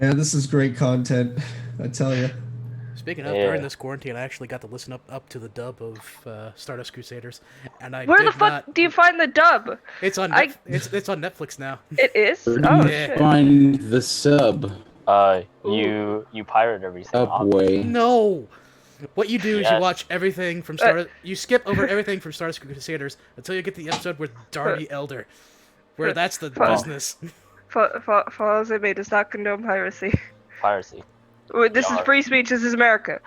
Yeah, this is great content, I tell you. Speaking of, during Yeah. this quarantine, I actually got to listen up to the dub of Stardust Crusaders, and I Where the did fuck not. do you find the dub? It's on I it's on Netflix now. it is? Where do Oh you Yeah. shit. find the sub? Ooh. You pirate everything, obviously. Subway. No. What you do is you watch Yes. everything from Uh, You skip over everything from Stardust Crusaders until you get to the episode with Darby Elder, where that's the Oh, business. Follows me does not condone piracy. piracy. This is Yar. free speech. This is America.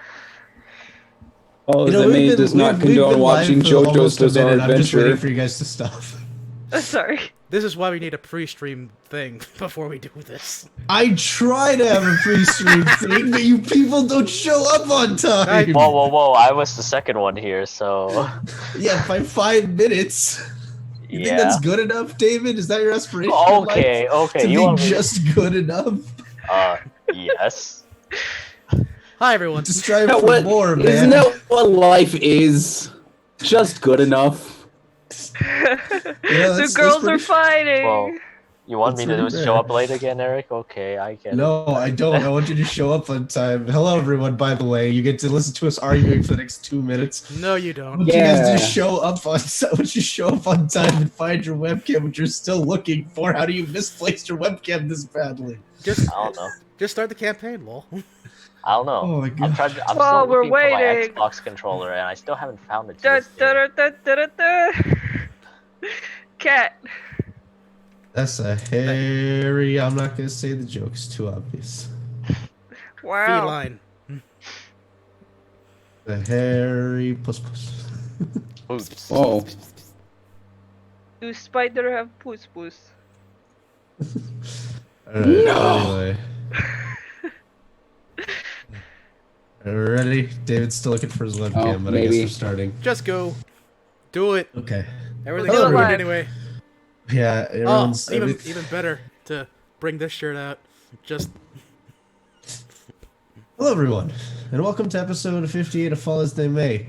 Oh, You know, ZMA does not we've condone been live watching for JoJo's almost a Bizarre minute. I'm just waiting for Adventure. you guys to stop. Sorry. This is why we need a pre-stream thing before we do this. I try to have a free stream thing, but you people don't show up on time. Whoa, whoa, whoa! I was the second one here, so Yeah, by 5 minutes. You think that's yeah. good enough, David? Is that your aspiration in life? Okay, okay. To You be want me? just good enough? Yes. Hi everyone. To strive That for what- more, man. Isn't that what life is? Just good enough. The that's girls pretty- are fighting. Well, you want That's me to pretty show rare. up late again, Eric? Okay, I get No, I don't. I want you to show up on time. Hello, everyone, by the way. You get to listen to us arguing for the next 2 minutes. No, you I don't. want you guys Yeah. to show up on I want you to show up on time and find your webcam, which you're still looking for. How do you misplace your webcam this badly? Just I don't know. just start the campaign, lol. I don't know. Oh my I'm god. I'm While still we're looking for my waiting. Xbox controller, and I still haven't found it. To Da, this day. da, da, da, da, da. Cat. That's a hairy. I'm not gonna say the joke. It's too obvious. Wow. Feline. The hairy puss puss. Oops. Oh, Do spider have puss puss? Alright, No. anyway. Ready? David's still looking for his webcam, Oh, but I guess maybe. we're starting. Just go. Do it. Okay. Everything's Hello, ruined everyone. anyway. Yeah, Oh, everyone's even better to bring this shirt out. Just Hello, everyone, and welcome to episode 58 of Fall as They May.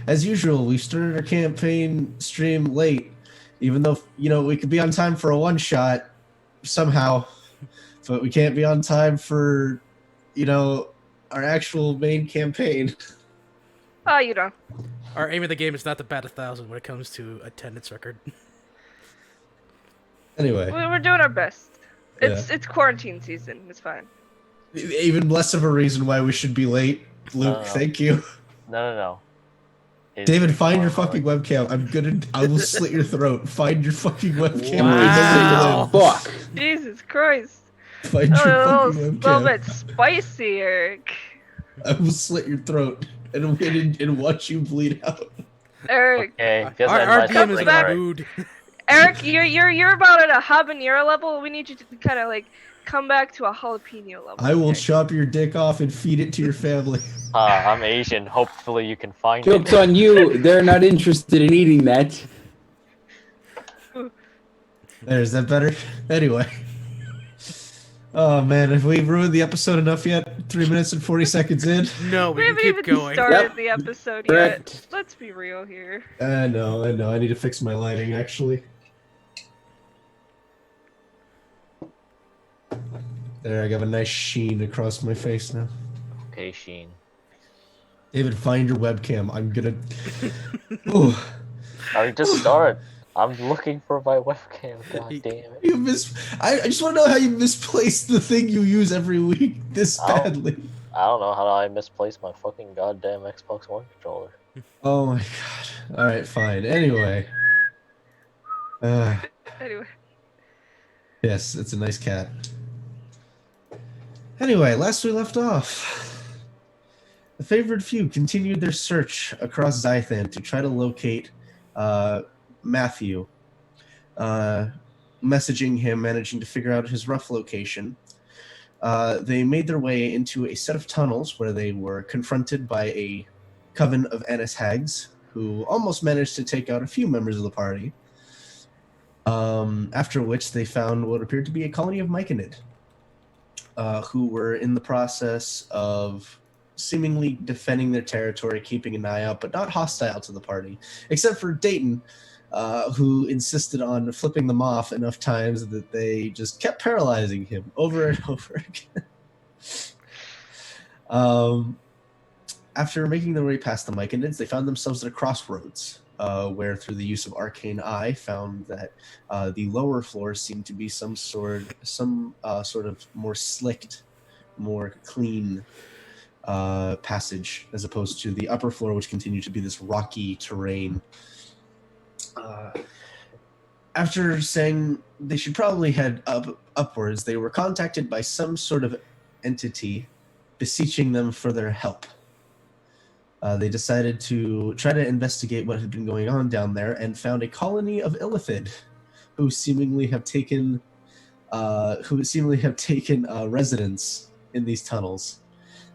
As usual, we started our campaign stream late, even though, you know, we could be on time for a one-shot somehow, but we can't be on time for, you know, our actual main campaign. Oh, you know. our aim of the game is not to bat 1,000 when it comes to attendance record. Anyway, We're doing our best. It's quarantine season. It's fine. even less of a reason why we should be late. Luke, thank you. No. It's David, find your fine. fucking webcam. I will slit your throat. Find your fucking webcam. Wow. fuck. Jesus Christ. Find your Oh, a fucking little webcam. bit spicy, Eric. I will slit your throat and wait and watch you bleed out. Eric. Okay, guess Our, I our might DM is have in back. a right. mood. Eric, you're about at a habanero level. We need you to kind of like come back to a jalapeno level. I will okay? chop your dick off and feed it to your family. I'm Asian. Hopefully you can find Joke's it. on you. They're not interested in eating that. There, is that better? Anyway. Oh man, have we ruined the episode enough yet? 3 minutes and 40 seconds in? No, We we can haven't keep even going. started Yep. the episode Correct. yet. Let's be real here. I know. I need to fix my lighting, actually. There, I got a nice sheen across my face now. Okay, Sheen. David, find your webcam. I'm gonna... Ooh. I just started. I'm looking for my webcam. God damn it. I just want to know how you misplaced the thing you use every week this Oh. badly. I don't know how I misplaced my fucking goddamn Xbox One controller. Oh my god. Alright, fine. Anyway. Anyway. Yes, it's a nice cat. Anyway, last we left off, the favored few continued their search across Ziathan to try to locate Matthew, messaging him, managing to figure out his rough location. They made their way into a set of tunnels where they were confronted by a coven of Annis hags who almost managed to take out a few members of the party. After which they found what appeared to be a colony of Myconid, who were in the process of seemingly defending their territory, keeping an eye out, but not hostile to the party, except for Dayton, who insisted on flipping them off enough times that they just kept paralyzing him over and over again. After making their way past the Myconids, they found themselves at a crossroads, where through the use of arcane eye, found that the lower floors seemed to be some sort of more slicked, more clean passage, as opposed to the upper floor, which continued to be this rocky terrain. After saying they should probably head upwards, they were contacted by some sort of entity beseeching them for their help. They decided to try to investigate what had been going on down there and found a colony of Illithid who seemingly have taken residence in these tunnels.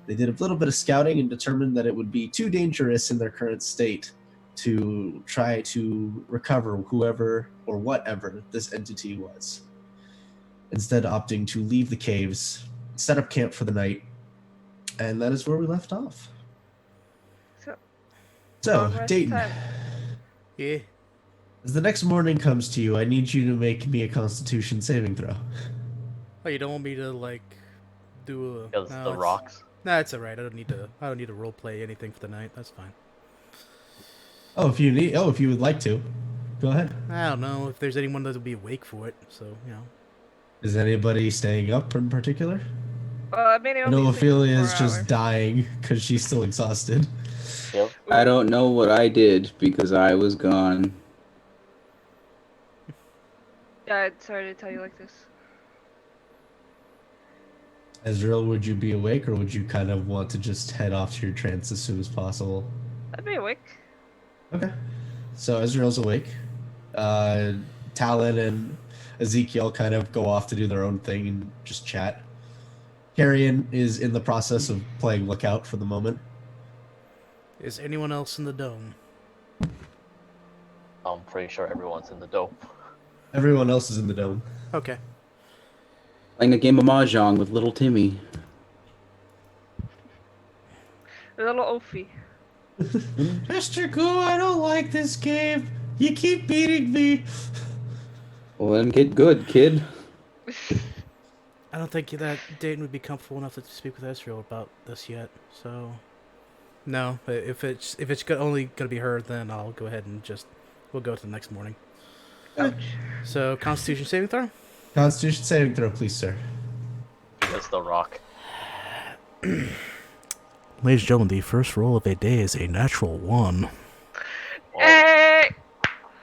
They did a little bit of scouting and determined that it would be too dangerous in their current state to try to recover whoever or whatever this entity was. Instead, opting to leave the caves, set up camp for the night, and that is where we left off. So, Long rest Dayton, time. Yeah. as the next morning comes to you, I need you to make me a Constitution saving throw. Oh, you don't want me to like do a? Because No, the it's- rocks. Nah, it's alright. I don't need to role play anything for the night. That's fine. If you would like to, go ahead. I don't know if there's anyone that'll be awake for it. So you know. Is anybody staying up in particular? Well, I mean, I it'll know be Ophelia is 64 just hours. dying because she's still exhausted. Yep. I don't know what I did because I was gone. Yeah, sorry to tell you like this. Ezreal, would you be awake, or would you kind of want to just head off to your trance as soon as possible? I'd be awake. Okay. So Ezreal's awake. Talon and Ezekiel kind of go off to do their own thing and just chat. Carrion is in the process of playing Lookout for the moment. Is anyone else in the dome? I'm pretty sure everyone's in the dome. Everyone else is in the dome. Okay. Playing a game of Mahjong with little Timmy. A little Ophi. Mr. Goo, I don't like this game. You keep beating me. Well, then get good, kid. I don't think that Dayton would be comfortable enough to speak with Ezreal about this yet. So, no. But if it's only gonna be her, then I'll go ahead and we'll go to the next morning. So, Constitution saving throw. Constitution saving throw, please, sir. It's the rock. Ladies and gentlemen, the first roll of a day is a natural 1. Hey!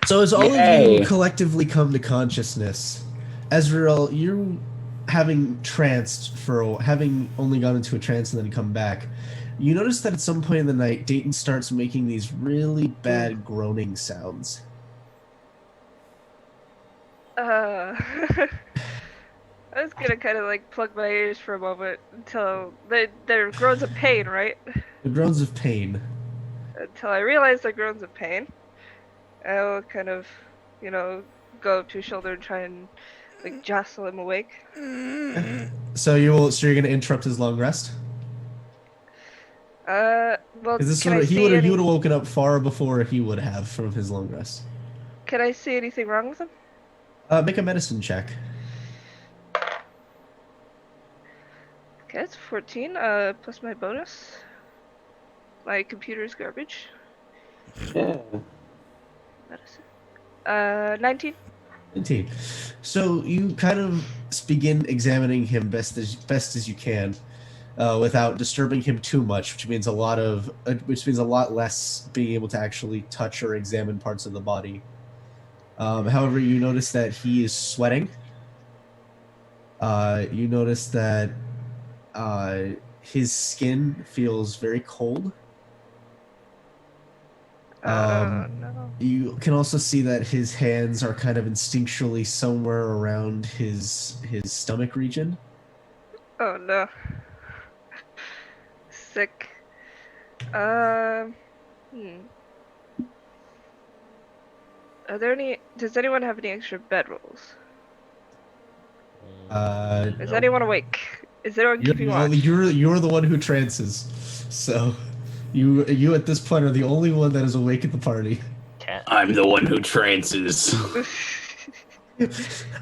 So as all of Yay. you collectively come to consciousness, Ezreal, you having only gone into a trance and then come back, you notice that at some point in the night, Dayton starts making these really bad groaning sounds. I was gonna kind of like plug my ears for a moment until they're groans of pain, right? The groans of pain. Until I realize they're groans of pain. I'll kind of, go up to his shoulder and try and like jostle him awake. So you're gonna interrupt his long rest? Well, Is this can I he see would have any- woken up far before he would have from his long rest. Can I see anything wrong with him? Make a medicine check. Okay, it's 14, plus my bonus. My computer's garbage. Yeah. Medicine. 19. 19. So you kind of begin examining him best as you can, without disturbing him too much, which means a lot less being able to actually touch or examine parts of the body. However, you notice that he is sweating. You notice that his skin feels very cold. No. You can also see that his hands are kind of instinctually somewhere around his stomach region. Oh no. Sick. Are there any? Does anyone have any extra bedrolls? Is No. anyone awake? Is anyone keeping watch? You're the one who trances, so you at this point are the only one that is awake at the party. Can't. I'm the one who trances.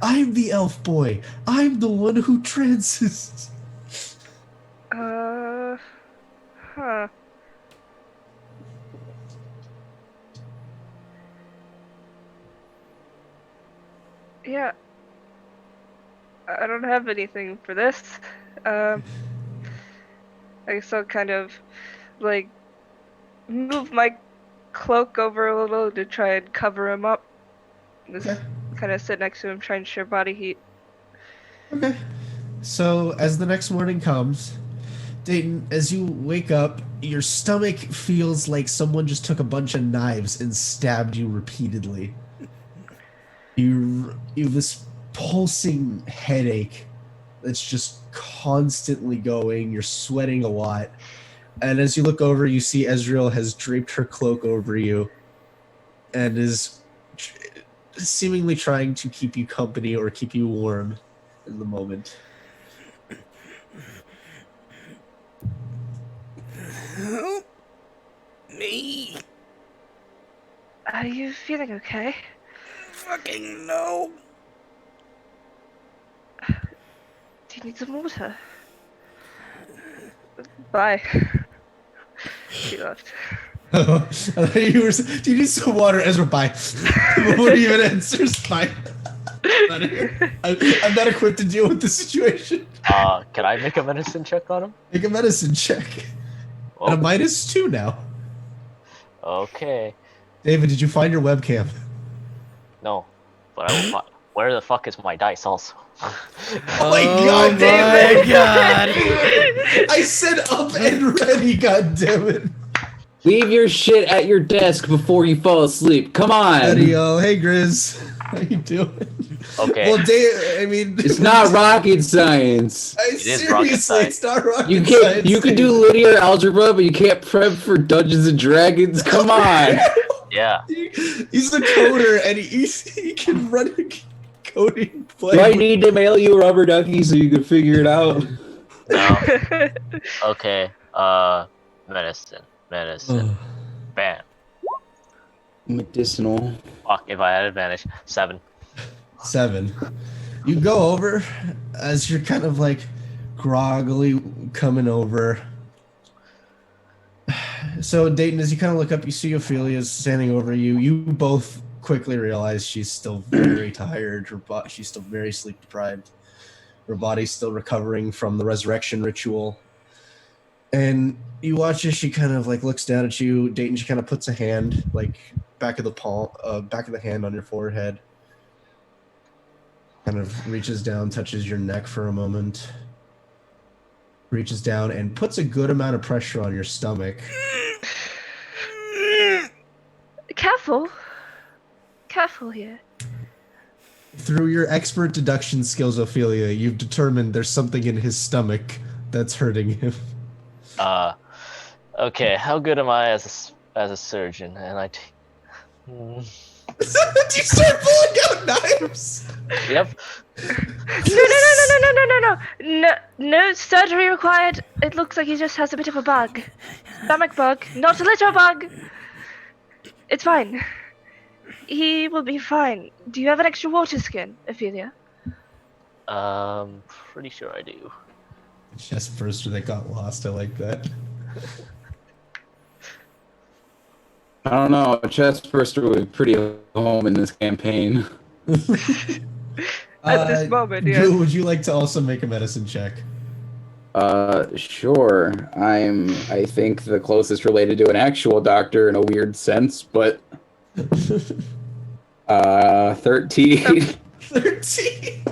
I'm the elf boy. I'm the one who trances. Huh. Yeah, I don't have anything for this. Um, I guess I'll kind of like move my cloak over a little to try and cover him up. Just Okay. kind of sit next to him, try and share body heat. Okay. So as the next morning comes, Dayton, as you wake up, your stomach feels like someone just took a bunch of knives and stabbed you repeatedly. You have this pulsing headache that's just constantly going. You're sweating a lot. And as you look over, you see Ezreal has draped her cloak over you and is seemingly trying to keep you company or keep you warm in the moment. Help me. Are you feeling okay? Fucking no. Do you need some water? Bye. She left. I thought you were. Do you need some water, Ezra? Bye. Before he even answers, bye. I'm not equipped to deal with the situation. Can I make a medicine check on him? Make a medicine check. Oh, And a -2 now. okay. David, did you find your webcam? No, but I will find. Where the fuck is my dice also? Oh my god, my David! God. I said up and ready, god damn it. Leave your shit at your desk before you fall asleep. Come on. Yo, hey Grizz. How you doing? Okay. Well, Dave, I mean... It's not rocket science. is rocket science. It's not rocket You science. can do linear algebra, but you can't prep for Dungeons and Dragons. Come on. Yeah. He's a coder, and he can run a coding play. Do I need to mail you a rubber ducky so you can figure it out? No. Okay. Medicine. Bam. Medicinal. Fuck. If I had advantage, 7. 7. You go over as you're kind of like groggily coming over. So Dayton, as you kind of look up, you see Ophelia's standing over you. You both quickly realize she's still very tired. She's still very sleep deprived. Her body's still recovering from the resurrection ritual. And you watch as she kind of like looks down at you. Dayton, she kind of puts a hand like back of the hand on your forehead. Kind of reaches down, touches your neck for a moment. Reaches down and puts a good amount of pressure on your stomach. Careful here. Through your expert deduction skills, Ophelia, you've determined there's something in his stomach that's hurting him. Okay. How good am I as a surgeon? And I take. Do you start pulling out knives? Yep. No surgery required. It looks like he just has a bit of a bug. Stomach bug, not a little bug. It's fine. He will be fine. Do you have an extra water skin, Ophelia? Pretty sure I do. Chest burster that got lost. I like that. I don't know. Chest burster would be pretty home in this campaign. At this moment, yeah. Would you like to also make a medicine check? Sure. I think the closest related to an actual doctor in a weird sense, but 13. 13.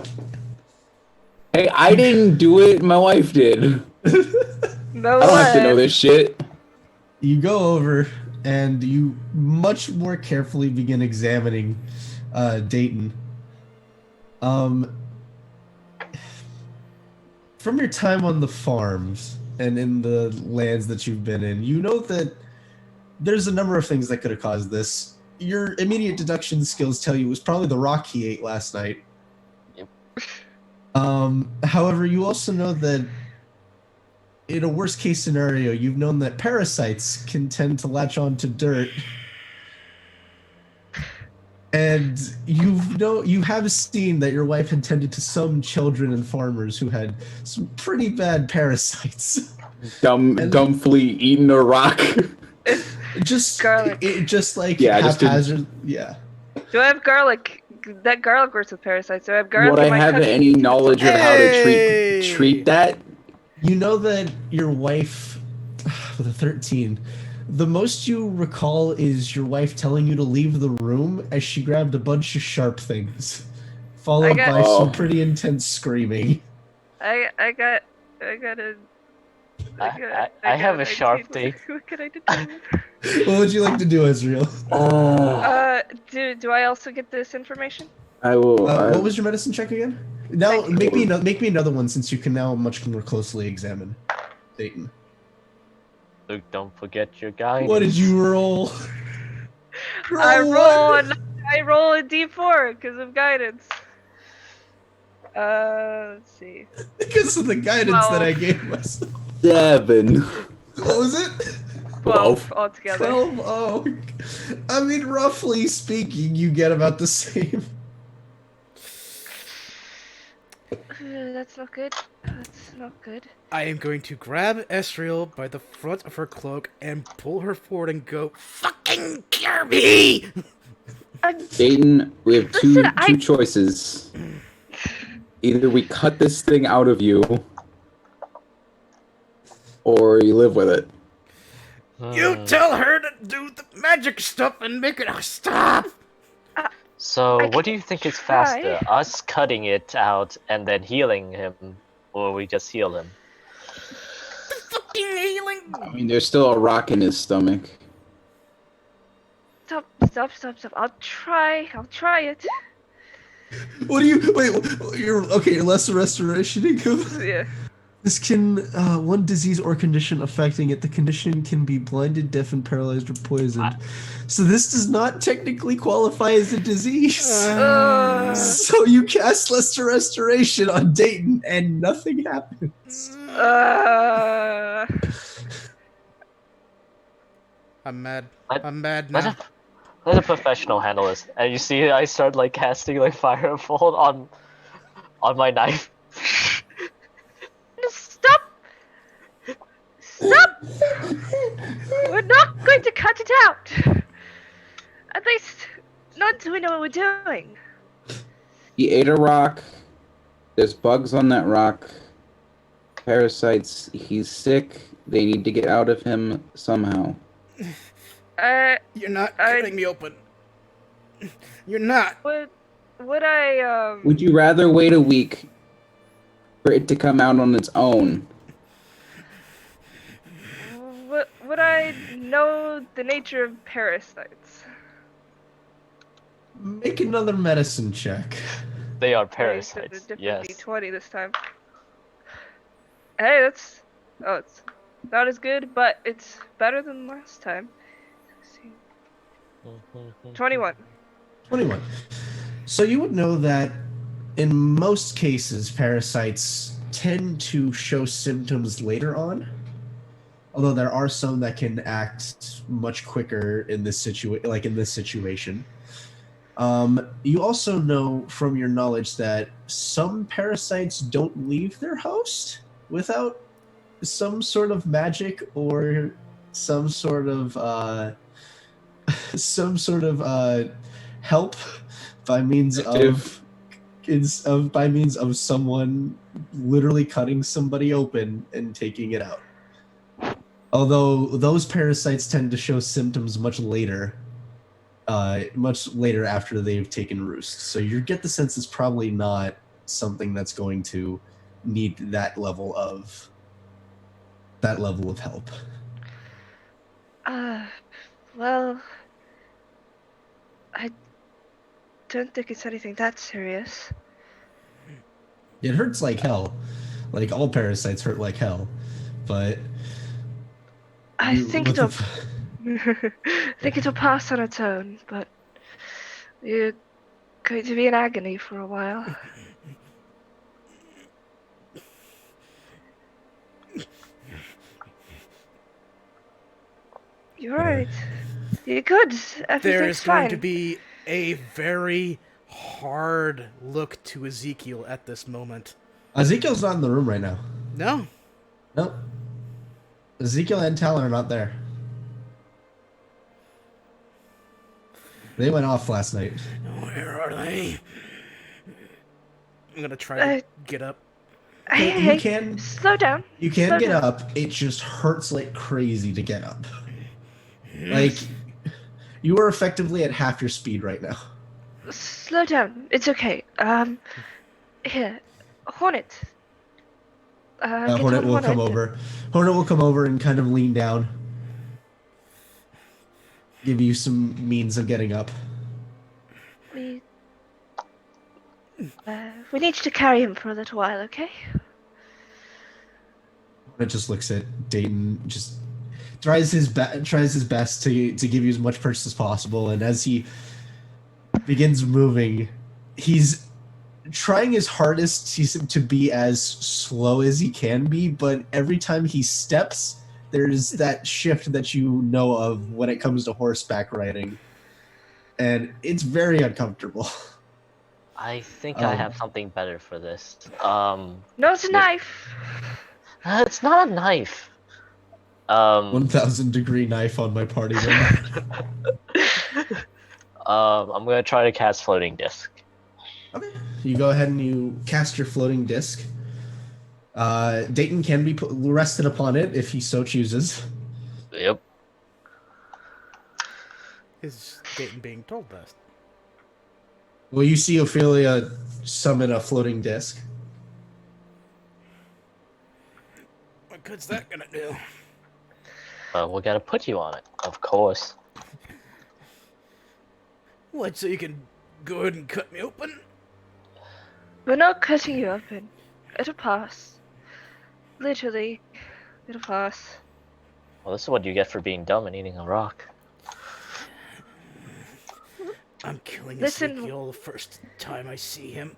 Hey, I didn't do it. My wife did. No I don't have to know way. this shit. You go over and you much more carefully begin examining Dayton. From your time on the farms and in the lands that you've been in, you know that there's a number of things that could have caused this. Your immediate deduction skills tell you it was probably the rock he ate last night. Yep. However, you also know that in a worst case scenario, you've known that parasites can tend to latch on to dirt And you have seen that your wife had tended to some children and farmers who had some pretty bad parasites. Dumbly eating a rock. Just Garlic. just like Yeah, just to- haphazard. Yeah. Do I have garlic? That garlic works with parasites. Do I have garlic Would in I my have cooking any utensil? knowledge of how to Hey! treat that? You know that your wife, with a 13, the most you recall is your wife telling you to leave the room as she grabbed a bunch of sharp things, followed by some pretty intense screaming. I got a. I have a 19. sharp thing. What can I do? What would you like to do, Ezreal? Do I also get this information? I will. What was your medicine check again? Now, 19. make me another one since you can now much more closely examine Dayton. Luke, don't forget your guidance. What did you roll? I one. roll a d4 because of guidance. Let's see. Because of the guidance that I gave myself. 7. What was it? 12 altogether. 12? Oh. I mean, roughly speaking, you get about the same. That's not good. That's not good. I am going to grab Esriel by the front of her cloak and pull her forward and go, fucking cure me! Dayton, we have Listen, two choices. Either we cut this thing out of you, or you live with it. You tell her to do the magic stuff and make it stop! So, I what do you can think is try. faster? Us cutting it out and then healing him, or we just heal him? Fucking healing! I mean, there's still a rock in his stomach. Stop. I'll try it. What do you wait? You're okay. You're less restoration. Yeah. This can one disease or condition affecting it. The condition can be blinded, deafened, paralyzed, or poisoned. So this does not technically qualify as a disease. So you cast lesser restoration on Dayton, and nothing happens. I'm mad. Let- I'm mad Let now. let a professional handle this. And you see, I start like casting like firebolt on my knife. Stop! We're not going to cut it out. At least, not until we know what we're doing. He ate a rock. There's bugs on that rock. Parasites. He's sick. They need to get out of him somehow. You're not cutting me open. You're not. Would I Would you rather wait a week for it to come out on its own? would I know the nature of parasites? Make another medicine check. They are Okay, so parasites. the different Yes. D20 this time. Hey, it's not as good, but it's better than last time. 21. 21. So you would know that in most cases, parasites tend to show symptoms later on. Although there are some that can act much quicker in this situation. You also know from your knowledge that some parasites don't leave their host without some sort of magic or some sort of help by means of someone literally cutting somebody open and taking it out. Although those parasites tend to show symptoms much later after they've taken roost. So you get the sense it's probably not something that's going to need that level of help. Well, I don't think it's anything that serious. It hurts like hell. Like all parasites hurt like hell. But I think it'll pass on its own, but you're going to be in agony for a while. You're right. You're good. There Everything's is going fine. to be a very hard look to Ezekiel at this moment. Ezekiel's not in the room right now. No. Nope. Ezekiel and Talon are not there. They went off last night. Where are they? I'm gonna try to get up. You can slow down. You can Slow get down. up. It just hurts like crazy to get up. Like you are effectively at half your speed right now. Slow down. It's okay. Here, Hornet. Get Hornet on will come Hornet. over. Hornet will come over and kind of lean down. Give you some means of getting up. We need you to carry him for a little while, okay? Hornet just looks at Dayton, just tries his best to give you as much purchase as possible, and as he begins moving, he's trying his hardest to be as slow as he can be, but every time he steps, there's that shift that you know of when it comes to horseback riding, and it's very uncomfortable. I think I have something better for this. No, it's a knife. It's not a knife. 1,000-degree knife on my party member. I'm gonna try to cast floating disc. Okay. You go ahead and you cast your floating disc. Dayton can be rested upon it if he so chooses. Yep. Is Dayton being told this? Well, you see Ophelia summon a floating disc. What good's that gonna do? We gotta put you on it, of course. What, so you can go ahead and cut me open? We're not cutting you open. It'll pass. Literally, it'll pass. Well, this is what you get for being dumb and eating a rock. I'm killing Listen- Ezekiel the first time I see him.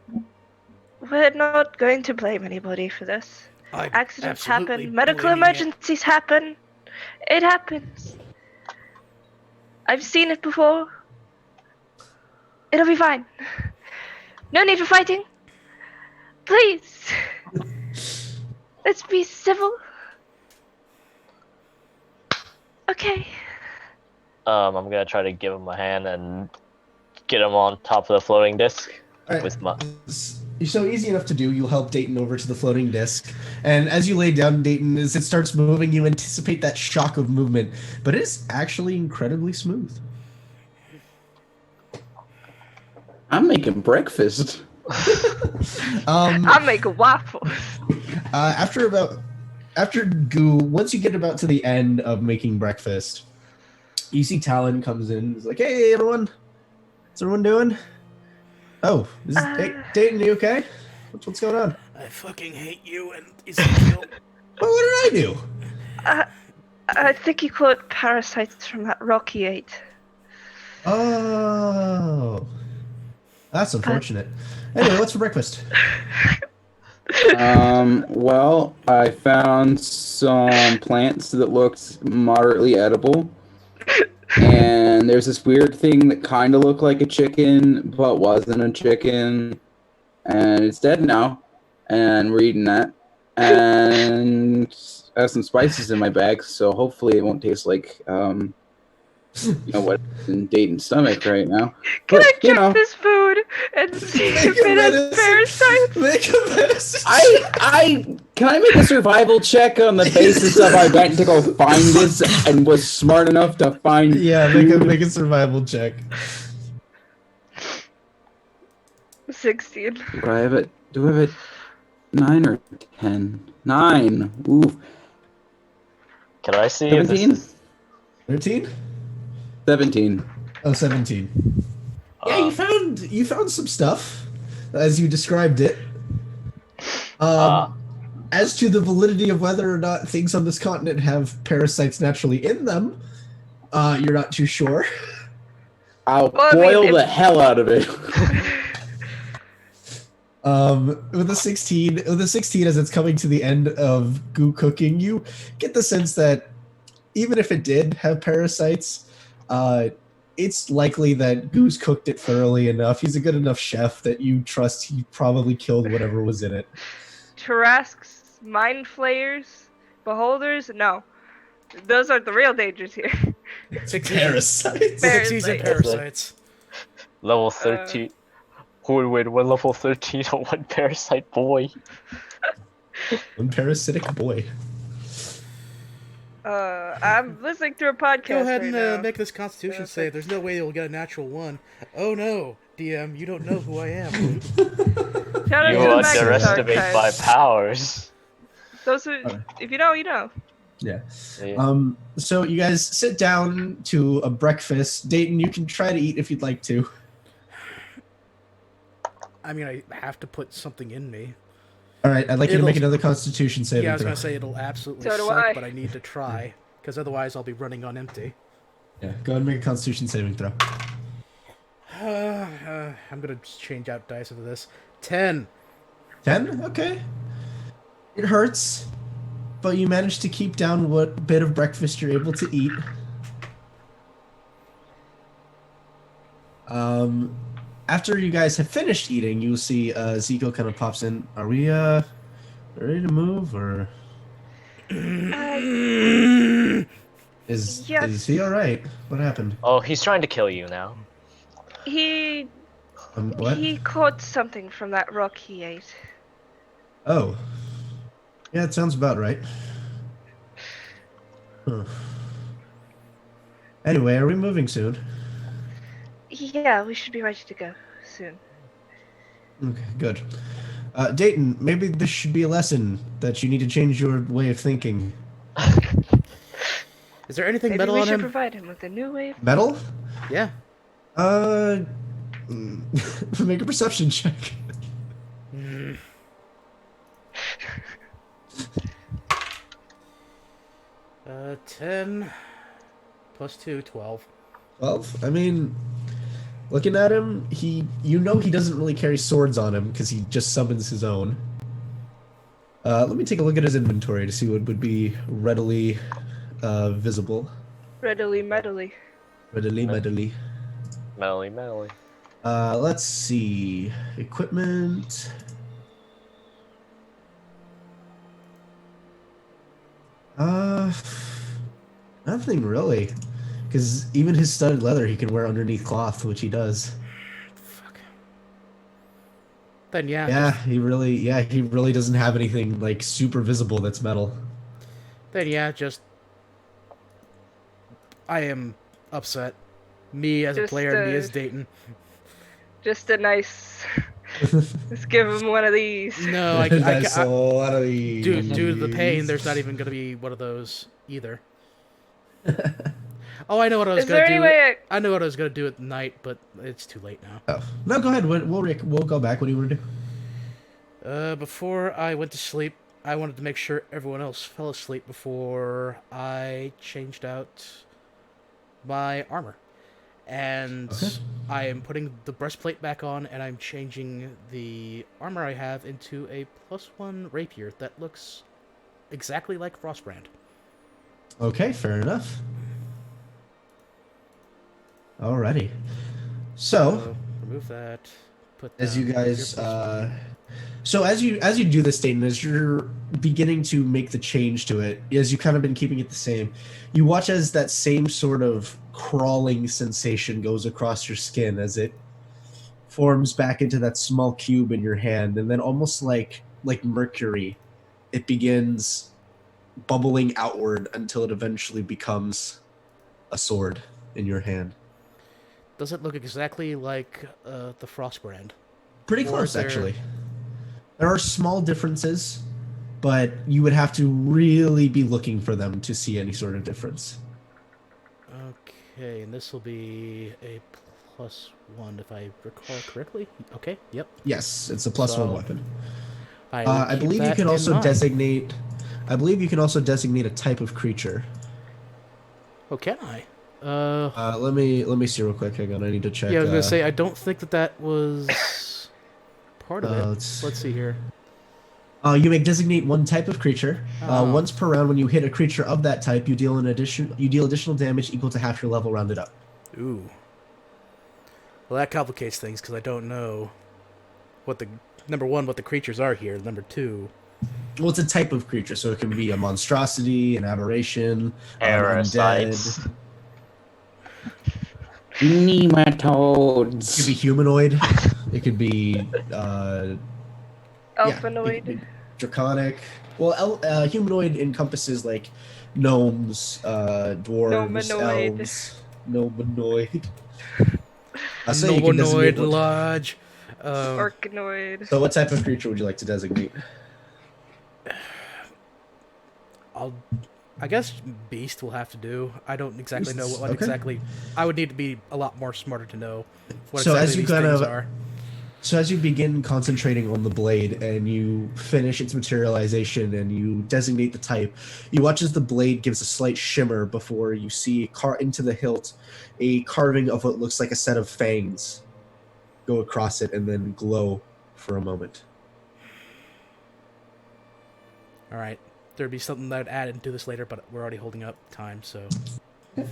We're not going to blame anybody for this. I'm Accidents absolutely happen. Medical blaming it. emergencies happen. It happens. I've seen it before. It'll be fine. No need for fighting. Please. Let's be civil. Okay. I'm gonna try to give him a hand and get him on top of the floating disc Alright. with my. So easy enough to do. You'll help Dayton over to the floating disc, and as you lay down, Dayton, as it starts moving, you anticipate that shock of movement, but it is actually incredibly smooth. I'm making breakfast. I'll make a waffle. After Goo, once you get about to the end of making breakfast, you see Talon comes in. He's like, "Hey, everyone, what's everyone doing? Oh, hey, Dayton, you okay? What's going on? I fucking hate you and Ezekiel. What did I do? I think he caught parasites from that rock he ate. Oh, that's unfortunate. Anyway, what's for breakfast? Well, I found some plants that looked moderately edible. And there's this weird thing that kind of looked like a chicken, but wasn't a chicken. And it's dead now. And we're eating that. And I have some spices in my bag, so hopefully it won't taste like, what's in Dayton's stomach right now. Can But, I check this food and see if it has parasites? Make a medicine. Can I make a survival check on the basis of I went to go find this and was smart enough to find? Yeah, make a survival check. 16. Do I have it? Do I have a 9 or 10? 9. Ooh. Can I see if this 17? is... 13? 17. Oh, 17. Yeah, you found some stuff, as you described it. As to the validity of whether or not things on this continent have parasites naturally in them, you're not too sure. I'll Well, I mean, boil if- the hell out of it. With a 16, as it's coming to the end of Goo cooking, you get the sense that even if it did have parasites, it's likely that Goose cooked it thoroughly enough. He's a good enough chef that you trust he probably killed whatever was in it. Tarrasques, mind flayers, beholders, no. Those are the real dangers here. Parasites. Six season Parasites. parasites. Level 13. Who would win? One level 13 or one parasite boy? One parasitic boy. I'm listening to a podcast Go ahead right and now. make this Constitution Yeah, save. There's no way you'll get a natural 1. Oh no, DM, you don't know who I am. Shout out You to the underestimate Magnus my archives. powers. Those who, if you know, you know. Yeah. Yeah. So you guys sit down to a breakfast. Dayton, you can try to eat if you'd like to. I mean, I have to put something in me. All right, I'd like you to It'll- make another Constitution saving Yeah, I was throw. gonna say it'll absolutely So do suck, I. but I need to try, because otherwise I'll be running on empty. Yeah, go ahead and make a Constitution saving throw. I'm gonna just change out dice for this. 10. 10? Okay. It hurts, but you manage to keep down what bit of breakfast you're able to eat. After you guys have finished eating, you'll see Zico kind of pops in. Are we ready to move, or is Yes. he all right? What happened? Oh, he's trying to kill you now. He What? he caught something from that rock he ate. Oh. Yeah, it sounds about right. Huh. Anyway, are we moving soon? Yeah, we should be ready to go soon. Okay, good. Dayton, maybe this should be a lesson that you need to change your way of thinking. Is there anything Maybe metal we on should him? provide him with a new way of Metal? Yeah. Make a perception check. 10 plus 2, 12. 12? I mean, looking at him, you know he doesn't really carry swords on him because he just summons his own. Let me take a look at his inventory to see what would be readily visible. readily medley. Readily. Melly. Let's see. Equipment. Nothing really. Because even his studded leather he can wear underneath cloth, which he does. Fuck. Then yeah. Yeah, he really doesn't have anything like super visible that's metal. Then yeah, just I am upset. Me as a Just, player, me as Dayton. Just a nice. Let's give him one of these. No, I Nice, a lot of these. due to the pain, there's not even gonna be one of those either. Oh, I know what I was Is gonna there do. any way I know what I was gonna do at night, but it's too late now. Oh. No, go ahead. We'll go back. What do you want to do? Before I went to sleep, I wanted to make sure everyone else fell asleep before I changed out my armor. And Okay. I am putting the breastplate back on, and I'm changing the armor I have into a +1 rapier that looks exactly like Frostbrand. Okay, fair enough. Alrighty. So, remove that. Put as down you guys your so as you do this, Dayton, as you're beginning to make the change to it, as you kind of been keeping it the same, you watch as that same sort of crawling sensation goes across your skin as it forms back into that small cube in your hand, and then almost like mercury, it begins bubbling outward until it eventually becomes a sword in your hand. Does it look exactly like the Frostbrand? Pretty Or close, is there- actually. There are small differences, but you would have to really be looking for them to see any sort of difference. Okay, and this will be a +1 if I recall correctly. Okay, yep. Yes, it's a +1 So, weapon. will I keep believe you that can in also mind. designate. I believe you can also designate a type of creature. Oh, can I? Let me see real quick. Hang on, I need to check. Yeah, I was gonna say I don't think that was part of it. let's- Let's see here. You may designate one type of creature. Oh. Once per round, when you hit a creature of that type, you deal additional damage equal to half your level rounded up. Ooh. Well, that complicates things because I don't know what the number one what the creatures are here. Number two, Well, it's a type of creature, so it can be a monstrosity, an aberration, an Parasites. undead. It could be Nematodes. humanoid. It could be yeah, it could Alphanoid. be draconic. Well, humanoid encompasses like gnomes, dwarves, Nomanoid. elves, nomanoid. So you can Novonoid designate what, Lodge. Orcanoid. so what type of creature would you like to designate? I guess beast will have to do. I don't exactly know what Okay. exactly. I would need to be a lot more smarter to know what So exactly as you these kind things of- are. So as you begin concentrating on the blade and you finish its materialization and you designate the type, you watch as the blade gives a slight shimmer before you see into the hilt a carving of what looks like a set of fangs go across it and then glow for a moment. All right, there'd be something that I'd add into this later, but we're already holding up time. So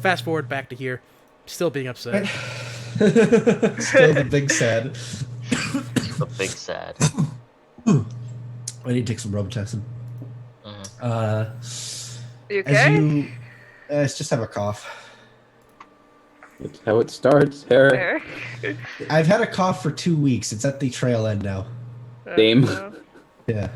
fast forward back to here, still being upset. Still the big sad. The big sad. I need to take some Robitussin. You As okay? you, it's just have a cough. That's how it starts. Here. There. I've had a cough for 2 weeks. It's at the trail end now. Same. No. Yeah.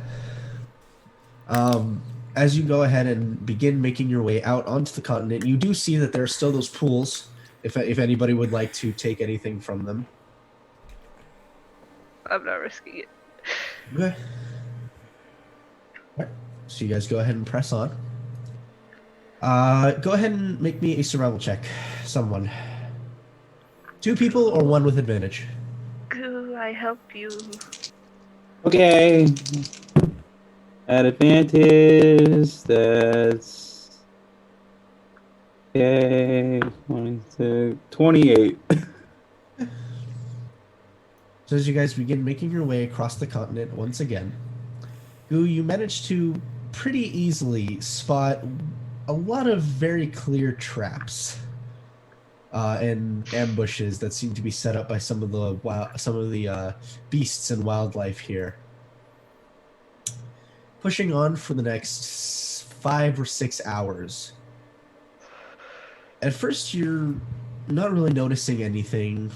As you go ahead and begin making your way out onto the continent, you do see that there are still those pools. If anybody would like to take anything from them. I'm not risking it. Okay. Alright. So you guys go ahead and press on. Go ahead and make me a survival check. Someone. 2 people or 1 with advantage. Goo, I help you. Okay. At advantage, that's okay. 28. So as you guys begin making your way across the continent once again, Goo, you manage to pretty easily spot a lot of very clear traps and ambushes that seem to be set up by some of the beasts and wildlife here. Pushing on for the next 5 or 6 hours. At first, you're not really noticing anything.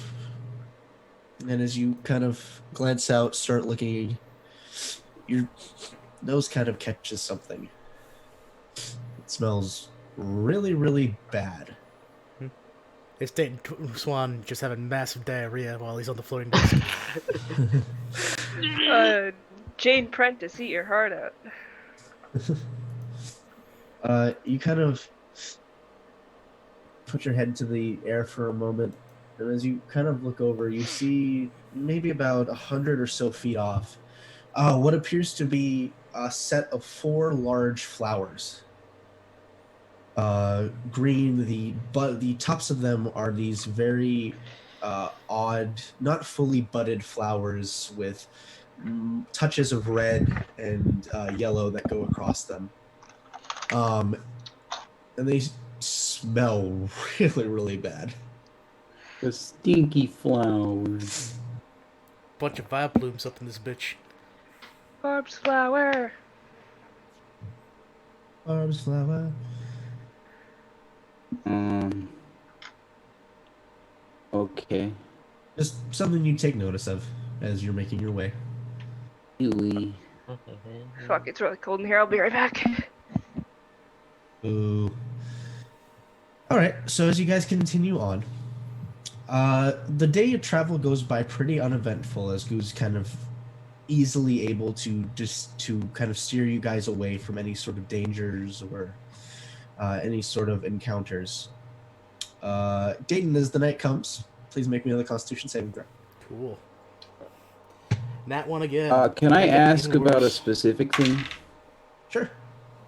And as you kind of glance out, start looking, your nose kind of catches something. It smells really, really bad. It's Dayton Swan just having massive diarrhea while he's on the floating disc. Jane Prentice, eat your heart out. You kind of put your head into the air for a moment, and as you kind of look over, you see maybe about 100 or so feet off what appears to be a set of 4 large flowers. Green. The tops of them are these very odd, not fully budded flowers with touches of red and yellow that go across them. And they smell really, really bad. The stinky flowers. Bunch of vibe blooms up in this bitch. Barb's flower. Barb's flower. Okay. Just something you take notice of as you're making your way. Ooey. Fuck, it's really cold in here. I'll be right back. Ooh. All right. So as you guys continue on, the day of travel goes by pretty uneventful as Goo's kind of easily able to kind of steer you guys away from any sort of dangers or any sort of encounters. Dayton, as the night comes, please make me another Constitution saving throw. Cool. That one again. Can I Make it ask even about a worse. specific thing? Sure.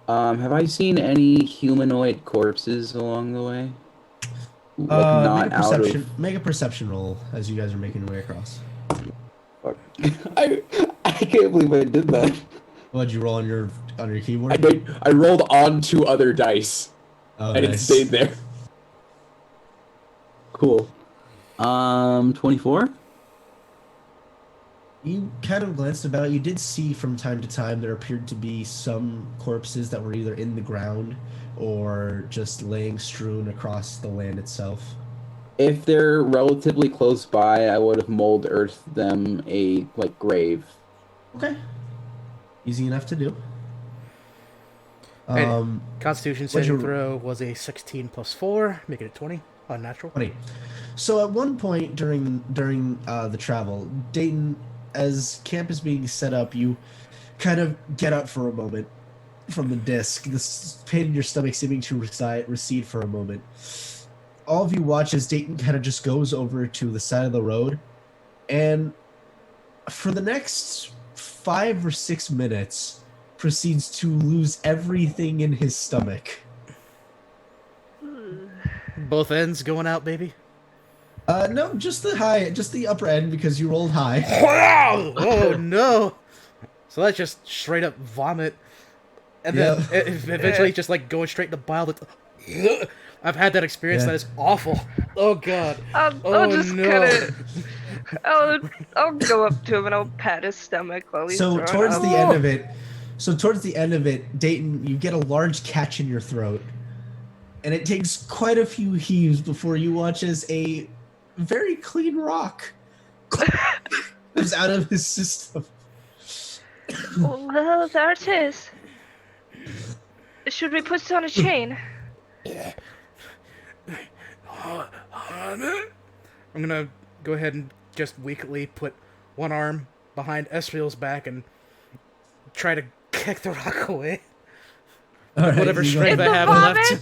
Have I seen any humanoid corpses along the way? Like not out of. Make a perception roll as you guys are making your way across. Fuck. I can't believe I did that. What'd you roll on your keyboard? I did. I rolled on 2 other dice, Oh, and it nice. stayed there. Cool. 24. You kind of glanced about. You did see from time to time there appeared to be some corpses that were either in the ground or just laying strewn across the land itself. If they're relatively close by, I would have mold earthed them a like grave. Okay. Easy enough to do. Hey, Constitution what'd saving you- throw was a 16 plus 4, making it 20. Unnatural. Funny. So at one point during the travel, Dayton, as camp is being set up, you kind of get up for a moment from the disc. This pain in your stomach seeming to recede for a moment. All of you watch as Dayton kind of just goes over to the side of the road, and for the next 5 or 6 minutes, proceeds to lose everything in his stomach. Both ends going out, baby. No, just the upper end because you rolled high. Wow! Oh no! So that's just straight up vomit, and then Yeah. eventually just like going straight to bile. I've had that experience. Yeah. That is awful. Oh god. I'll Oh just no. kind of. I'll go up to him and I'll pat his stomach while he's So throwing towards up. the end of it, Dayton, you get a large catch in your throat, and it takes quite a few heaves before you watch as a very clean rock comes out of his system. Well, there it is. Should we put it on a chain? I'm gonna go ahead and just weakly put one arm behind Esriel's back and try to kick the rock away. All right, Whatever you go strength I ahead. have left. Vomit?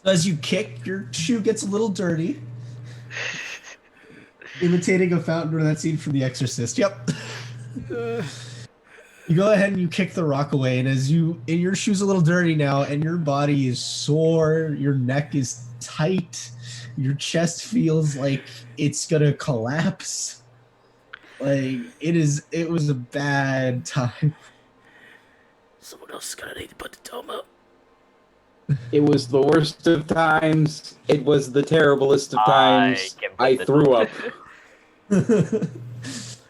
As you kick, your shoe gets a little dirty, imitating a fountain or that scene from The Exorcist. Yep. You go ahead and you kick the rock away, and your shoe's a little dirty now, and your body is sore, your neck is tight, your chest feels like it's gonna collapse. Like it was a bad time. Someone else is gonna need to put the dome up. It was the worst of times. It was the terriblest of I times. can put I the- threw up.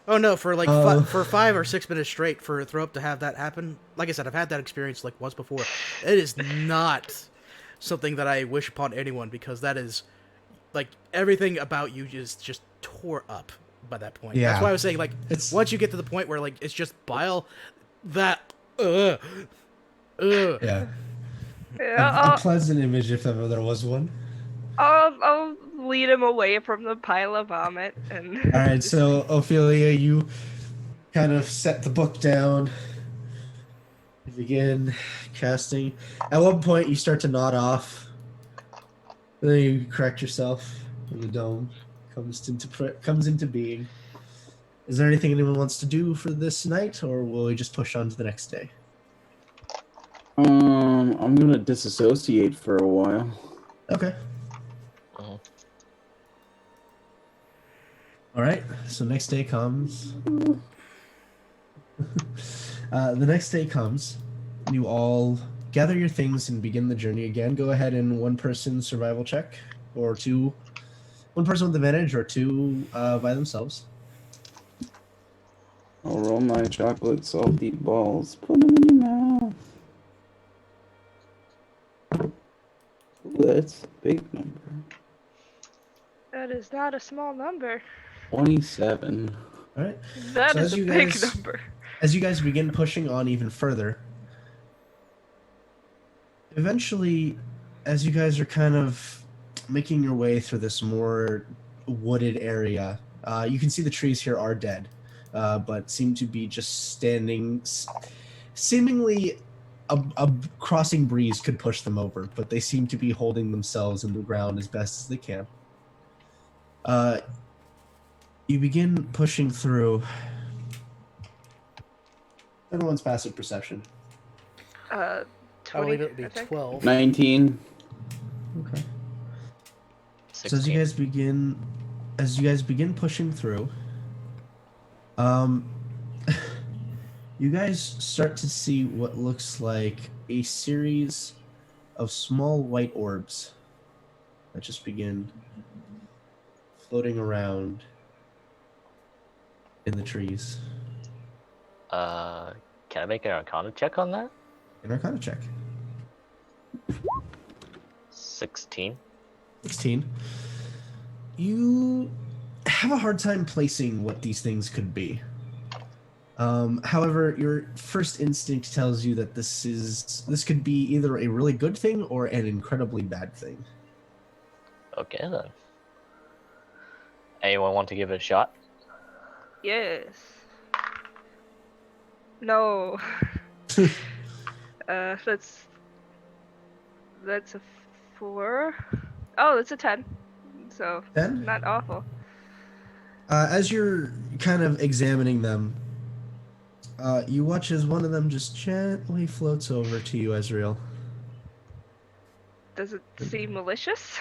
Oh no! For like for 5 or 6 minutes straight for a throw up to have that happen. Like I said, I've had that experience like once before. It is not something that I wish upon anyone because that is like everything about you is just tore up by that point. Yeah. That's why I was saying like It's- once you get to the point where like it's just bile, that Yeah. Yeah, A pleasant image if ever there was one. I'll lead him away from the pile of vomit and. All right, so Ophelia, you kind of set the book down. You begin casting. At one point, you start to nod off. Then you correct yourself, and the dome comes into being. Is there anything anyone wants to do for this night, or will we just push on to the next day? I'm gonna disassociate for a while. Okay. Mhm. All right. So next day comes. The next day comes. You all gather your things and begin the journey again. Go ahead and one person survival check, or two. One person with advantage, or two by themselves. I'll roll my chocolate salty balls. Put them in your mouth. Ooh, that's a big number. That is not a small number. 27. All right. That So is as a you big guys- number. As you guys begin pushing on even further, eventually, as you guys are kind of making your way through this more wooded area, you can see the trees here are dead, but seem to be just standing. Seemingly, a crossing breeze could push them over, but they seem to be holding themselves in the ground as best as they can. You begin pushing through. Everyone's passive perception. 20, I believe it would be I think. 12. 19. Okay. So 16. as you guys begin pushing through, you guys start to see what looks like a series of small white orbs that just begin floating around in the trees. Can I make an Arcana check on that? An Arcana check. 16. 16. You have a hard time placing what these things could be. However, your first instinct tells you that this could be either a really good thing or an incredibly bad thing. Okay then. Anyone want to give it a shot? Yes. No. That's a 4. Oh, that's a 10. So 10? not awful. As you're kind of examining them, you watch as one of them just gently floats over to you, Ezreal. Does it seem malicious?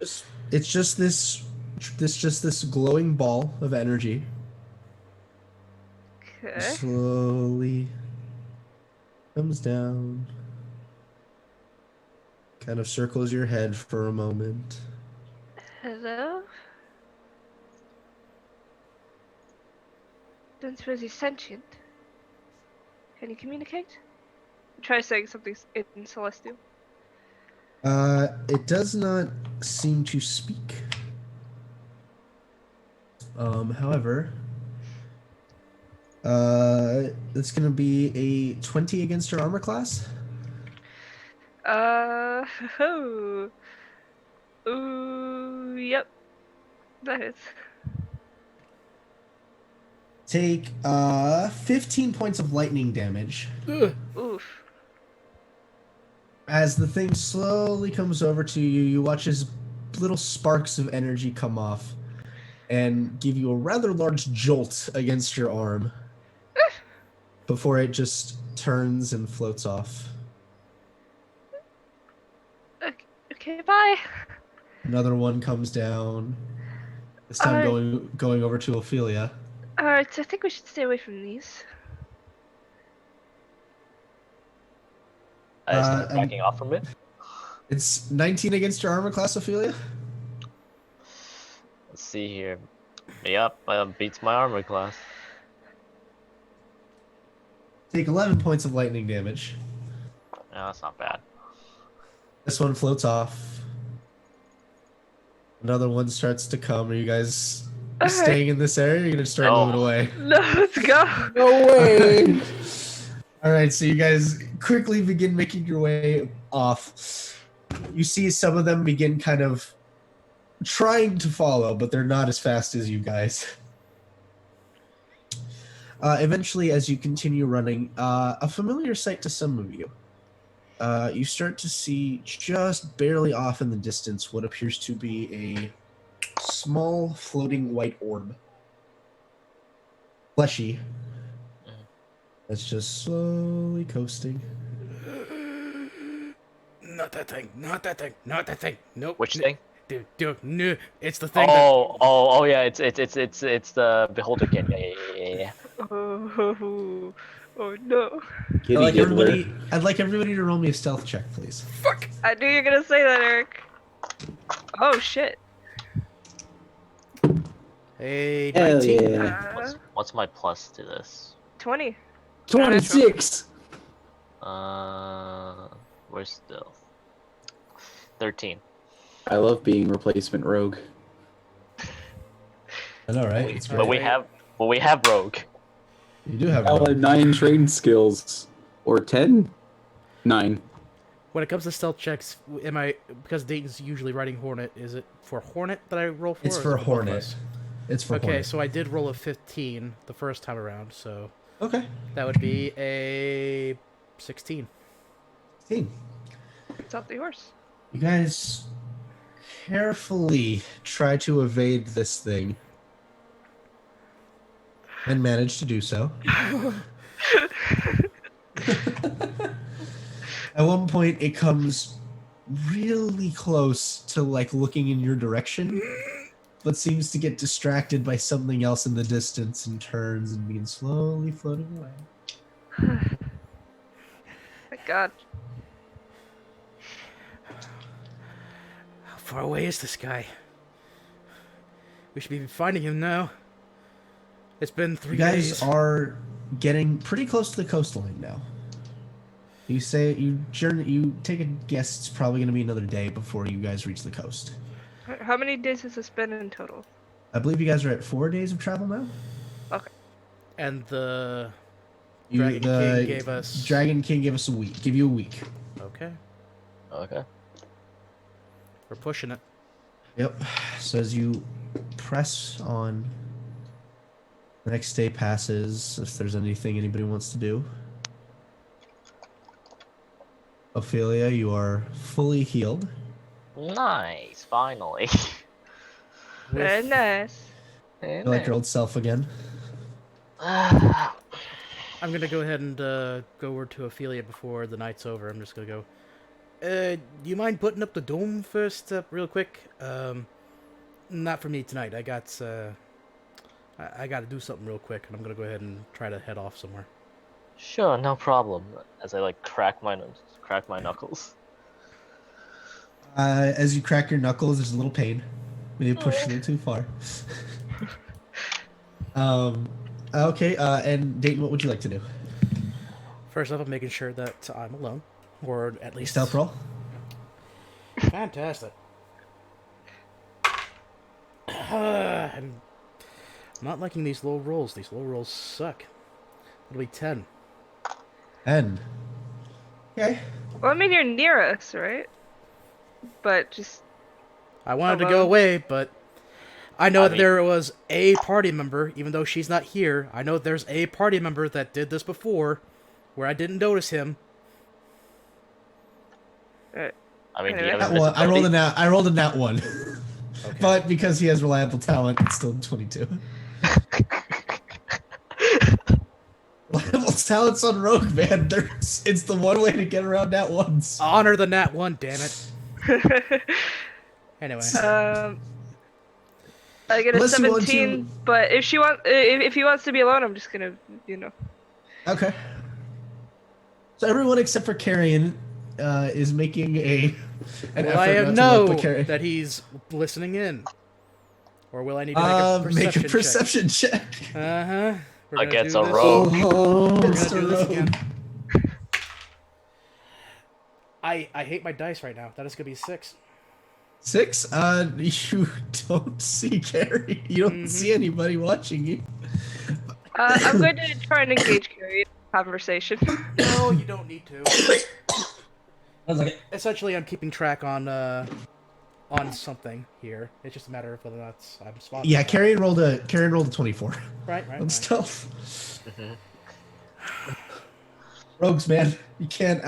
It's just this glowing ball of energy. Okay. Slowly comes down, kind of circles your head for a moment. Hello? Don't suppose he's sentient. Can you communicate? Try saying something in Celestial. It does not seem to speak. However, it's gonna be a 20 against your armor class. Oh. Ooh, yep. That is. Take 15 points of lightning damage Oof. as the thing slowly comes over to you. You watch as little sparks of energy come off and give you a rather large jolt against your arm before it just turns and floats off. Okay, bye. Another one comes down. This time going over to Ophelia. Alright, I think we should stay away from these. I start backing off from it. It's 19 against your armor class, Ophelia. Let's see here. Yep, beats my armor class. Take 11 points of lightning damage. No, that's not bad. This one floats off. Another one starts to come. Are you guys staying in this area? Or are you gonna start No. moving away? No, let's go. No way! All right, so you guys quickly begin making your way off. You see some of them begin kind of trying to follow, but they're not as fast as you guys. Eventually, as you continue running, a familiar sight to some of you. You start to see just barely off in the distance what appears to be a small floating white orb. Fleshy. That's just slowly coasting. Not that thing. Not that thing. Not that thing. Nope. Which thing? Dude, no. It's the thing. Oh, yeah. It's the Beholder Kid. Yeah. Oh, oh no. Kitty Diddler. I'd like everybody to roll me a stealth check, please. Fuck. I knew you were gonna say that, Eric. Oh shit. Hey, Hell 19. yeah. What's my plus to this? 20. 26! Where's stealth? 13. I love being replacement rogue. I know, right? It's But great. we have rogue. You do have. I'll have 9 trained skills. Or 10? 9. When it comes to stealth checks, because Dayton's usually writing Hornet, is it for Hornet that I roll for? It's or for is it both of Hornet. us? It's for Okay, Hornet. so I did roll a 15 the first time around, so Okay. that would be a 16. 16. It's off the horse. You guys carefully try to evade this thing and manage to do so. At one point, it comes really close to like looking in your direction, but seems to get distracted by something else in the distance and turns and begins slowly floating away. Thank God. far away is this guy? We should be finding him now. It's been 3 You guys days. are getting pretty close to the coastline now. You take a guess. It's probably going to be another day before you guys reach the coast. How many days has this been in total? I believe you guys are at 4 days of travel now. Okay. And the The Dragon King gave us a week. Give you a week. Okay. Okay. We're pushing it. Yep. So as you press on, the next day passes. If there's anything anybody wants to do. Ophelia, you are fully healed. Nice, finally. Very nice. You're like your old self again. I'm gonna go ahead and go over to Ophelia before the night's over. I'm just gonna go. Do you mind putting up the dome first, real quick? Not for me tonight. I got to do something real quick, and I'm gonna go ahead and try to head off somewhere. Sure, no problem. As I like crack my knuckles. As you crack your knuckles, there's a little pain when you push a little too far. Okay. And Dayton, what would you like to do? First off, I'm making sure that I'm alone, or at least Stealth roll. Fantastic. I'm not liking these low rolls. These low rolls suck. It'll be 10. 10. Okay. Well, I mean, you're near us, right? But just I wanted to go alone. away, but I know that there was a party member, even though she's not here. I know there's a party member that did this before, where I didn't notice him. I mean, do you Anyway. have That one, I rolled a nat one. Okay. But because he has reliable talent, it's still 22. Reliable talent's on Rogue, man. It's the one way to get around nat ones. Honor the nat 1, damn it. Anyway. I get a Unless you want 17, to- but if he wants to be alone, I'm just gonna, Okay. So everyone except for Carrion is making an Will I effort not to know let the Carrion... that he's listening in? Or will I need to make a perception check. Uh-huh. Against a rogue. Oh, We're gonna Mr. do this Rogue. again. I hate my dice right now. That is gonna be 6. 6? You don't see Carrie. You don't see anybody watching you. I'm going to try and engage Carrie in conversation. No, you don't need to. I was like, Essentially, I'm keeping track on something here. It's just a matter of whether or not I'm spotting. yeah, Carrion rolled a 24 Right. on stealth. Rogues, man, you can't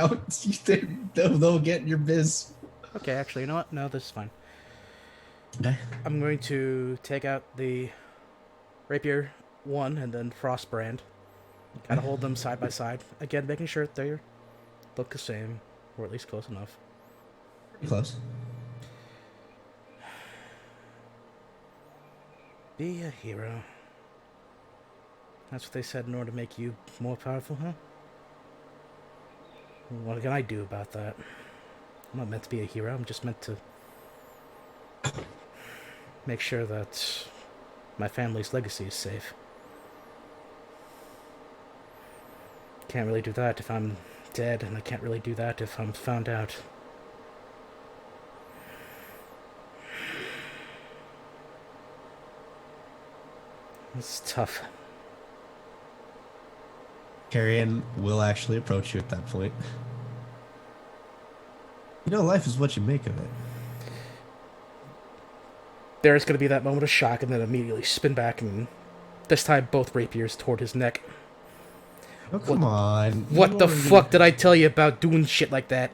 they'll get in your biz. Okay, actually, you know what? No, this is fine. Okay. I'm going to take out the Rapier 1 and then Frostbrand. Kind of hold them side by side. Again, making sure they look the same, or at least close enough. Pretty close. Be a hero. That's what they said in order to make you more powerful, huh? What can I do about that? I'm not meant to be a hero. I'm just meant to make sure that my family's legacy is safe. Can't really do that if I'm dead, and I can't really do that if I'm found out. It's tough. Carrion will actually approach you at that point. You know, life is what you make of it. There's going to be that moment of shock and then immediately spin back, and this time both rapiers toward his neck. Oh, come on. What the fuck did I tell you about doing shit like that?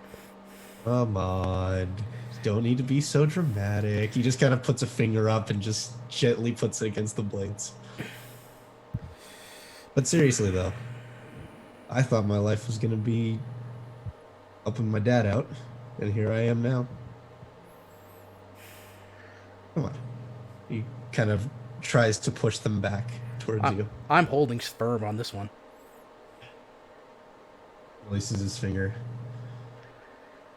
Come on. Don't need to be so dramatic. He just kind of puts a finger up and just gently puts it against the blades. But seriously, though, I thought my life was going to be helping my dad out, and here I am now. Come on. He kind of tries to push them back towards you. I'm holding firm on this one. Releases his finger.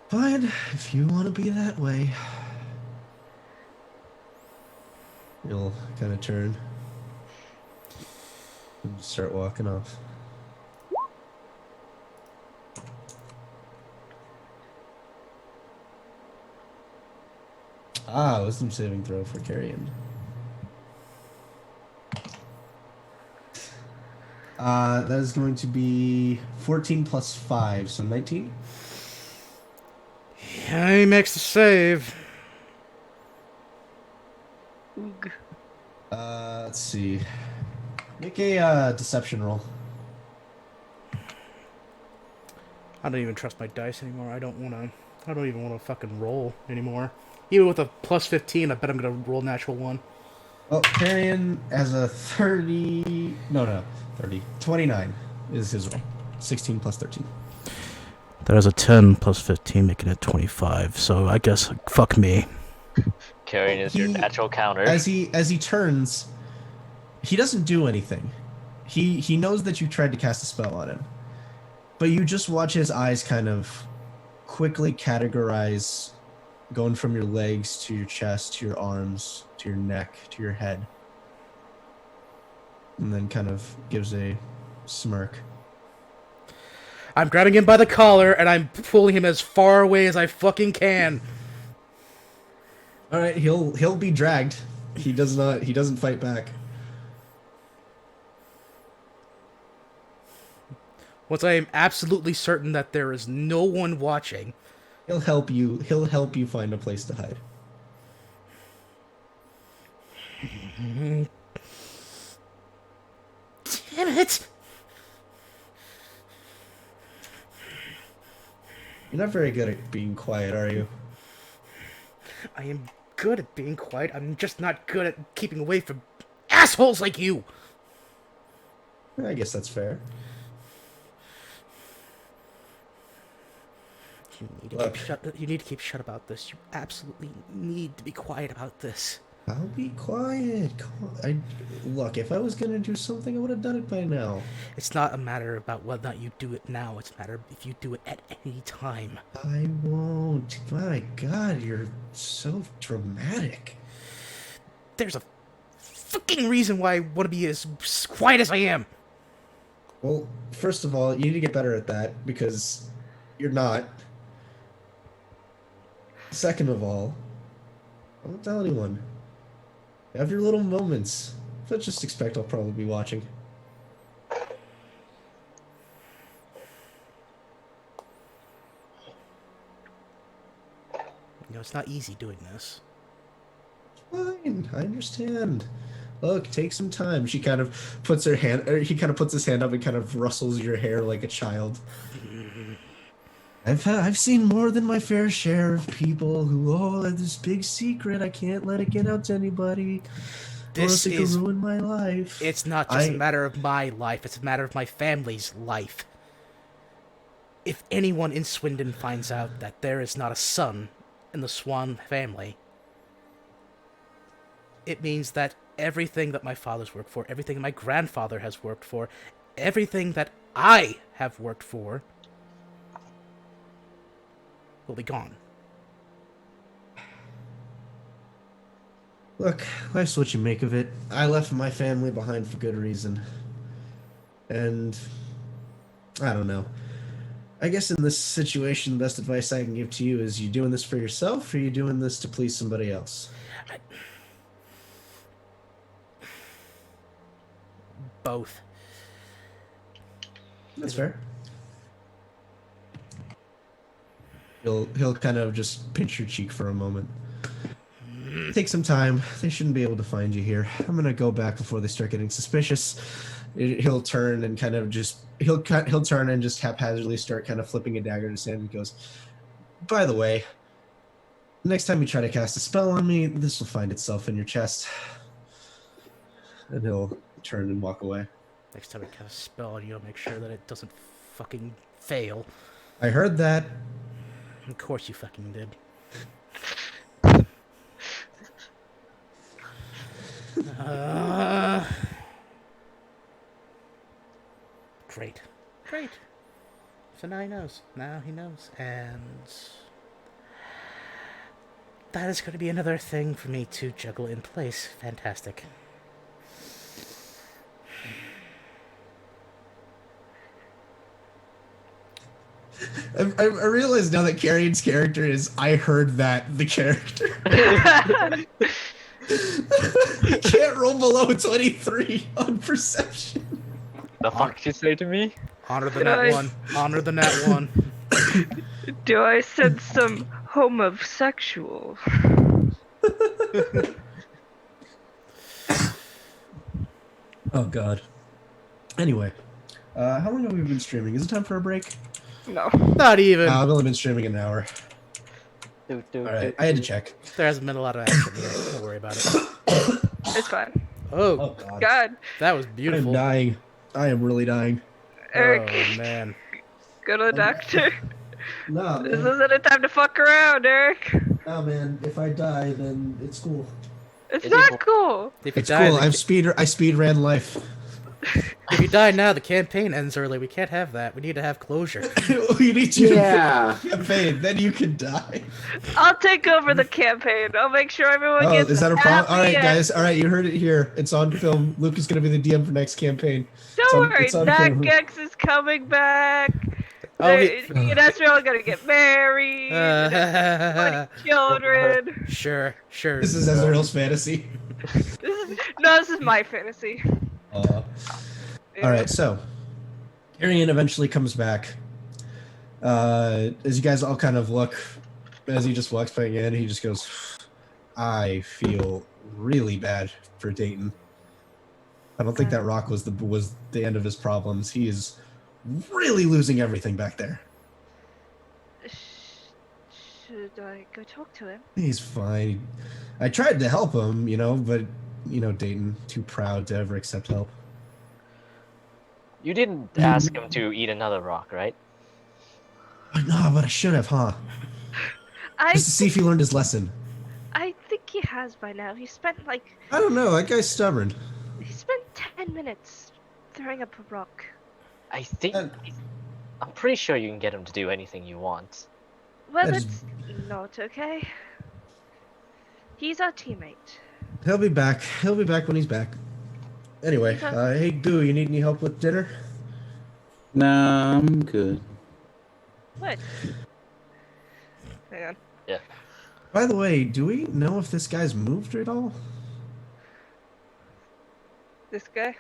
Fine, if you want to be that way. He'll kind of turn and start walking off. Wisdom saving throw for Carrion. That is going to be 14 plus 5, so 19. Yeah, he makes the save. Oog. Let's see. Make a deception roll. I don't even trust my dice anymore. I don't even wanna fucking roll anymore. Even with a plus 15, I bet I'm gonna roll natural 1. Well, Carrion has a 30. No, 30. 29 is his roll. 16 plus 13. That is a 10 plus 15, making it 25. So I guess, fuck me. Carrying is your natural counter. As he turns, he doesn't do anything. He knows that you tried to cast a spell on him, but you just watch his eyes kind of quickly categorize, going from your legs to your chest to your arms to your neck to your head, and then kind of gives a smirk. I'm grabbing him by the collar and I'm pulling him as far away as I fucking can. All right, he'll be dragged. He doesn't fight back. Once I am absolutely certain that there is no one watching, He'll help you find a place to hide. damn it! You're not very good at being quiet, are you? I am good at being quiet. I'm just not good at keeping away from assholes like you. I guess that's fair. You need to keep shut about this. You absolutely need to be quiet about this. I'll be quiet. Come on. Look, if I was gonna do something, I would have done it by now. It's not a matter about whether or not you do it now. It's a matter if you do it at any time. I won't. My God, you're so dramatic. There's a fucking reason why I want to be as quiet as I am. Well, first of all, you need to get better at that because you're not. Second of all, I won't tell anyone. Have your little moments. But just expect I'll probably be watching. You know, it's not easy doing this. Fine, I understand. Look, take some time. She kind of puts her hand, or he kind of puts his hand up and kind of rustles your hair like a child. I've seen more than my fair share of people who, this big secret, I can't let it get out to anybody. This it is could ruin my life. It's not just a matter of my life, it's a matter of my family's life. If anyone in Swindon finds out that there is not a son in the Swan family, it means that everything that my father's worked for, everything my grandfather has worked for, everything that I have worked for will be gone. Look, life's what you make of it. I left my family behind for good reason. And I don't know. I guess in this situation, the best advice I can give to you is you doing this for yourself or you doing this to please somebody else? Both. That's fair. He'll kind of just pinch your cheek for a moment. Take some time. They shouldn't be able to find you here. I'm gonna go back before they start getting suspicious. He'll turn and kind of just he'll turn and just haphazardly start kind of flipping a dagger in his hand and goes, by the way, next time you try to cast a spell on me, this will find itself in your chest. And he'll turn and walk away. Next time I cast a spell on you, I'll make sure that it doesn't fucking fail. I heard that. Of course you fucking did. Great. So now he knows. And that is going to be another thing for me to juggle in place. Fantastic. I realize now that Carrion's character is I heard that the character. You can't roll below 23 on perception. The fuck did you say to me? Honor the Did nat I- 1. Honor the nat 1. Do I sense some homosexual? Oh god. Anyway, how long have we been streaming? Is it time for a break? No. Not even. I've only been streaming an hour. Do, All right, I had to check. There hasn't been a lot of action here. Don't worry about it. It's fine. Oh, Oh god. God, that was I'm beautiful. dying. I am really dying. Eric, Oh, man. go to the doctor. No, This isn't a time to fuck around, Eric. No, man. If I die, then it's cool. It's Is it not cool. If you, It's die, cool. I speed ran life. if you die now, the campaign ends early. We can't have that. We need to have closure. You need to Yeah. campaign, then you can die. I'll take over the campaign. I'll make sure everyone Oh, gets is that a problem? All right, happy guys. All right, you heard it here. It's on film. Luke is going to be the DM for next campain. Don't worry, it's on Nat camera. Gex is coming back. Oh, Me and Ezreal are gonna get married. Children. Sure. This is Ezreal's fantasy. This is my fantasy. All right, so Arian eventually comes back. As you guys all kind of look, as he just walks back in, he just goes, "I feel really bad for Dayton. I don't think that rock was the end of his problems. He is really losing everything back there. Should I go talk to him? He's fine. I tried to help him, but Dayton too proud to ever accept help. You didn't ask him to eat another rock, right? No, but I should have, huh? Just to see if he learned his lesson. I think he has by now. He spent I don't know. That guy's stubborn. 10 minutes throwing up a rock. I think... I'm pretty sure you can get him to do anything you want. Well, That is- it's not okay. He's our teammate. He'll be back. He'll be back when he's back. Anyway, hey Goo, you need any help with dinner? Nah, I'm good. What? Hang on. By the way, do we know if this guy's moved at all? This guy?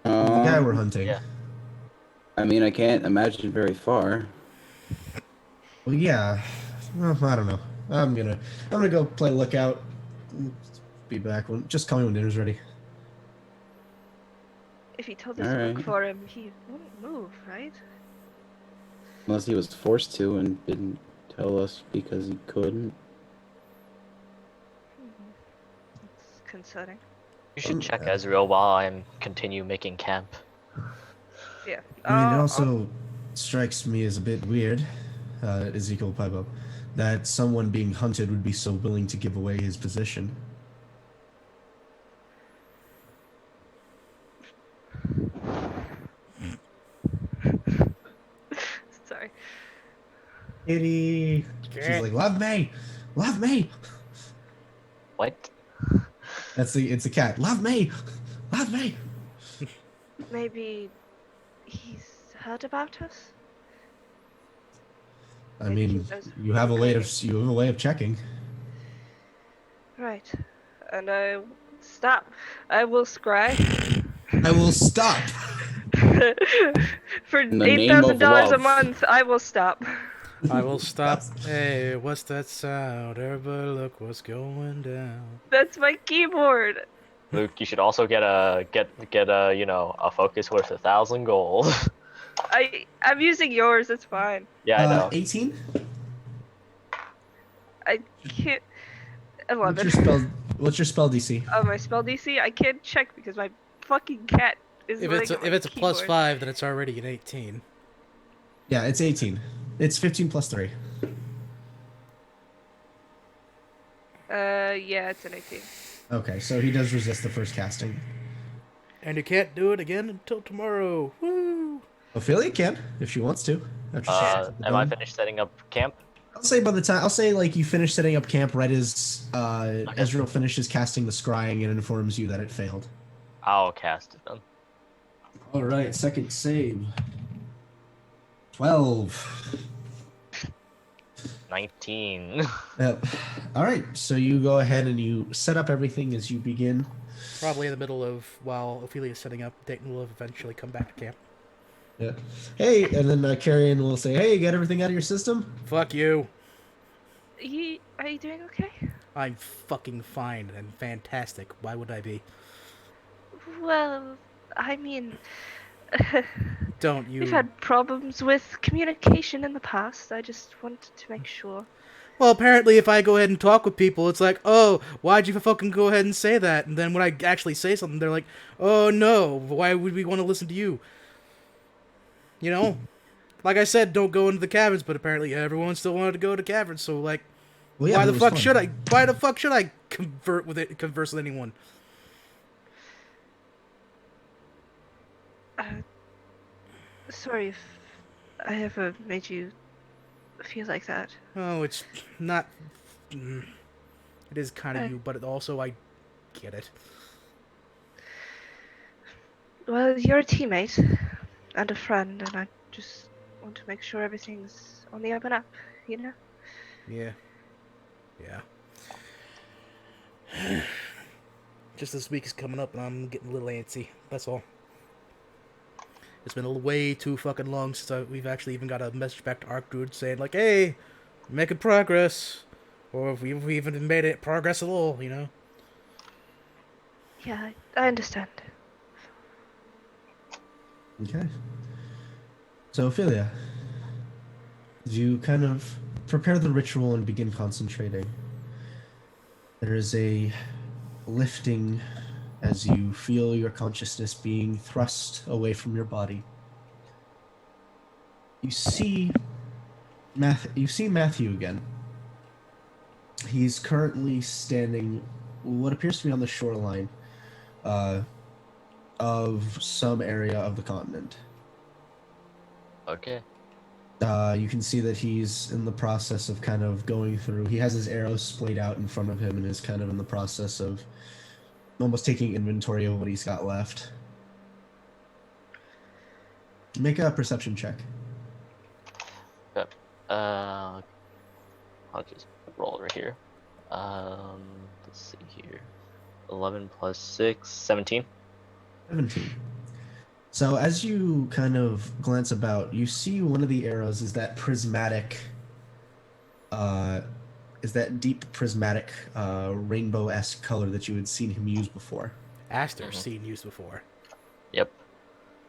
The guy we're Um, hunting. yeah. I mean, I can't imagine very far. Well, yeah. Well, I don't know. I'm gonna go play lookout. Be back when. Just call me when dinner's ready. If he told us to look Alright. for him, he wouldn't move, right? Unless he was forced to and didn't tell us because he couldn't. It's concerning. You should check Ezreal while I'm continue making camp. Yeah. I mean, it I'll- also strikes me as a bit weird, Ezekiel Pibo, that someone being hunted would be so willing to give away his position. Sorry. Kitty. She's like, love me! Love me! What? It's a cat. Love me! Love me! Maybe he's heard about us? I mean, you have a way of checking. Right. And I stop. I will scry. I will stop. For In the name of $8,000 a love. month, I will stop. I will stop. Hey, what's that sound? Everybody look what's going down. That's my keyboard. Luke, you should also get a a focus worth 1,000 gold. I'm using yours. It's fine. Yeah, I know. 18? I can't. What's 11. your spell DC? My spell DC. I can't check because my fucking cat is. If like it's on my if it's a plus keyboard. 5, then it's already an 18. Yeah, it's 18. It's 15 plus 3. Yeah, it's an 18. Okay, so he does resist the first casting. And you can't do it again until tomorrow. Woo! Ophelia can, if she wants to. After she's Am I done. finished setting up camp? I'll say by the time I'll say like you finish setting up camp right as Ezreal finishes casting the scrying and informs you that it failed. I'll cast it then. All right, second save. 12. 19. Yep. All right, so you go ahead and you set up everything as you begin. Probably in the middle of while Ophelia's setting up, Dayton will eventually come back to camp. Yeah. Hey, and then Carrion will say, "Hey, you got everything out of your system?" Fuck you. Are you doing okay? I'm fucking fine and fantastic. Why would I be? Well, I mean, Don't you? we've had problems with communication in the past. I just wanted to make sure. Well, apparently, if I go ahead and talk with people, it's like, oh, why'd you fucking go ahead and say that? And then when I actually say something, they're like, oh no, why would we want to listen to you? You know? Like I said, don't go into the caverns, but apparently everyone still wanted to go to caverns, so like, Well, yeah, why but the it was fuck fun. should I? Why the fuck should I converse with anyone? Sorry if I ever made you feel like that. Oh, it's not. It is kind of Uh, you, but it also I get it. Well, you're a teammate and a friend, and I just want to make sure everything's on the up and up, you know? Yeah. Yeah. Just this week is coming up, and I'm getting a little antsy. That's all. It's been way too fucking long since we've actually even got a message back to ArcDruid saying like, "Hey, we're making progress," or if we've even made it progress at all. You know. Yeah, I understand. Okay. So, Ophelia, as you kind of prepare the ritual and begin concentrating, there is a lifting as you feel your consciousness being thrust away from your body. You see Matthew again. He's currently standing what appears to be on the shoreline of some area of the continent. Okay. You can see that he's in the process of kind of going through. He has his arrows splayed out in front of him and is kind of in the process of almost taking inventory of what he's got left. Make a perception check. Yep. I'll just roll over here. Let's see here. 11 plus 6, 17. 17. So as you kind of glance about, you see one of the arrows is that prismatic, is that deep prismatic rainbow-esque color that you had seen him use before. Aster's seen used before. Yep.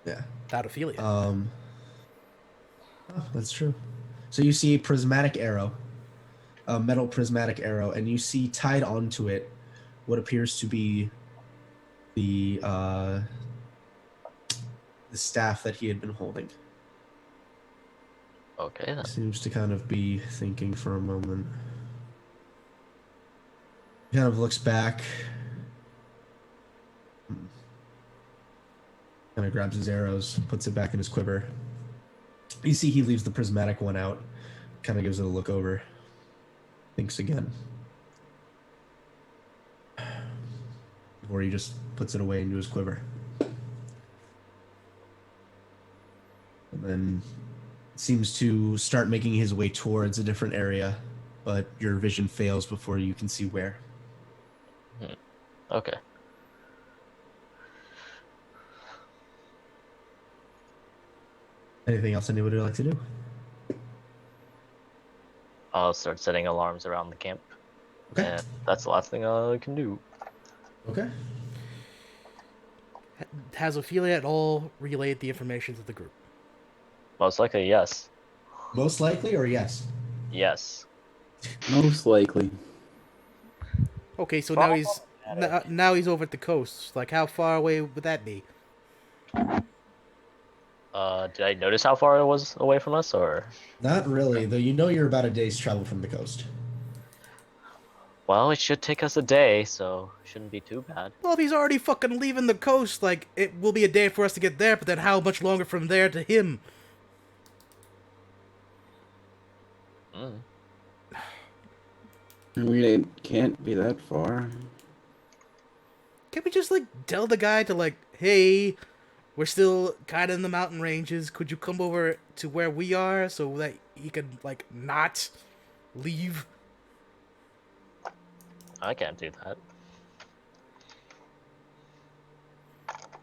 Yeah. Without Ophelia. Oh, that's true. So you see a prismatic arrow, a metal prismatic arrow, and you see tied onto it what appears to be the staff that he had been holding. Okay then. Seems to kind of be thinking for a moment. He kind of looks back. Kind of grabs his arrows, puts it back in his quiver. You see he leaves the prismatic one out, kind of gives it a look over, thinks again. Before he just puts it away into his quiver. And then seems to start making his way towards a different area, but your vision fails before you can see where. Okay. Anything else anybody would like to do? I'll start setting alarms around the camp. Okay. And that's the last thing I can do. Okay. Has Ophelia at all relayed the information to the group? Most likely, yes. Most likely, or yes? Yes. Most likely. Okay, so now he's over at the coast. Like, how far away would that be? Did I notice how far it was away from us, or? Not really, though you know you're about a day's travel from the coast. Well, it should take us a day, so shouldn't be too bad. Well, if he's already fucking leaving the coast, like, it will be a day for us to get there, but then how much longer from there to him? I mean, it can't be that far. Can't we just like tell the guy to like, hey, we're still kind of in the mountain ranges. Could you come over to where we are so that he could like not leave? I can't do that.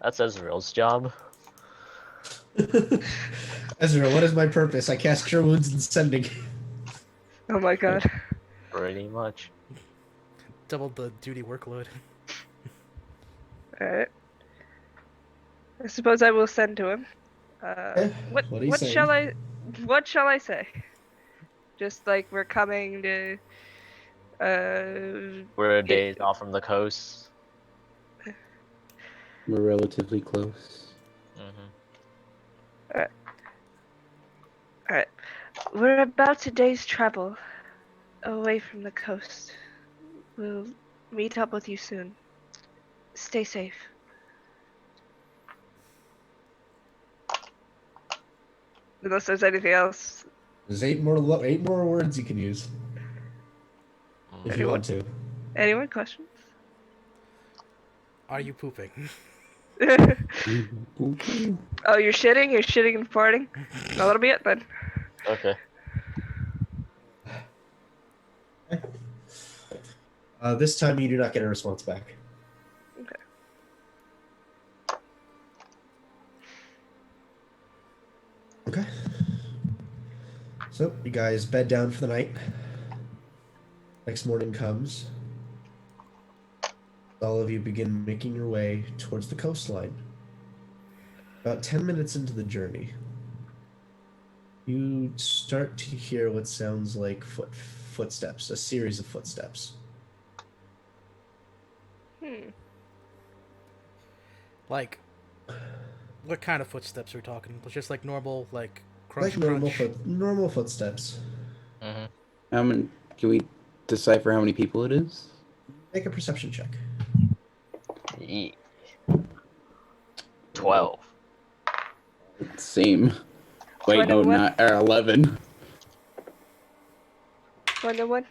That's Ezreal's job. Ezra, what is my purpose? I cast Cure Wounds and Sending. Oh my god. Pretty much. Double the duty workload. Alright. I suppose I will send to him. what are you what saying? shall I say? Just like we're coming to We're a get- days off from the coast. We're relatively close. Mm-hmm. Alright. We're about a day's travel away from the coast. We'll meet up with you soon. Stay safe. Unless there's anything else. There's 8 more words you can use if you want to. Anyone questions? Are you pooping? Oh, you're shitting? You're shitting and farting? No, that'll be it then. Okay. This time you do not get a response back. Okay. Okay. So you guys bed down for the night. Next morning comes. All of you begin making your way towards the coastline. About 10 minutes into the journey, you start to hear what sounds like footsteps, a series of footsteps. Like, what kind of footsteps are we talking? Just like normal, like Like crunch, normal, crunch. normal footsteps. Mm-hmm. How many? Can we decipher how many people it is? Make a perception check. 12. Same. Wait, no, 21. not 11. 21?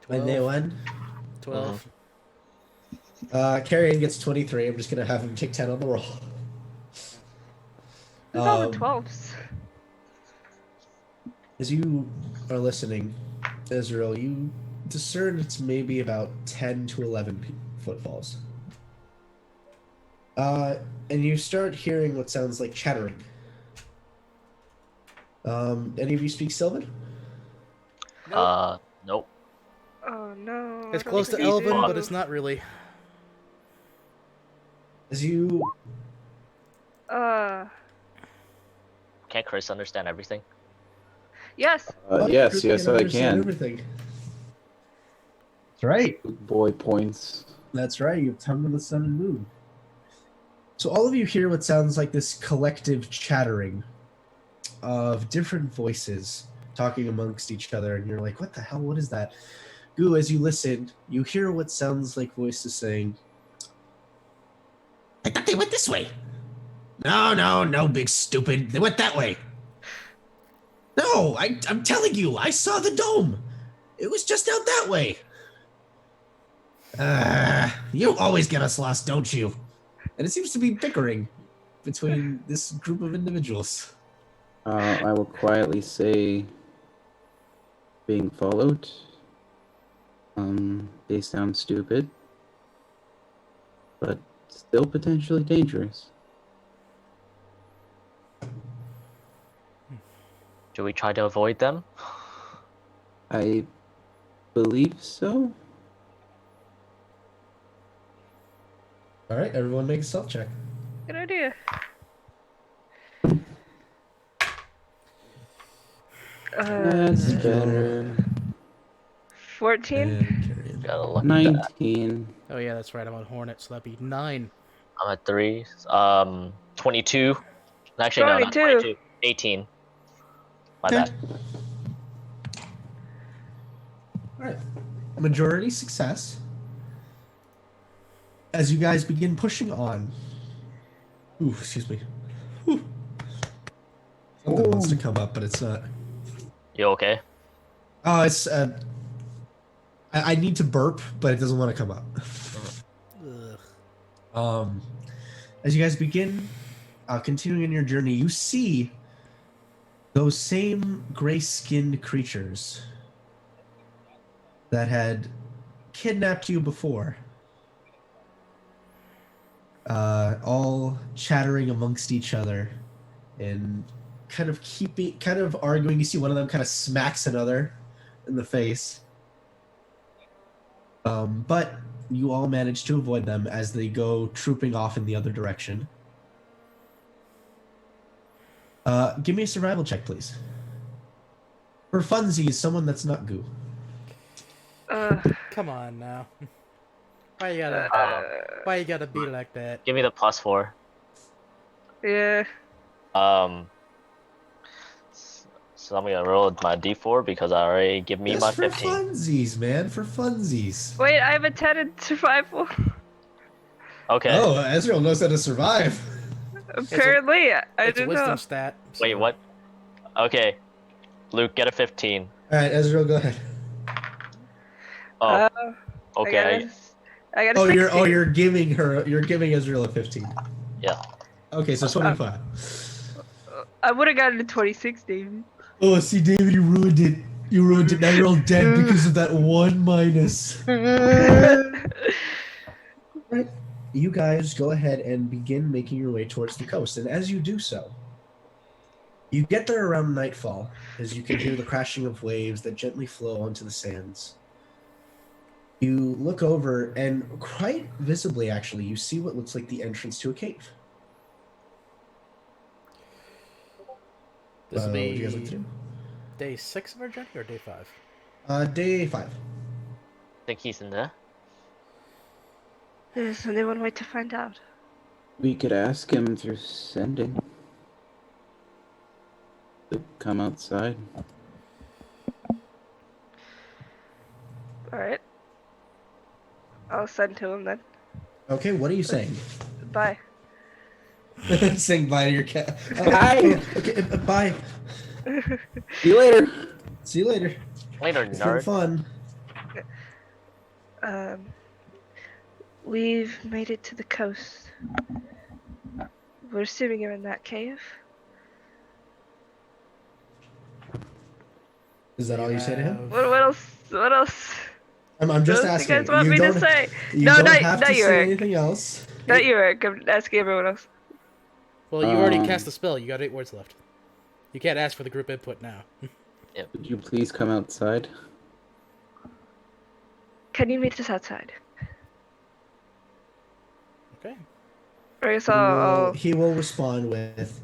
When they won, 12. Carrion gets 23. I'm just gonna have him take 10 on the roll. Who's all the 12s? As you are listening, Israel, you discern it's maybe about 10 to 11 footfalls. And you start hearing what sounds like chattering. Any of you speak Sylvan? Nope. Oh no. It's I don't close to think we Elven, do. but it's not really. As you Uh, Can't Chris understand everything? yes. Yes, Chris yes, I understand can. everything. That's right. Boy points. That's right. You have tongue of the sun and moon. So all of you hear what sounds like this collective chattering of different voices talking amongst each other, and you're like, what the hell? What is that? Goo, as you listen, you hear what sounds like voices saying, I thought they went this way. No, big stupid. They went that way. No, I'm telling you, I saw the dome. It was just out that way. You always get us lost, don't you? And it seems to be bickering between this group of individuals. I will quietly say being followed. They sound stupid, but still potentially dangerous. Do we try to avoid them? I believe so. All right, everyone make a stealth check. Good idea. That's better. 14? And Carrion. Got a lucky die. 19. Oh yeah, that's right. I'm on Hornet, so that'd be 9. I'm at 3. 22. Actually, no, not 22. 22. 18. My Okay. bad. All right. Majority success. As you guys begin pushing on. Ooh, excuse me. Whew. Something wants to come up, but it's not. You okay? Oh, it's I need to burp, but it doesn't want to come up. Ugh. As you guys begin continuing in your journey, you see those same gray-skinned creatures that had kidnapped you before, all chattering amongst each other and kind of arguing. You see one of them kind of smacks another in the face. But you all manage to avoid them as they go trooping off in the other direction. Give me a survival check, please. For funsies, someone that's not goo. Come on now. Why you gotta be like that? Give me the +4. Yeah. So I'm gonna roll my D4 because I already give me my Just for 15. funsies, man. For funsies. Wait, I have a 10 in survival. Okay. Oh, Ezreal knows how to survive. Apparently, I It's a didn't wisdom know. stat. Wait, so- what? Okay. Luke, get a 15. All right, Ezreal, go ahead. Oh, I okay. got a Oh, 16. you're giving Ezreal a 15. Yeah. Okay, so 25. I would have gotten a 26, David. Oh, see, David, you ruined it. You ruined it. Now you're all dead because of that one minus. Right. You guys go ahead and begin making your way towards the coast, and as you do so, you get there around nightfall, as you can hear the crashing of waves that gently flow onto the sands. You look over, and quite visibly, actually, you see what looks like the entrance to a cave. This will What would you guys like be to do? day 6 of our journey or day 5? Day 5. Think he's in there? There's only one way to find out. We could ask him through sending. To come outside. Alright. I'll send to him then. Okay, what are you saying? Bye. Saying bye to your cat. Bye. Okay, bye. See you later. See you later. Later, It's been nerd. fun. We've made it to the coast. We're assuming you're in that cave. Is that all you say to him? What else? What else? I'm just What else asking. you guys want me to say? You No, don't not- have not to you, say Eric. anything else. Not you, Eric. I'm asking everyone else. Well, you already cast the spell. You got 8 words left. You can't ask for the group input now. Would you please come outside? Can you meet us outside? Okay. I guess I'll... He will respond with,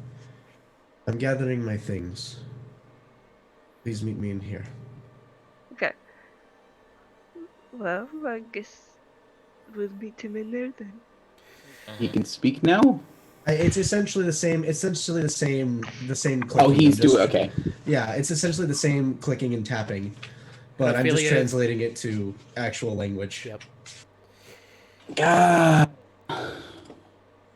"I'm gathering my things. Please meet me in here." Okay. Well, I guess we'll meet him in there then. He can speak now? It's essentially the same. The same clicking. Oh, he's just- doing okay. Yeah, it's essentially the same clicking and tapping, but I'm just Affiliated. translating it to actual language. Yep. God.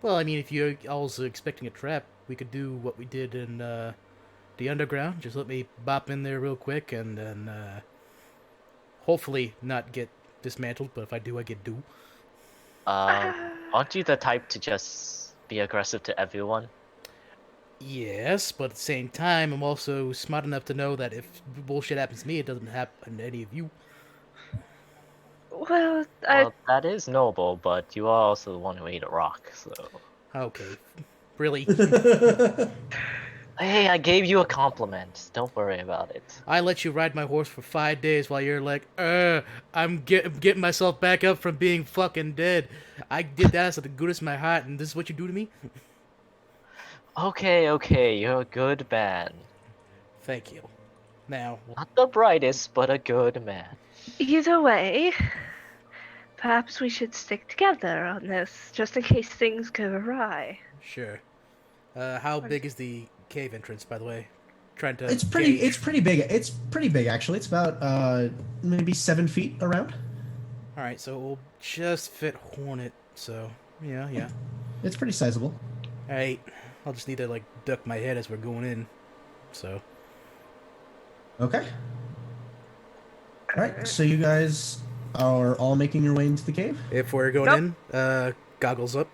Well, I mean, if you're also expecting a trap, we could do what we did in the underground. Just let me bop in there real quick, and then hopefully not get dismantled. But if I do, I get due. Aren't you the type to just be aggressive to everyone? Yes, but at the same time, I'm also smart enough to know that if bullshit happens to me, it doesn't happen to any of you. Well, Well, that is noble, but you are also the one who ate a rock, so... Okay. Really? Hey, I gave you a compliment. Don't worry about it. I let you ride my horse for 5 days while you're like, I'm getting myself back up from being fucking dead. I did that out of the goodness of my heart, and this is what you do to me? Okay, you're a good man. Thank you. Now, Not the brightest, but a good man. either way, perhaps we should stick together on this, just in case things go awry. sure. How big is the cave entrance, by the way? Trying to It's pretty. gauge. It's pretty big. It's pretty big actually. It's about maybe 7 feet around. All right, so we'll just fit Hornet. So yeah. It's pretty sizable. All right, I'll just need to like duck my head as we're going in. So Okay. All right, so you guys are all making your way into the cave. If we're going in, goggles up.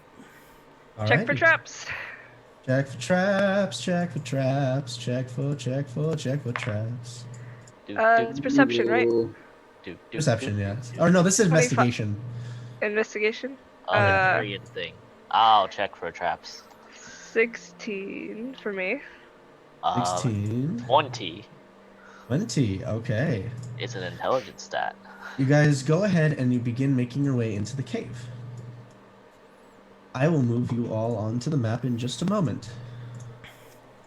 All Check right. for traps. Check for traps. Check for traps. Check for traps. It's perception, right? Perception, yeah. Or no, this is 25. investigation. Investigation. The Carrion thing. I'll check for traps. 16 for me. 16. 20. 20. Okay. It's an intelligence stat. You guys go ahead and you begin making your way into the cave. I will move you all onto the map in just a moment.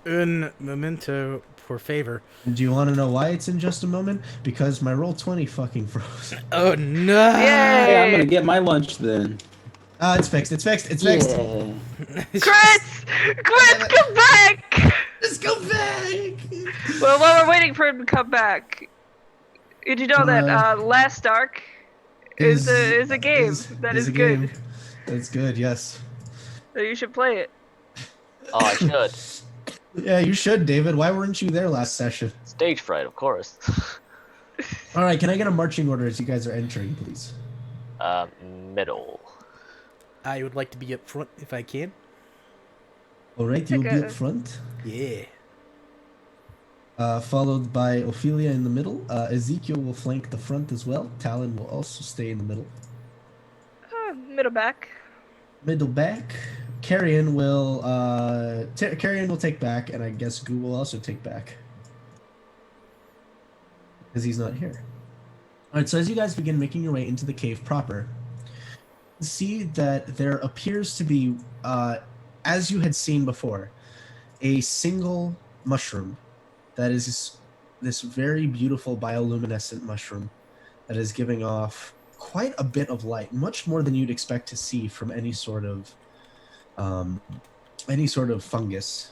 Un momento por favor. And do you want to know why it's in just a moment? Because my roll 20 fucking froze. Oh no! Hey, I'm Yay! gonna get my lunch then. It's fixed. It's fixed. It's fixed. Yeah. Chris! Chris, come back! Let's go back. Well, while we're waiting for him to come back, did you know that Last Ark is a game that is good? That's good. Yes. So you should play it. Oh, I should. Yeah, you should, David. Why weren't you there last session? Stage fright, of course. All right, can I get a marching order as you guys are entering, please? Middle. I would like to be up front if I can. All right, you'll be up front. Yeah. Followed by Ophelia in the middle. Ezekiel will flank the front as well. Talon will also stay in the middle. Middle back. Middle back. Carrion will take back, and I guess Goo will also take back. Because he's not here. Alright, so as you guys begin making your way into the cave proper, see that there appears to be, as you had seen before, a single mushroom that is this very beautiful bioluminescent mushroom that is giving off quite a bit of light, much more than you'd expect to see from any sort of fungus.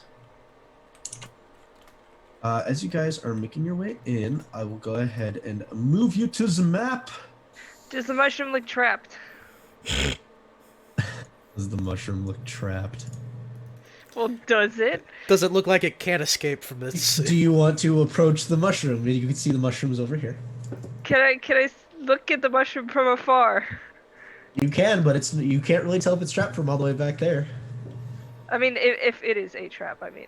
As you guys are making your way in, I will go ahead and move you to the map. Does the mushroom look trapped? Does the mushroom look trapped? Well, does it? Does it look like it can't escape from this? Do you want to approach the mushroom? You can see the mushrooms over here. Can I look at the mushroom from afar? You can, but you can't really tell if it's trapped from all the way back there. I mean, if it is a trap, I mean.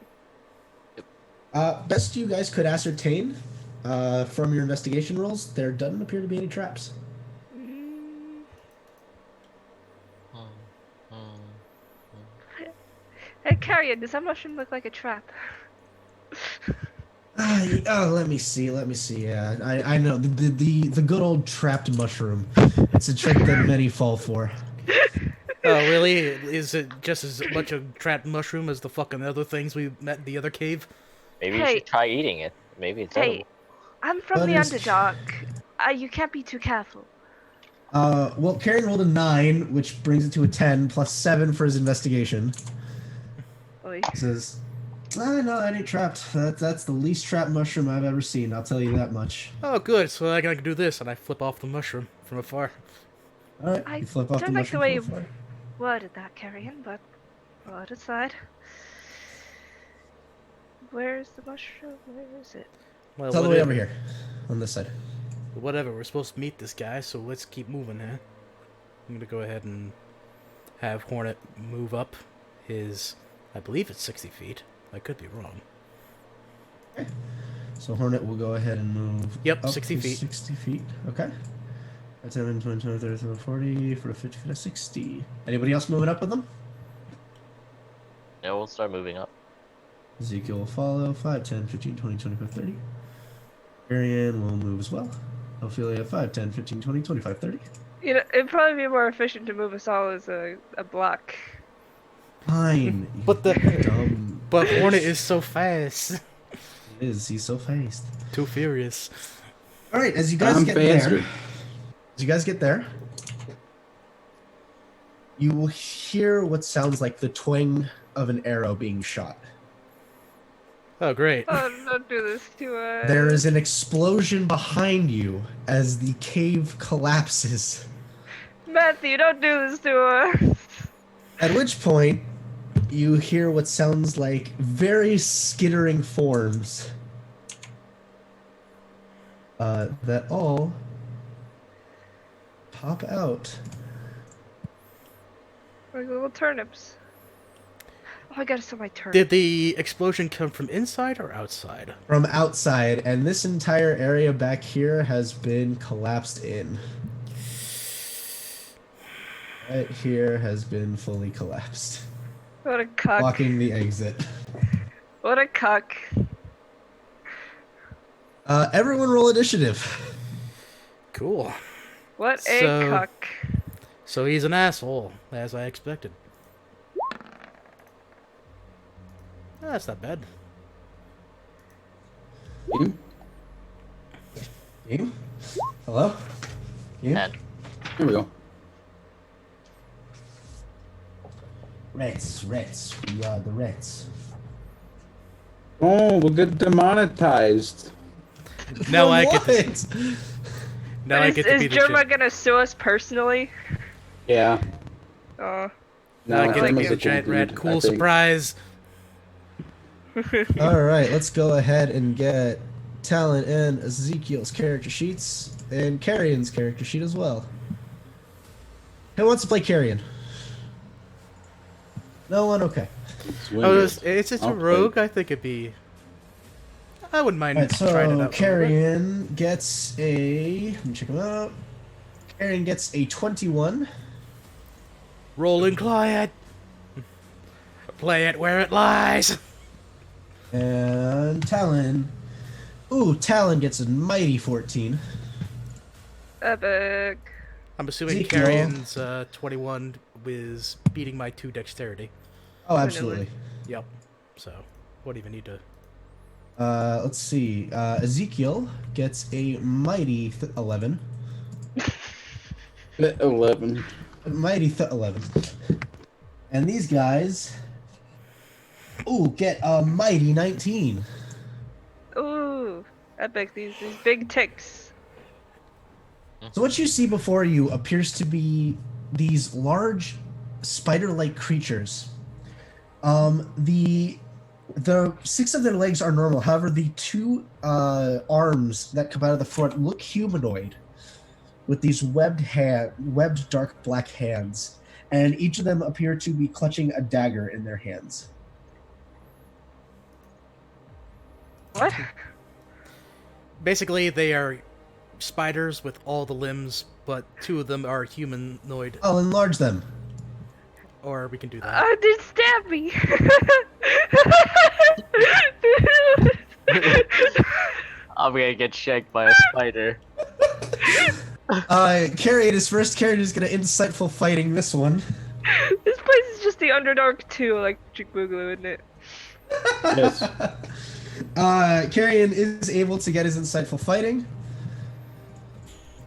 Best you guys could ascertain from your investigation rolls, there doesn't appear to be any traps. Hey, Carrion, does that mushroom look like a trap? Let me see. Yeah, I know the good old trapped mushroom. It's a trick that many fall for. Oh, really? Is it just as much a trapped mushroom as the fucking other things we met in the other cave? Maybe you should try eating it. Maybe it's edible. I'm from the Underdark. You can't be too careful. Well, Carrion rolled a 9, which brings it to a 10, plus 7 for his investigation. Oy. He says, no, that ain't trapped. That's the least trapped mushroom I've ever seen, I'll tell you that much. Oh, good. So I can do this, and I flip off the mushroom from afar. Alright, you flip off the don't like the mushroom way from afar. worded that, Carrion, but I'll decide. Where's the mushroom? Where is it? Well, It's all the way over here, on this side. Whatever, we're supposed to meet this guy, so let's keep moving, huh? I'm gonna go ahead and have Hornet move up his... I believe it's 60 feet. I could be wrong. Okay. So Hornet will go ahead and move Yep, up 60 to feet. 60 feet. Okay. That's 10, 20, 30, 30, 40, for a 50, for a 60. Anybody else moving up with them? Yeah, we'll start moving up. Ezekiel will follow. 5, 10, 15, 20, 25, 30. Arian will move as well. Ophelia, 5, 10, 15, 20, 25, 30. You know, it'd probably be more efficient to move us all as a block. Fine. But the- Dumb. But Hornet is so fast. He is. He's so fast. Too furious. All right, as you guys I'm get faster. there, you will hear what sounds like the twang of an arrow being shot. Oh, great. Oh, don't do this to us. There is an explosion behind you as the cave collapses. Matthew, don't do this to us. At which point, you hear what sounds like very skittering forms that all pop out. Like little turnips. Oh, I gotta sell my turnip. Did the explosion come from inside or outside? From outside, and this entire area back here has been collapsed in. Right here has been fully collapsed, What a cuck. blocking the exit. What a cuck. Everyone roll initiative. Cool. What a So- cuck. So he's an asshole, as I expected. That's not bad. Game? Game? Hello? Game? And Here we go. Reds. We are the Reds. Oh, we'll get demonetized. Now For I get to, what? now I get to be Is the Germa giant. gonna sue us personally? Yeah. Oh. Now I get to like be it. the giant rat. dude, I Cool think. surprise. All right, let's go ahead and get Talon and Ezekiel's character sheets and Carrion's character sheet as well. Who wants to play Carrion? No one? Okay. Swing Oh, it. it's a I'll play. rogue. I think it'd be. I wouldn't mind All right, trying it so out. a little bit. Carrion gets a. Let me check him out. Carrion gets a 21. Roll and quiet. Play it where it lies. And Talon. Ooh, Talon gets a mighty 14. Epic. I'm assuming Ezekiel. Carrion's 21 was beating my 2 dexterity. Oh, absolutely. Yep. So, wouldn't even need to. Let's see. Ezekiel gets a mighty 11. 11. Mighty 11. And these guys, ooh, get a mighty 19. Ooh. Epic. These big ticks. So what you see before you appears to be these large spider-like creatures. The 6 of their legs are normal. However, the 2 arms that come out of the front look humanoid, with these webbed dark black hands, and each of them appear to be clutching a dagger in their hands. What? Basically, they are spiders with all the limbs, but 2 of them are humanoid. I'll enlarge them. Or we can do that. They stabbed me. I'm gonna get shanked by a spider. Carrion is first. Carrion is going to insightful fighting this one. This place is just the Underdark 2 Electric Boogaloo, isn't it? Yes. Carrion is able to get his insightful fighting.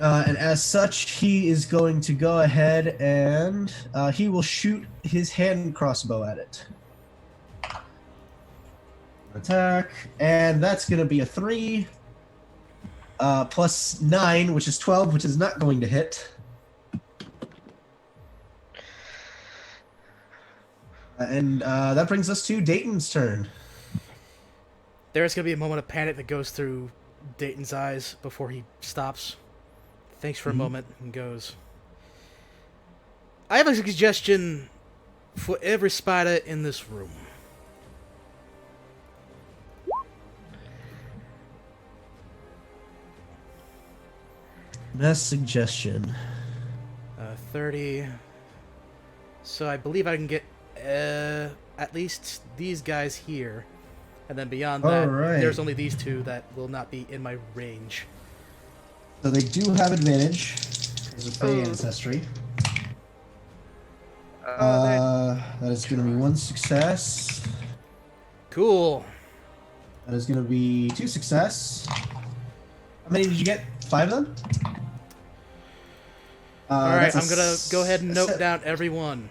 And as such, he is going to go ahead and he will shoot his hand crossbow at it. Attack, and that's going to be a 3 plus 9, which is 12, which is not going to hit. And that brings us to Dayton's turn. There's gonna be a moment of panic that goes through Dayton's eyes before he stops. Thinks for a moment and goes, I have a suggestion for every spider in this room. Best suggestion. 30. So I believe I can get at least these guys here. And then beyond that, Alright. there's only these 2 that will not be in my range. So they do have advantage because of Fey Ooh. ancestry. Oh, That is going to be 1 success. Cool. That is going to be 2 success. How many did you get? 5 then? Alright, that's I'm gonna go ahead and note se- down everyone.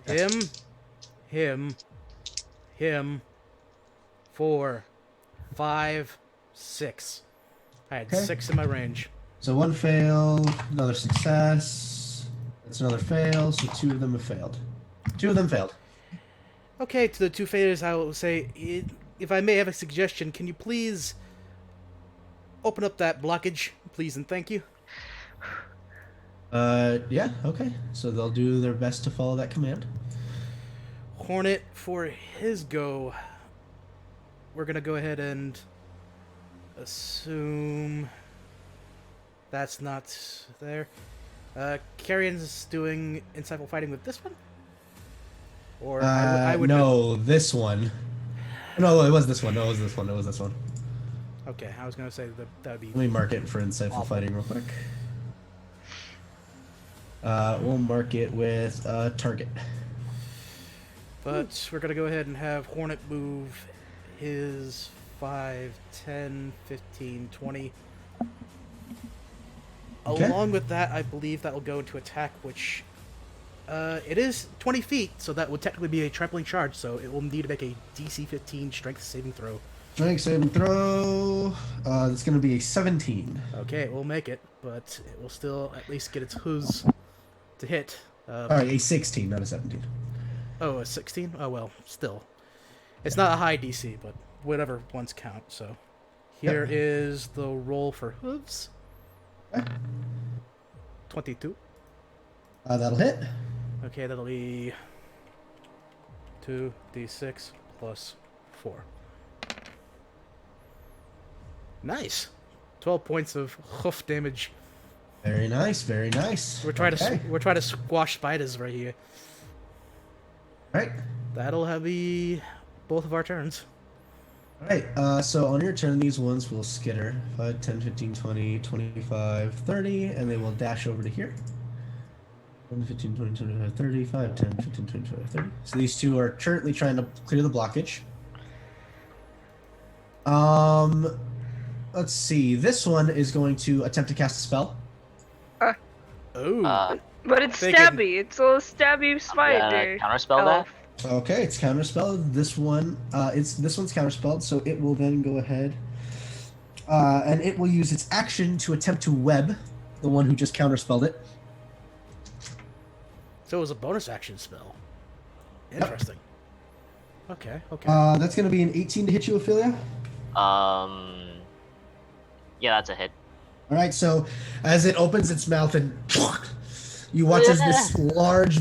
Him. 4, 5, 6. I had Okay. 6 in my range. So 1 fail, another success. That's another fail, so 2 of them have failed. 2 of them failed. Okay, to the 2 failures, I will say, if I may have a suggestion, can you please open up that blockage, please and thank you. Yeah, okay. So they'll do their best to follow that command. Hornet, for his go, we're gonna go ahead and assume that's not there. Carrion's doing insightful fighting with this one? Or I would no, this one. No, it was this one. No, it was this one. It was this one. Okay, I was gonna say that would be... Let me mark it for insightful Awful. fighting real quick. We'll mark it with target. But we're gonna go ahead and have Hornet move his 5, 10, 15, 20. Okay. Along with that, I believe that will go into attack, which it is 20 feet, so that would technically be a trampling charge, so it will need to make a DC 15 strength saving throw. Strength saving throw. It's going to be a 17. Okay, it will make it, but it will still at least get its hooves to hit. Alright, a 16, not a 17. Oh, a 16? Oh, well, still. It's not a high DC, but whatever ones count, so. Here is the roll for hooves. Okay. 22. That'll hit. Okay, that'll be 2d6 plus 4. Nice. 12 points of hoof damage. Very nice, very nice. We're trying to squash spiders right here. Alright. That'll have be both of our turns. Alright, so on your turn, these ones will skitter. 5, 10, 15, 20, 25, 30, and they will dash over to here. 10, 15, 20, 25, 30, 5, 10, 15, 20, 25, 30. So these two are currently trying to clear the blockage. Let's see. This one is going to attempt to cast a spell. Oh. But it's Thinking- stabby. It's a little stabby spider. Counterspell that? elf. Okay, it's counterspelled. This one, this one's counterspelled, so it will then go ahead, and it will use its action to attempt to web the one who just counterspelled it. So it was a bonus action spell. Interesting. Okay, okay. That's going to be an 18 to hit you, Ophelia. Yeah, that's a hit. All right, so as it opens its mouth and you watch as this large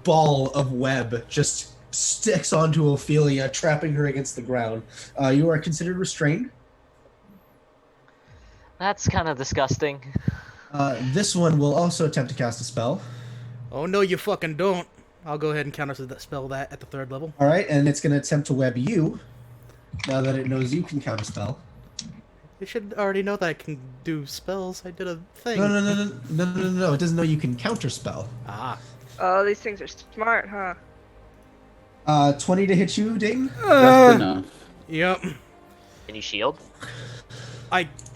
ball of web just sticks onto Ophelia, trapping her against the ground. You are considered restrained. That's kind of disgusting. This one will also attempt to cast a spell. Oh no, you fucking don't. I'll go ahead and counterspell that at the 3rd level. All right, and it's going to attempt to web you. Now that it knows you can counterspell. You should already know that I can do spells. I did a thing. No. It doesn't know you can counterspell. Ah. Oh, these things are smart, huh? 20 to hit you, Dayton. That's enough. Yep. Can you shield?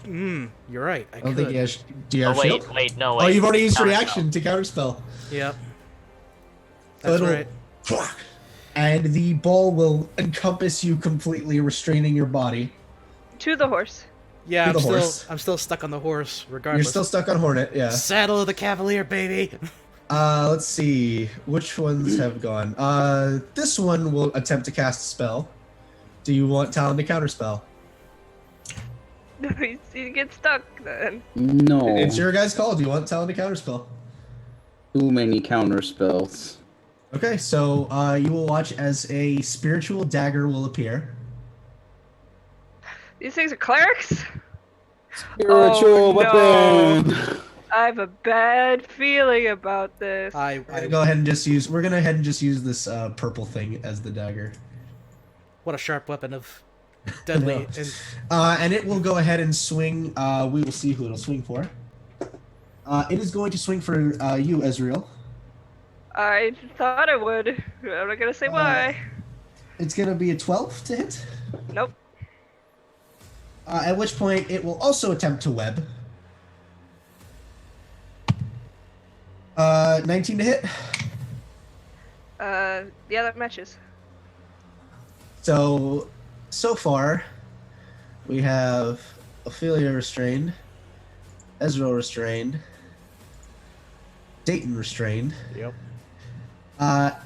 You're right. I I don't could. think he has. Do you Oh have wait, shield? wait, no, wait. Oh, you've already used your Counterspell. reaction to counterspell. Yep. So That's it'll- right. And the ball will encompass you completely, restraining your body. To the horse. Yeah, To I'm the still horse. I'm still stuck on the horse, regardless. You're still stuck on Hornet, yeah. Saddle of the Cavalier, baby. Let's see. Which ones have gone? This one will attempt to cast a spell. Do you want Talon to counterspell? You get stuck then. No. It's your guys' call. Do you want Talon to counterspell? Too many counter spells. Okay, so you will watch as a spiritual dagger will appear. These things are clerics? Spiritual no. weapon. I have a bad feeling about this. I We're gonna go ahead and just use. We're gonna head and just use this purple thing as the dagger. what a sharp weapon of deadly. And it will go ahead and swing. We will see who it'll swing for. It is going to swing for you, Ezreal. I thought I would. I'm not gonna say why. It's gonna be a 12 to hit. Nope. At which point it will also attempt to web. 19 to hit. Yeah, that matches. So far, we have Ophelia restrained, Ezreal restrained, Dayton restrained, Yep.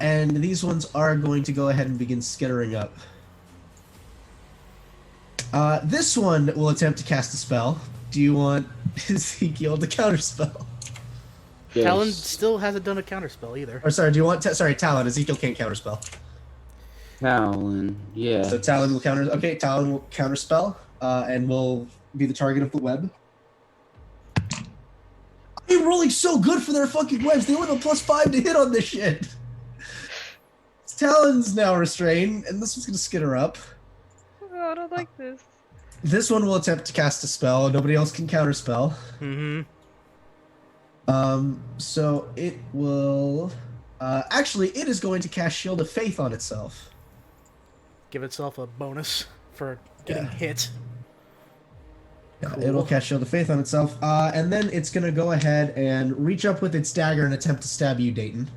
and these ones are going to go ahead and begin skittering up. This one will attempt to cast a spell. Do you want Ezekiel to counterspell? Yes. Talon still hasn't done a counterspell either. Or sorry, do you want? Sorry, Talon. Ezekiel can't counterspell. Talon, yeah. So Talon will counter. Okay, Talon will counterspell, and will be the target of the web. I'm rolling so good for their fucking webs. They only have a +5 to hit on this shit. Talon's now restrained, and this one's gonna skitter up. Oh, I don't like this. This one will attempt to cast a spell. Nobody else can counterspell. Mm-hmm. So it will. Actually, it is going to cast Shield of Faith on itself. Give itself a bonus for getting hit. Yeah, Cool. it'll cast Shield of Faith on itself, and then it's gonna go ahead and reach up with its dagger and attempt to stab you, Dayton.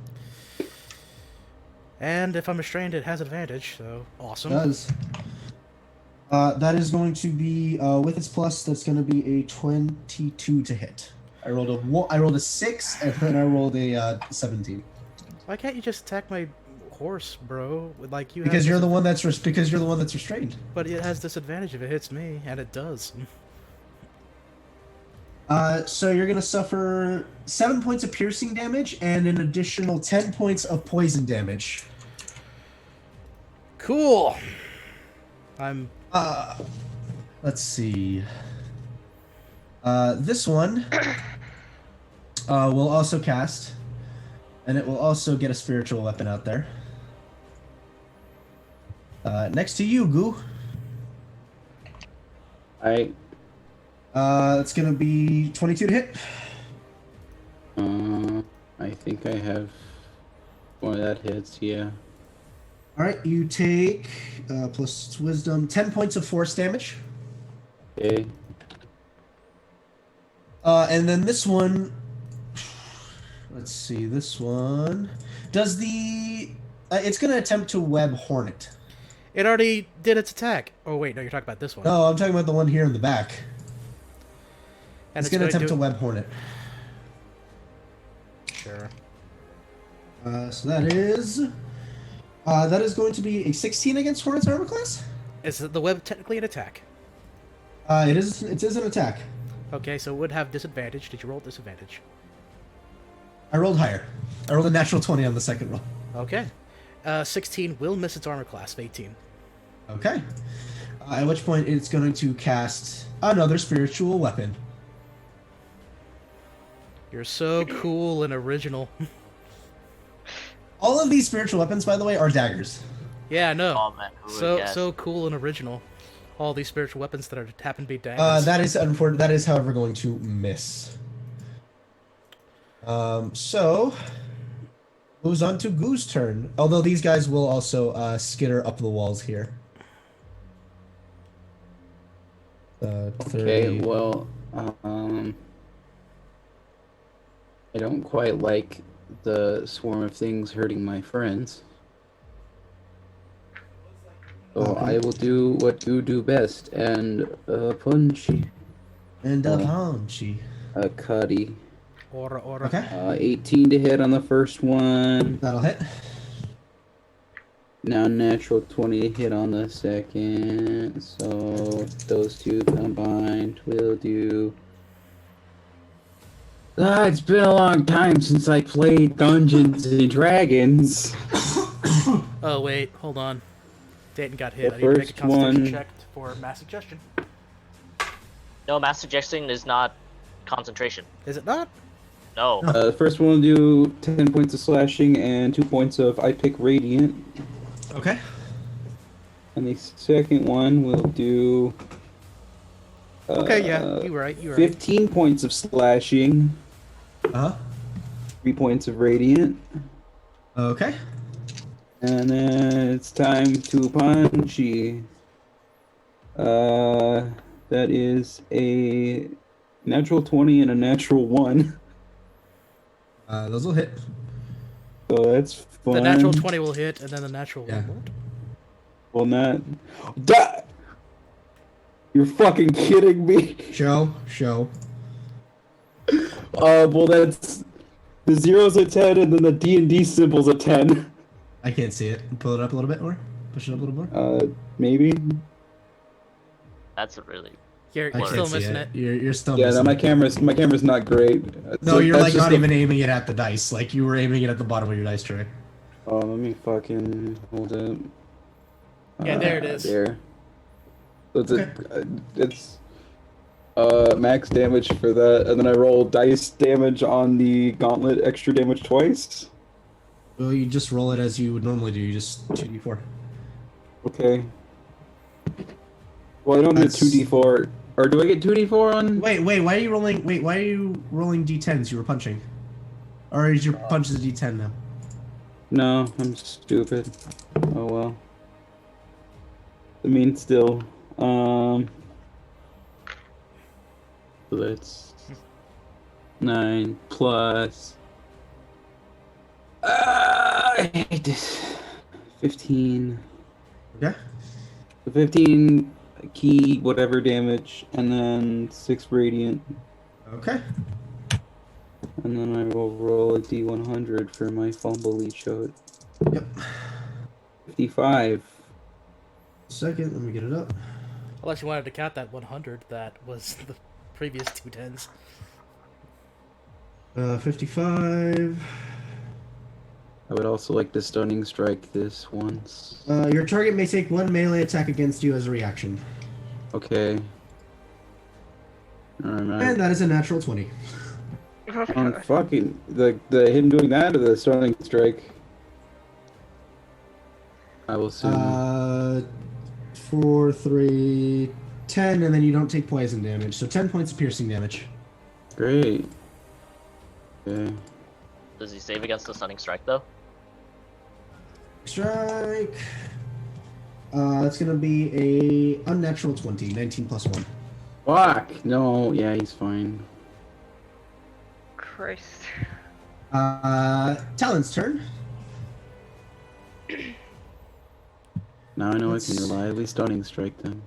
And if I'm restrained, it has advantage, so awesome. It does. That is going to be with its plus. That's going to be a 22 to hit. I rolled a 6, and then I rolled a 17. Why can't you just attack my horse, bro? Like you. Because you're the one that's restrained. But it has disadvantage if it hits me, and it does. So you're going to suffer 7 points of piercing damage and an additional 10 points of poison damage. Cool. I'm. Let's see. This one will also cast, and it will also get a spiritual weapon out there. Next to you, Goo. Alright. It's gonna be 22 to hit. I think I have one that hits, yeah. Alright, you take, plus wisdom, 10 points of force damage. Okay. And then this one, let's see, this one does the, it's gonna attempt to web Hornet. It already did its attack. Oh wait, no, you're talking about this one. No, I'm talking about the one here in the back. And It's gonna attempt to web Hornet. Sure. So that is going to be a 16 against Hornet's armor class. Is the web technically an attack? It is an attack. Okay, so it would have disadvantage. Did you roll disadvantage? I rolled higher. I rolled a natural 20 on the second roll. Okay. 16 will miss its armor class of 18. Okay. At which point it's going to cast another spiritual weapon. You're so cool and original. All of these spiritual weapons, by the way, are daggers. Yeah, I know. Oh man, who would guess? So cool and original. All these spiritual weapons that happen to be daggers. That is unfortunate. That is, however, going to miss. So moves on to Goo's turn. Although these guys will also skitter up the walls here. 30. Okay, well, I don't quite like the swarm of things hurting my friends. So Okay. I will do what you do best, and punchy. And a punchy. A cutty. Ora. Okay. 18 to hit on the first one. That'll hit. Now natural 20 to hit on the second. So those two combined will do. It's been a long time since I played Dungeons and Dragons. Oh wait, hold on. Dayton got hit. The I need to make a first constitution one- check for mass suggestion. No, mass suggestion is not concentration. Is it not? No. The first one will do 10 points of slashing and 2 points of I pick Radiant. Okay. And the second one will do. Okay, yeah, you were right. 15 points of slashing, Uh-huh. 3 points of Radiant. Okay. And then it's time to punchy. That is a natural 20 and a natural 1. Those will hit. So that's fun. The natural 20 will hit, and then the natural Yeah. 1 won't. Well, not. You're fucking kidding me. Show. Well, that's the zero's a 10, and then the D&D symbol's a 10. I can't see it. Pull it up a little bit more. Push it up a little more. Maybe. That's a really. You're I still can't see missing it. it. You're still Yeah, no, missing my it. camera's not great. No, So you're that's like just not the- even aiming it at the dice. Like you were aiming it at the bottom of your dice tray. Oh, let me fucking hold it. Yeah, there it is. There. So Okay. it's max damage for that, and then I roll dice damage on the gauntlet, extra damage twice. Well, you just roll it as you would normally do. You just 2d4. Okay. Well, I don't get That's- 2d4, or do I get 2d4 on? Wait, why are you rolling? Wait, why are you rolling d10s? You were punching, or is your punch a d10 now? No, I'm stupid. Oh well. I mean, still. So that's 9 plus. I hate this. 15. Okay. So 15 key, whatever damage, and then 6 radiant. Okay. And then I will roll a d100 for my fumbly shot. Yep. 55. Second, let me get it up. Unless you wanted to count that 100, that was the previous 2 10s. 55. I would also like to stunning strike this once. Your target may take 1 melee attack against you as a reaction, Okay. Alright, and that is a natural 20. Oh, I'm God. fucking the him doing that or the stunning strike. I will assume. 4, 3, 10, and then you don't take poison damage. So 10 points of piercing damage. Great. Okay. Does he save against the stunning strike though? Strike. That's gonna be a unnatural 20, 19 plus 1. Fuck! No, yeah, he's fine. Christ. Talon's turn. Now I know I Let's- can reliably stunning strike them.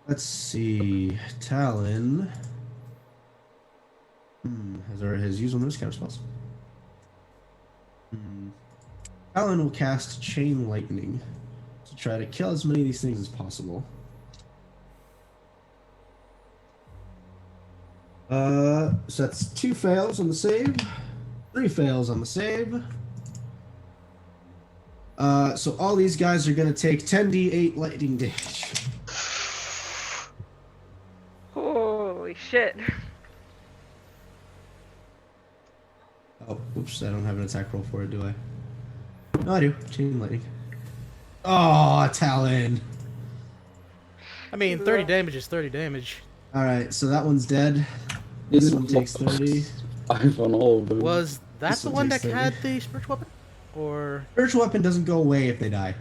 Let's see. Talon. Has used one of those counter spells. Talon will cast Chain Lightning to try to kill as many of these things as possible. So that's 2 fails on the save, 3 fails on the save. So all these guys are gonna take 10d8 lightning damage. Holy shit. Oh, oops, I don't have an attack roll for it, do I? No, I do. Chain lightning. Oh, Talon. I mean, 30 damage is 30 damage. Alright, so that one's dead. This one takes 30. 5 on all of them. Was that This the one one that takes 30. had the spiritual weapon? Or... Spiritual weapon doesn't go away if they die.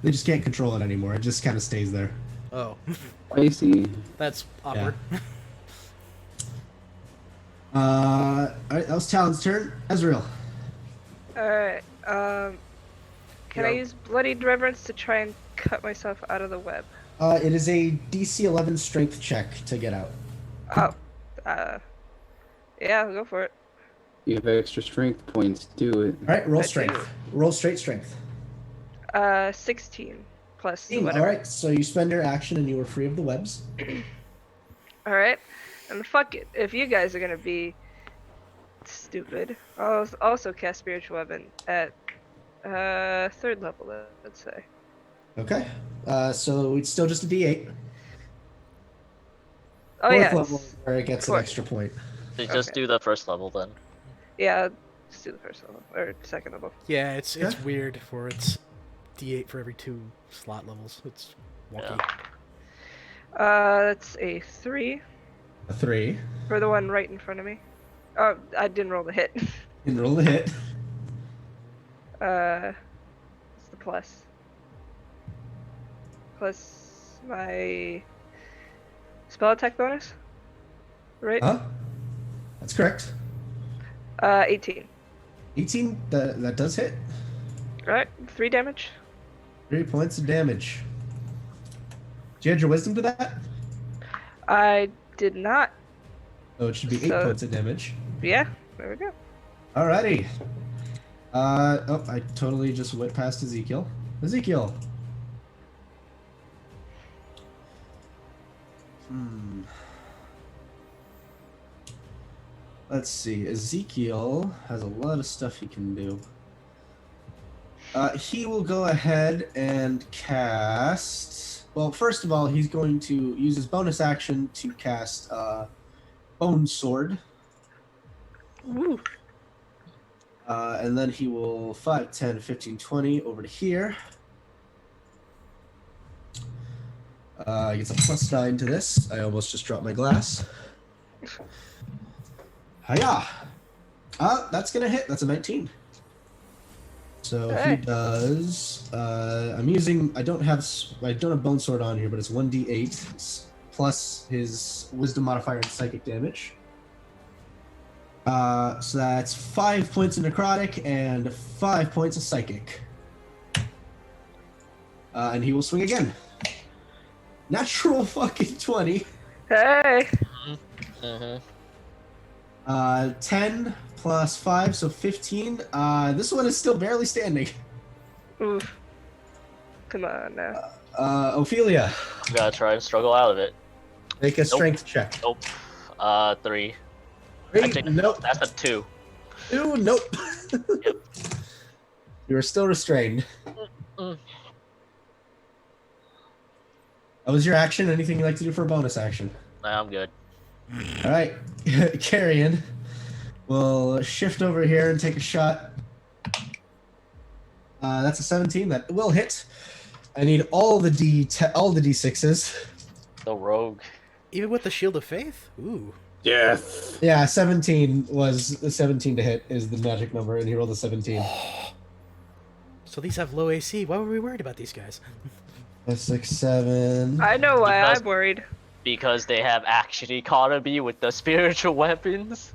They just can't control it anymore. It just kind of stays there. Oh, I see. that's awkward. Alright, that was Talon's turn. Ezreal. Alright, can I Yeah. use Bloodied Reverence to try and cut myself out of the web? It is a DC 11 strength check to get out. Oh, yeah, go for it. You have extra strength points, do it. Alright, roll I do. strength. Roll straight strength. 16 plus the whatever. Alright, so you spend your action and you are free of the webs. Alright, and fuck it. If you guys are gonna be stupid, I'll also cast Spiritual Weapon at 3rd level, let's say. Okay. So it's still just a D8. Oh, Fourth yeah. level is where it gets an Fourth. extra point. They just Okay. do the first level then. Yeah, let's do the 1st level, or 2nd level. Yeah, it's Yeah. weird for its D8 for every 2 slot levels. It's wonky. Yeah. That's a 3 A 3. for the one right in front of me. Oh, I didn't roll the hit. And roll the hit. What's the plus? Plus my spell attack bonus? Right? Huh? That's correct. 18. 18, that does hit. Alright, 3 damage. 3 points of damage. Did you add your wisdom to that? I did not. So it should be 8 So- points of damage. Yeah, there we go. Alrighty. Oh, I totally just went past Ezekiel. Ezekiel. Let's see. Ezekiel has a lot of stuff he can do. He will go ahead and cast. Well, first of all, he's going to use his bonus action to cast Bone Sword. Ooh. And then he will 5, 10, 15, 20 over to here. He gets a +9 to this. I almost just dropped my glass. Hiya! That's gonna hit. That's a 19. So he Hey. does. I don't have Bone Sword on here, but it's 1d8 plus his Wisdom modifier and Psychic damage. So that's 5 points of necrotic and 5 points of psychic. And he will swing again. Natural fucking 20. Hey. 10 plus 5, so 15. This one is still barely standing. Oof. Come on now. Ophelia, I'm gonna try and struggle out of it. make a strength check. Nope. 3. Three? Actually, Nope. that's a 2. 2? Nope. You are still restrained. Mm. That was your action. Anything you'd like to do for a bonus action? Nah, I'm good. All right, Carrion will shift over here and take a shot. That's a 17. That will hit. I need all the d6s. The rogue. Even with the Shield of Faith? Ooh. Death. Yeah, 17 was the 17 to hit is the magic number, and he rolled a 17. So these have low AC. Why were we worried about these guys? 6, 7. I know why Because- I'm worried. Because they have action economy with the spiritual weapons.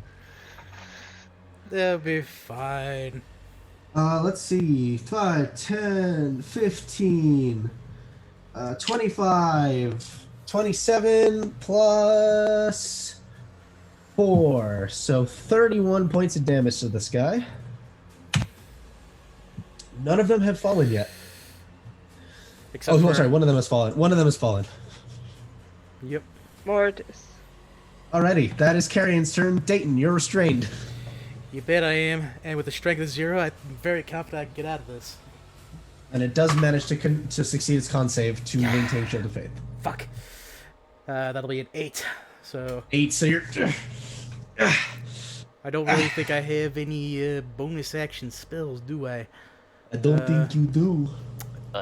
They'll be fine. Let's see. 5, 10, 15, 25, 27 plus 4. So 31 points of damage to this guy. None of them have fallen yet. Except Oh, for... sorry. One of them has fallen. One of them has fallen. Yep. Mortis. Alrighty, that is Carrion's turn. Dayton, you're restrained. You bet I am. And with a strength of 0, I'm very confident I can get out of this. And it does manage to succeed its con save to maintain Shield of Faith. Fuck. That'll be an 8. So 8, so you're... I don't really think I have any bonus action spells, do I? I don't think you do.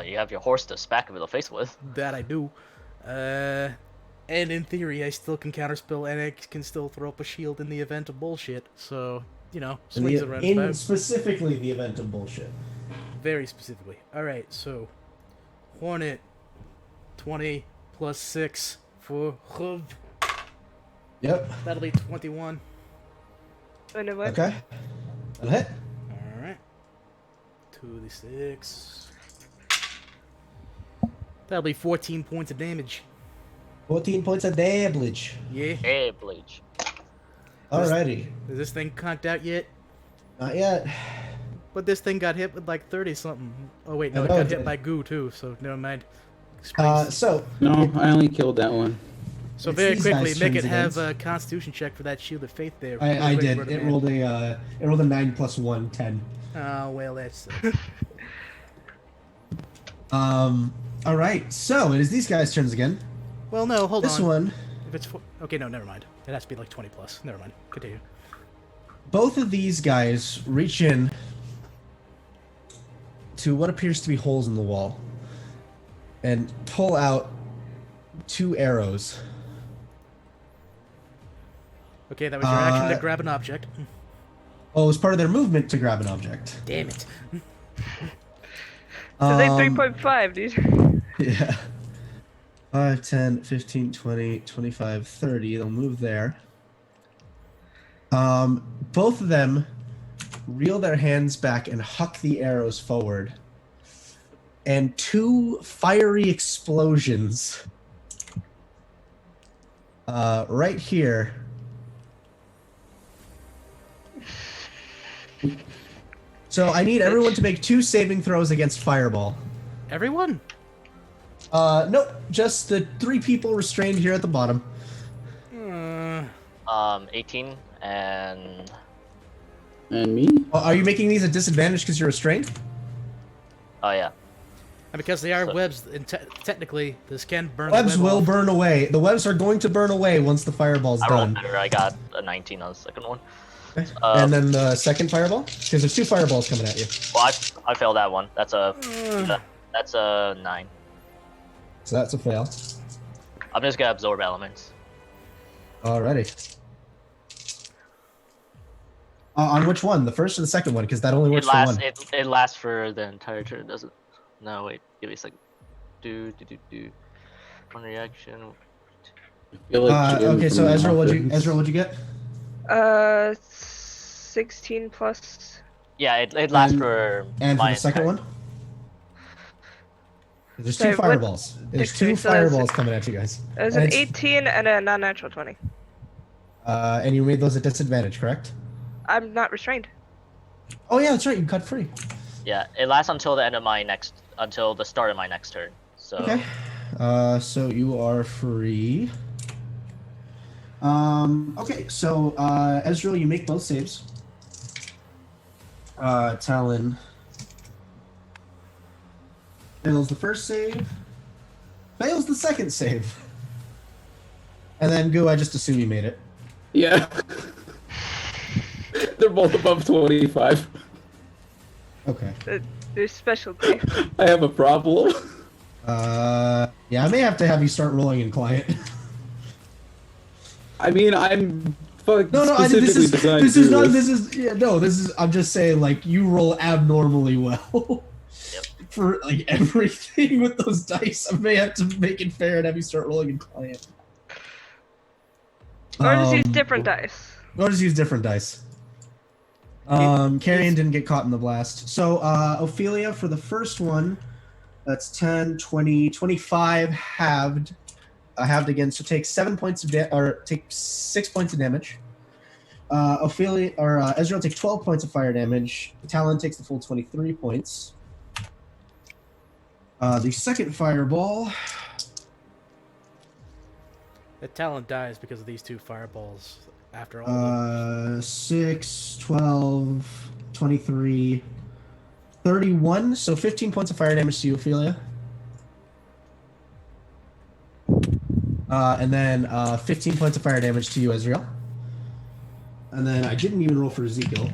You have your horse to smack him in the face with. That I do. And in theory, I still can counterspell and I can still throw up a shield in the event of bullshit. So, you know, swings and In roundabouts. specifically the event of bullshit. Very specifically. Alright, so Hornet 20 plus 6 for Huv. Yep. That'll be 21. And it went. Okay. That'll hit. Alright. 2d6. That'll be 14 points of damage. 14 points of damage. Yeah. Hey, Bleach. Alrighty. Is this thing conked out yet? Not yet. But this thing got hit with like 30 something. Oh wait, no, I it know got it hit did. by goo too, so never mind. Springs. So, No, I only killed that one. So it's very these quickly, guys' make it turns have again. a Constitution check for that Shield of Faith there. I Quick, did. Rotom It Man. rolled a 9 plus 1, 10. Oh well, that's. Alright, so it is these guys' turns again. Well, no, hold This on. one, If it's okay, no, never mind. It has to be like 20 plus. Never mind. Continue. both of these guys reach in to what appears to be holes in the wall and pull out 2 arrows. Okay, that was your action to Uh, grab an object. Oh, it was part of their movement to grab an object. Damn it. So they Um, 3.5, dude. Yeah. 5, 10, 15, 20, 25, 30. They'll move there. Both of them reel their hands back and huck the arrows forward. And 2 fiery explosions right here. So I need everyone to make 2 saving throws against fireball. Everyone? Nope. Just the 3 people restrained here at the bottom. 18 and And me? Are you making these a disadvantage because you're restrained? oh yeah. And because they are So- webs, and technically, this can burn Webs the web will off. burn away. The webs are going to burn away once the fireball's I rolled done. better. I got a 19 on the second one. Okay. And then the second fireball? Because there's 2 fireballs coming at you. Well, I failed that one. That's a 9. So that's a fail. I'm just gonna absorb elements. Alrighty. On which one? The first or the second one? Because that only works for one. It lasts for the entire turn. Doesn't? No, wait. Give me a second. Do. One reaction. I feel like Jim Okay, from so The Ezra, what'd Office. you get? 16 plus. Yeah, it lasts And- for. And for my the second entire- one? There's Sorry, 2 what- fireballs. There's 2 Okay, so that's- fireballs coming at you guys. It was And an it's- 18 and a non-natural 20. And you made those at disadvantage, correct? I'm not restrained. Oh yeah, that's right. You cut free. Yeah, it lasts until the start of my next turn. So Okay. So you are free. Okay, so Ezreal, you make both saves. Talon fails the first save. Fails the second save. And then Goo, I just assume you made it. Yeah. They're both above 25. Okay. There's specialty. I have a problem. Yeah, I may have to have you start rolling in client. I mean, I'm fucking No, specifically designed this to is do not. this. This is yeah. No, this is. I'm just saying, like you roll abnormally well Yep. for like everything with those dice. I may have to make it fair and have you start rolling in client. Or just use Um, different dice. Or just use different dice. Carrion didn't get caught in the blast. So Ophelia for the first one, that's 10, 20, 25 halved. Halved again, so take 7 points of take 6 points of damage. Ophelia or Ezreal takes 12 points of fire damage. Talon takes the full 23 points. The second fireball. The talent dies because of these 2 fireballs. After all, of them. 6, 12, 23, 31. So 15 points of fire damage to you, Ophelia. And then 15 points of fire damage to you, Ezreal. And then I didn't even roll for Ezekiel.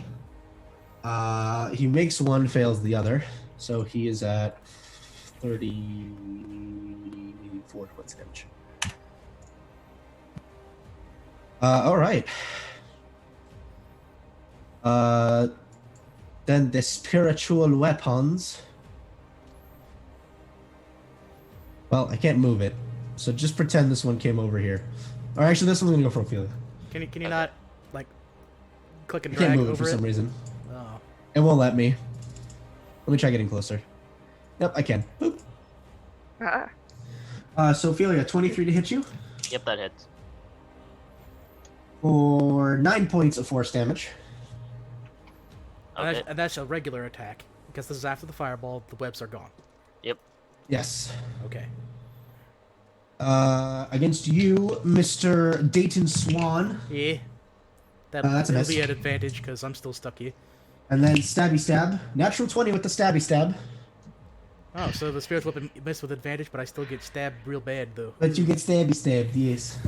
He makes one, fails the other. So he is at 34 points of damage. All right. Then the spiritual weapons. Well, I can't move it, so just pretend this one came over here. Or actually, this one's gonna go for Ophelia. Can you not like click and I can't drag move it over for it? some reason. Oh. It won't let me. Let me try getting closer. Yep, I can. Boop. So Ophelia, 23 to hit you Yep, that hits. for 9 points of force damage. Okay. And that's a regular attack because this is after the fireball. The webs are gone. Yep. Yes. Okay. Against you, Mr. Dayton Swan. Yeah. That's a That'll miss. be an advantage because I'm still stuck here. And then stabby stab. Natural 20 with the stabby stab. Oh, so the spiritual weapon missed with advantage, but I still get stabbed real bad though. But you get stabby stabbed, yes.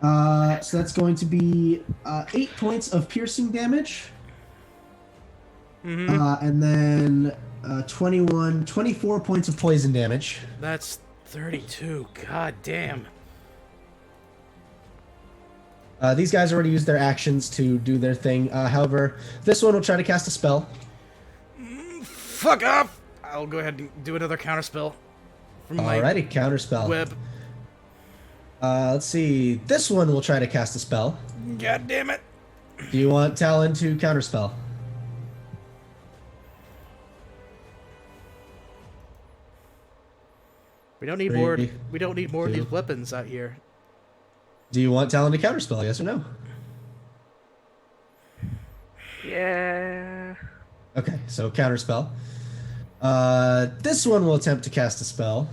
So that's going to be 8 points of piercing damage. And then 24 points of poison damage. That's 32. God damn. These guys already used their actions to do their thing. However, this one will try to cast a spell. Fuck off! I'll go ahead and do another counterspell from my Alrighty, counterspell. web. Let's see. This one will try to cast a spell. God damn it! Do you want Talon to counterspell? We don't need more. Three, We don't need more of two. these weapons out here. Do you want Talon to counterspell? Yes or no? Yeah. Okay, so counterspell. This one will attempt to cast a spell.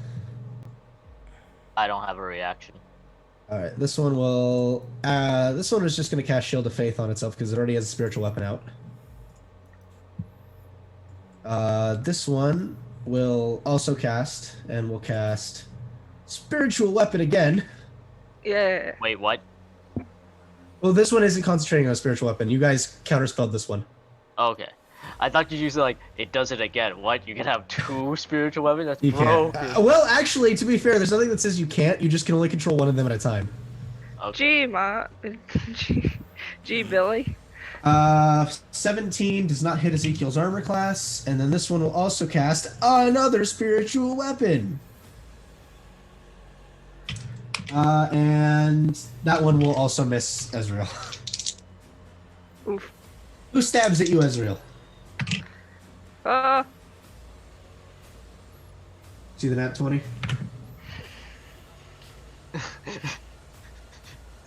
I don't have a reaction. All right, this one will. This one is just going to cast Shield of Faith on itself because it already has a spiritual weapon out. This one will also cast, and will cast Spiritual Weapon again. Yeah. Wait, what? Well, this one isn't concentrating on a spiritual weapon. You guys counterspelled this one. Okay. I thought you used like it does it again. What? You can have 2 spiritual weapons? That's You broken. can't. Well, actually, to be fair, there's nothing that says you can't. You just can only control one of them at a time. Okay. Gee, Billy. 17 does not hit Ezekiel's armor class, and then this one will also cast another spiritual weapon. And that one will also miss Ezreal. Oof. Who stabs at you, Ezreal? See the nat 20?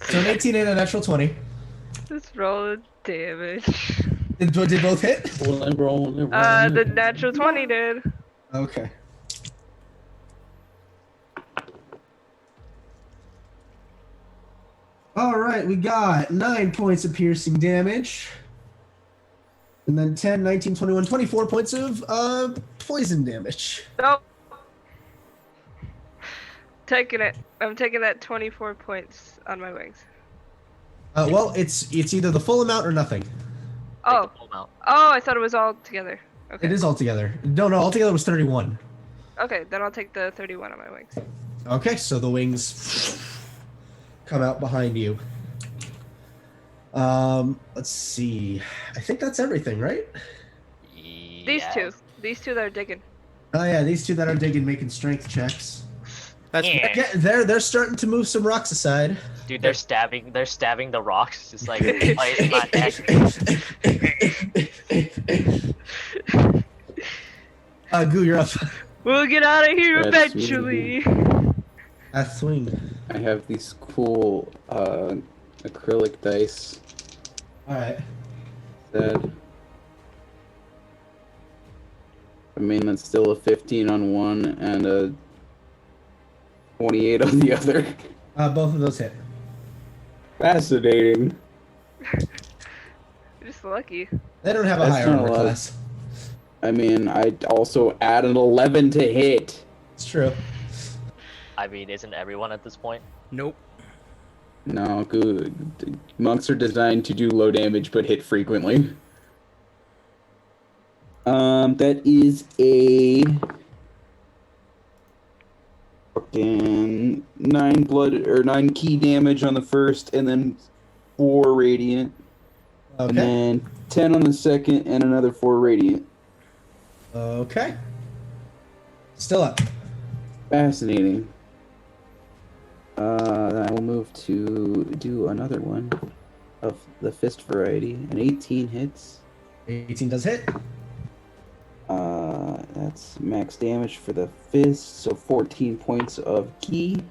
So an 18 and a natural 20. Just roll damage. Did both hit? The natural 20 did. Okay. Alright, we got 9 points of piercing damage. And then 10, 19, 21, 24 points of poison damage. Nope. Taking it. I'm taking that 24 points on my wings. Well, it's either the full amount or nothing. Oh. Oh, I thought it was all together. Okay. It is all together. No, altogether was 31. Okay, then I'll take the 31 on my wings. Okay, so the wings come out behind you. Let's see. I think that's everything, right? These two that are digging. Oh yeah, these two that are digging, making strength checks. That's Yeah, they're starting to move some rocks aside. Dude, they're stabbing the rocks. Just like, why is my neck? Goo, you're up. We'll get out of here That's eventually. Swing. I have these cool acrylic dice Alright. that. I mean, that's still a 15 on one and a 28 on the other. Both of those hit. Fascinating. Just lucky. They don't have a That's higher not armor a lot. class. I mean, I also add an 11 to hit. It's true. I mean, isn't everyone at this point? Nope. No, good. Monks are designed to do low damage but hit frequently. That is a fucking 9 key damage on the first, and then 4 radiant, and Okay. then 10 on the second, and another 4 radiant. Okay. Still up. Fascinating. Then I will move to do another one of the fist variety. An 18 hits. 18 does hit. That's max damage for the fist, so 14 points of key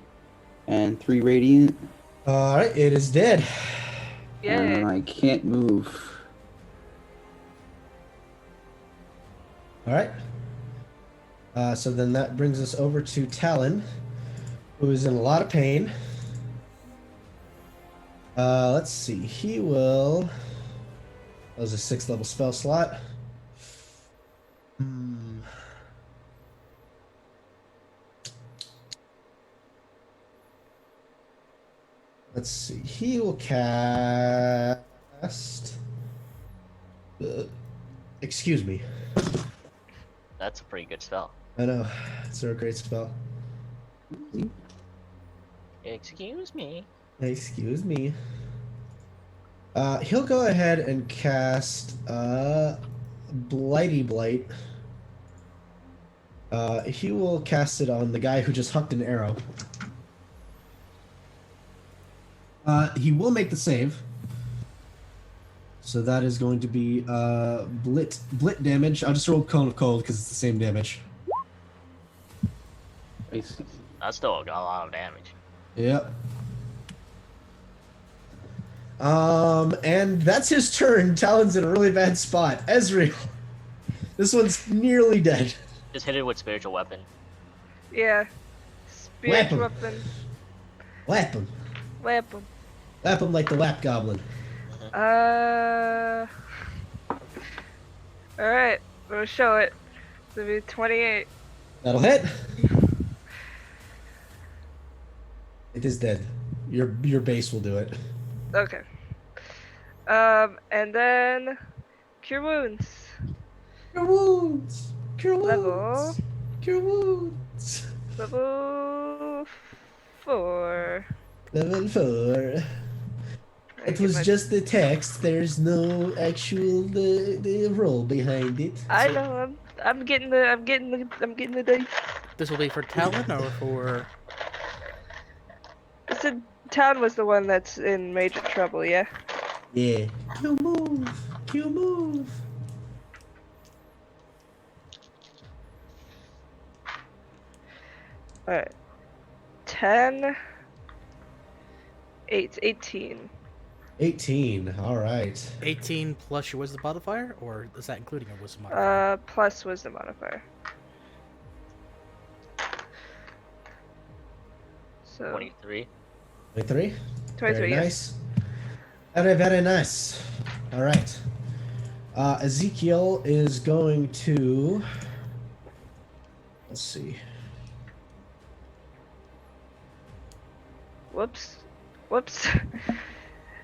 and 3 radiant. Alright, it is dead. And Yay. I can't move. Alright. So then that brings us over to Talon, who is in a lot of pain. Let's see. He will. That was a 6th level spell slot. Let's see. He will cast. Excuse me. That's a pretty good spell. I know. It's a great spell. Excuse me. Excuse me. He'll go ahead and cast Blighty Blight. He will cast it on the guy who just hucked an arrow. He will make the save. So that is going to be blit damage. I'll just roll Cone of Cold because it's the same damage. Nice. That's still got a lot of damage. Yep. And that's his turn. Talon's in a really bad spot. Ezreal. This one's nearly dead. Just hit it with spiritual weapon. Yeah. Spiritual Whap weapon. Whap him. Weapon. Whap him like the Whap Goblin. Alright, we'll show it. It'll be 28. That'll hit. It is dead. Your base will do it. Okay. And then cure wounds. Cure wounds. Cure Level. wounds. Cure wounds. Level 4. Level 4. I It get was my- just the text. There's no actual the roll behind it. I know. I'm getting the dice. This will be for Talon or for... The town was the one that's in major trouble, yeah? Yeah. Q move. Q move. Alright. 10. 8. 18. 18. All right. 18 plus your wisdom modifier, or is that including a wisdom modifier? Plus wisdom modifier. So 23. 23. 23, Very yes. nice. Very, very nice. All right. Ezekiel is going to. Let's see. Whoops. Whoops.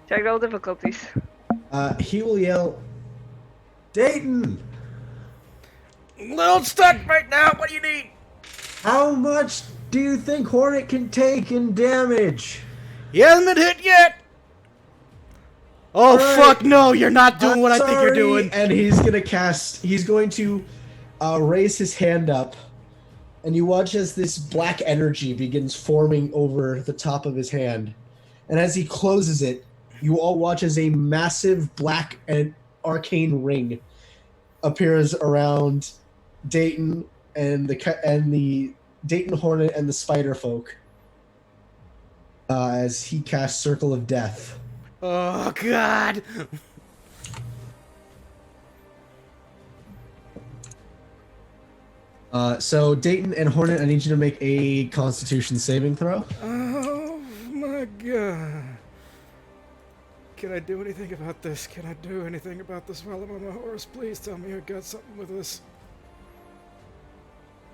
Technical difficulties. He will yell, Dayton, Little stuck right now. What do you need? how much do you think Hornet can take in damage? He hasn't been hit yet. Oh Alright. fuck no! You're not doing I'm what I think you're sorry. doing. And he's going to raise his hand up, and you watch as this black energy begins forming over the top of his hand. And as he closes it, you all watch as a massive black and arcane ring appears around Dayton and the Dayton Hornet and the Spider Folk as he casts Circle of Death. Oh god. So Dayton and Hornet, I need you to make a Constitution saving throw. Oh my god. Can I do anything about this? Can I do anything about this while I'm on my horse? Please tell me I got something with this.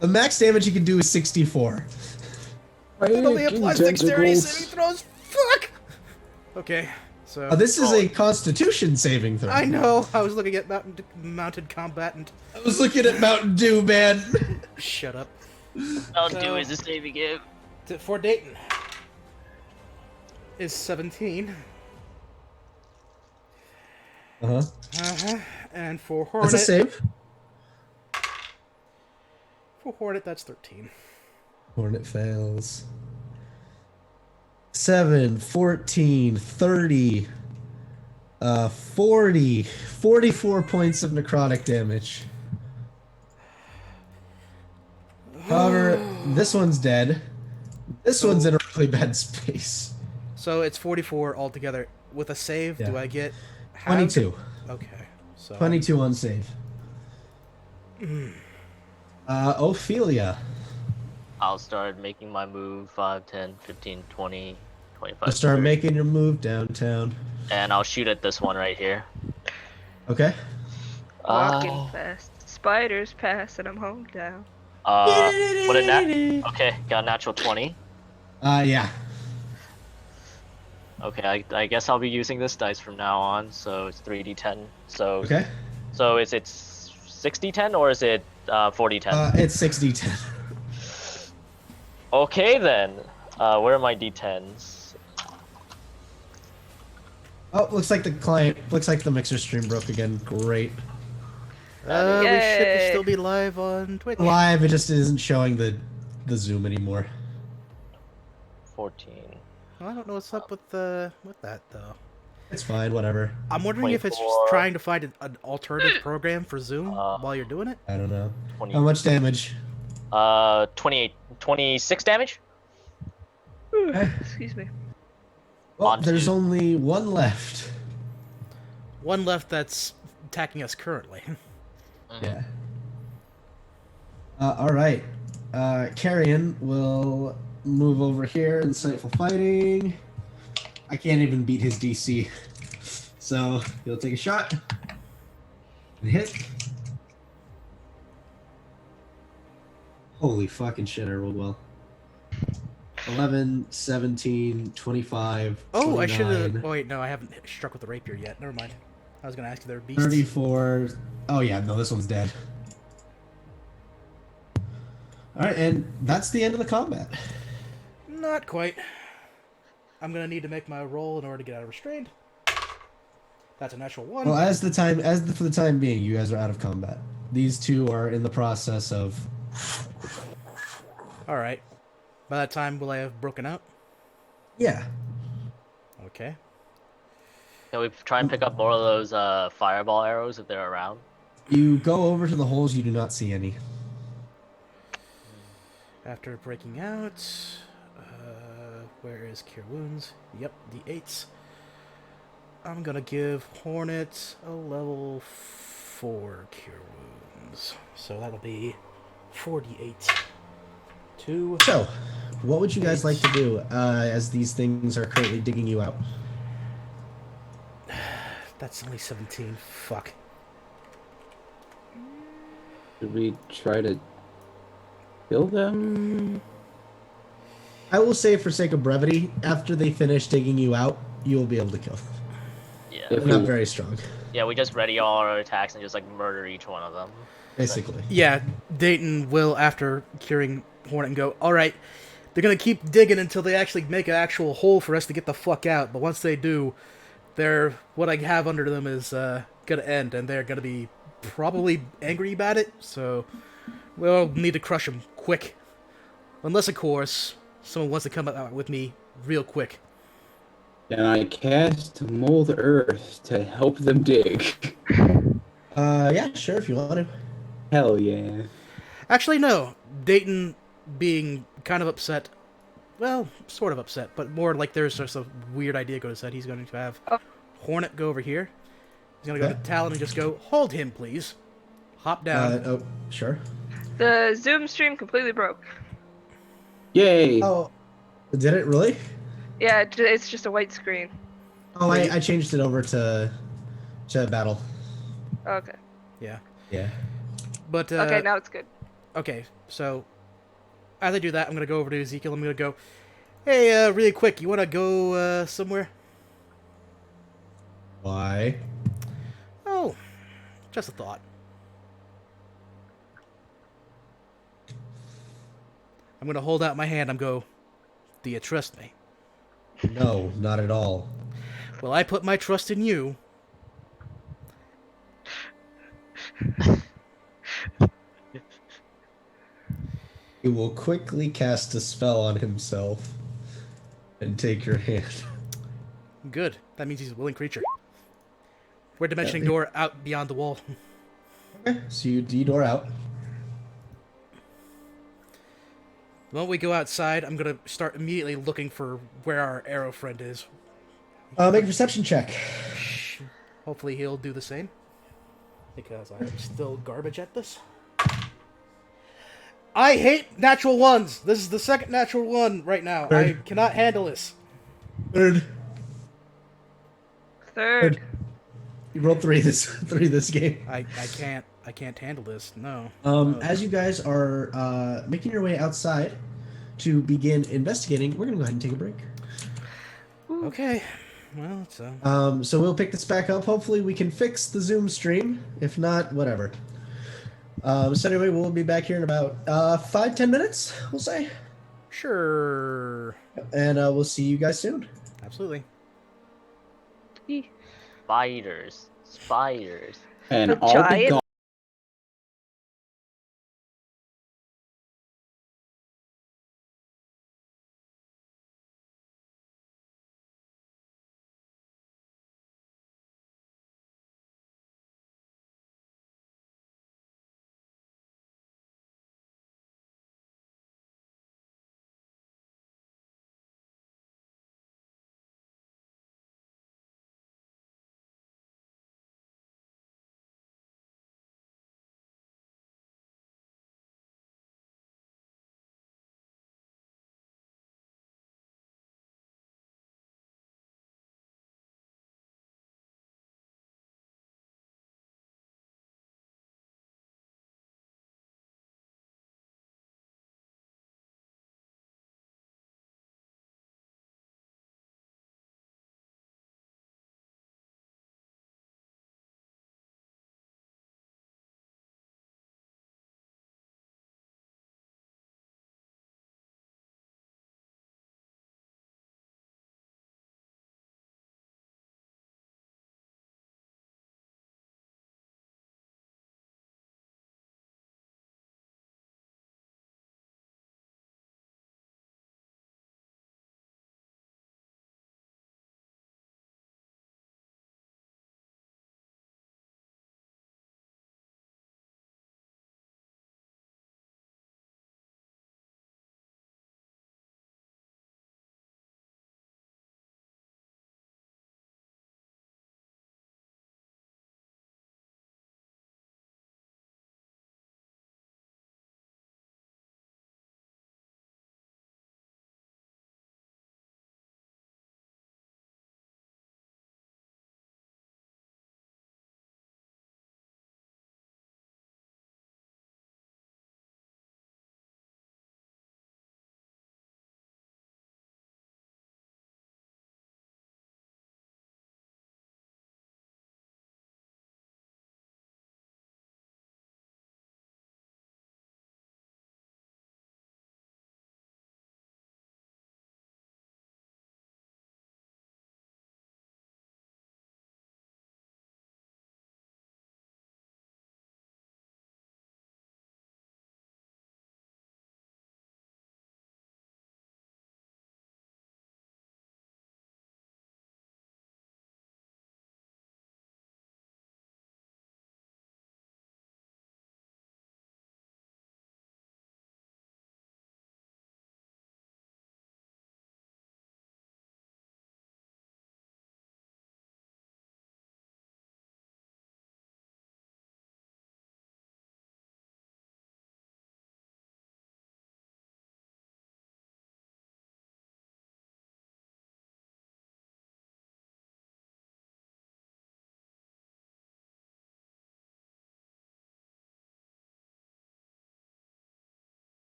The max damage you can do is 64. It only Making applies dexterity tentacles. saving throws. Fuck. Okay, so This is a Constitution saving throw. I know. I was looking at mounted combatant. I was looking at Mountain Dew, man. Shut up. I'll So- do is a saving game. For Dayton is 17. Uh-huh. And for Hornet, That's a save. for Hornet, that's 13. Hornet fails. 7, 14, 30, 40, 44 points of necrotic damage. However, this one's dead. This one's in a really bad space. So it's 44 altogether. With a save, Yeah. do I get halved? 22. Okay, so 22 on save. Ophelia. I'll start making my move 5, 10, 15, 20, 25. I'll start 30. making your move downtown. And I'll shoot at this one right here. Okay. Walking fast. Spiders pass and I'm home down. What a okay, got a natural 20. Yeah. Okay, I guess I'll be using this dice from now on, so it's 3d10. So Okay. so is it 60-10 or is it 40-10? It's 60-10. Okay then. Where are my d10s? Oh, looks like the mixer stream broke again. Great. we should Yay. still be live on Twitch. Live, it just isn't showing the Zoom anymore. 14. Well, I don't know what's up with that though. It's fine, whatever. I'm wondering if it's just 24. trying to find an alternative program for Zoom while you're doing it. I don't know. 20. How much damage? 26 damage? Excuse me. Well, On there's to- only one left. One left that's attacking us currently. Yeah. All right. Carrion will move over here. Insightful fighting. I can't even beat his DC. So he'll take a shot. And hit. Holy fucking shit, I rolled well. 11, 17, 25, Oh, I should have. 29, Oh wait, no, I haven't struck with the rapier yet. Never mind. I was gonna ask if there were beasts. 34. Oh yeah, no, this one's dead. Alright, and that's the end of the combat. Not quite. I'm gonna need to make my roll in order to get out of restrained. That's a natural one. Well, for the time being, you guys are out of combat. These two are in the process of. All right. By that time, will I have broken out? Yeah. Okay. Can we try and pick up more of those fireball arrows if they're around? You go over to the holes, you do not see any. After breaking out, where is Cure Wounds? Yep, D8s. I'm gonna give Hornet a level 4 Cure Wounds. So that'll be 4d8. 2. So, what would you guys like to do as these things are currently digging you out? That's only 17. Fuck. Should we try to kill them? I will say, for sake of brevity, after they finish digging you out, you will be able to kill them. Yeah. If They're not we- very strong, Yeah, we just ready all our attacks and just like murder each one of them. basically. Yeah, Dayton will, after curing Hornet, and go, alright, they're gonna keep digging until they actually make an actual hole for us to get the fuck out, but once they do, what I have under them is gonna end, and they're gonna be probably angry about it, so we'll need to crush them quick. Unless, of course, someone wants to come out with me real quick. And I cast Mold Earth to help them dig. Yeah, sure, if you want to. Hell yeah. Actually, no. Dayton being kind of upset, well, sort of upset, but more like there's just a weird idea going to set. He's going to have Hornet go over here. He's going to go Okay. to Talon and just go, hold him, please. Hop down. Oh, sure. The Zoom stream completely broke. Yay! Oh, did it really? Yeah, it's just a white screen. Oh, I changed it over to battle. Okay. Yeah. Yeah. But, Okay, now it's good. okay, so as I do that, I'm going to go over to Ezekiel. I'm going to go, hey, really quick, you want to go somewhere? Why? Oh, just a thought. I'm going to hold out my hand and go, do you trust me? No, not at all. Well, I put my trust in you. He will quickly cast a spell on himself and take your hand. Good. That means he's a willing creature. We're dimensioning Yeah. door out beyond the wall. Okay, so you D-door out. The moment we go outside, I'm going to start immediately looking for where our arrow friend is. Make a perception check. Hopefully he'll do the same. Because I'm still garbage at this. I hate natural ones! This is the second natural one right now. I Third. cannot handle this. Third. Third. You rolled three this game. I can't handle this. No. As you guys are making your way outside to begin investigating, we're gonna go ahead and take a break. Okay. Well, it's So we'll pick this back up. Hopefully we can fix the Zoom stream. If not, whatever. So anyway, we'll be back here in about 5-10 minutes, we'll say. sure. And we'll see you guys soon. Absolutely. Spiders. And The I'll be giant gone.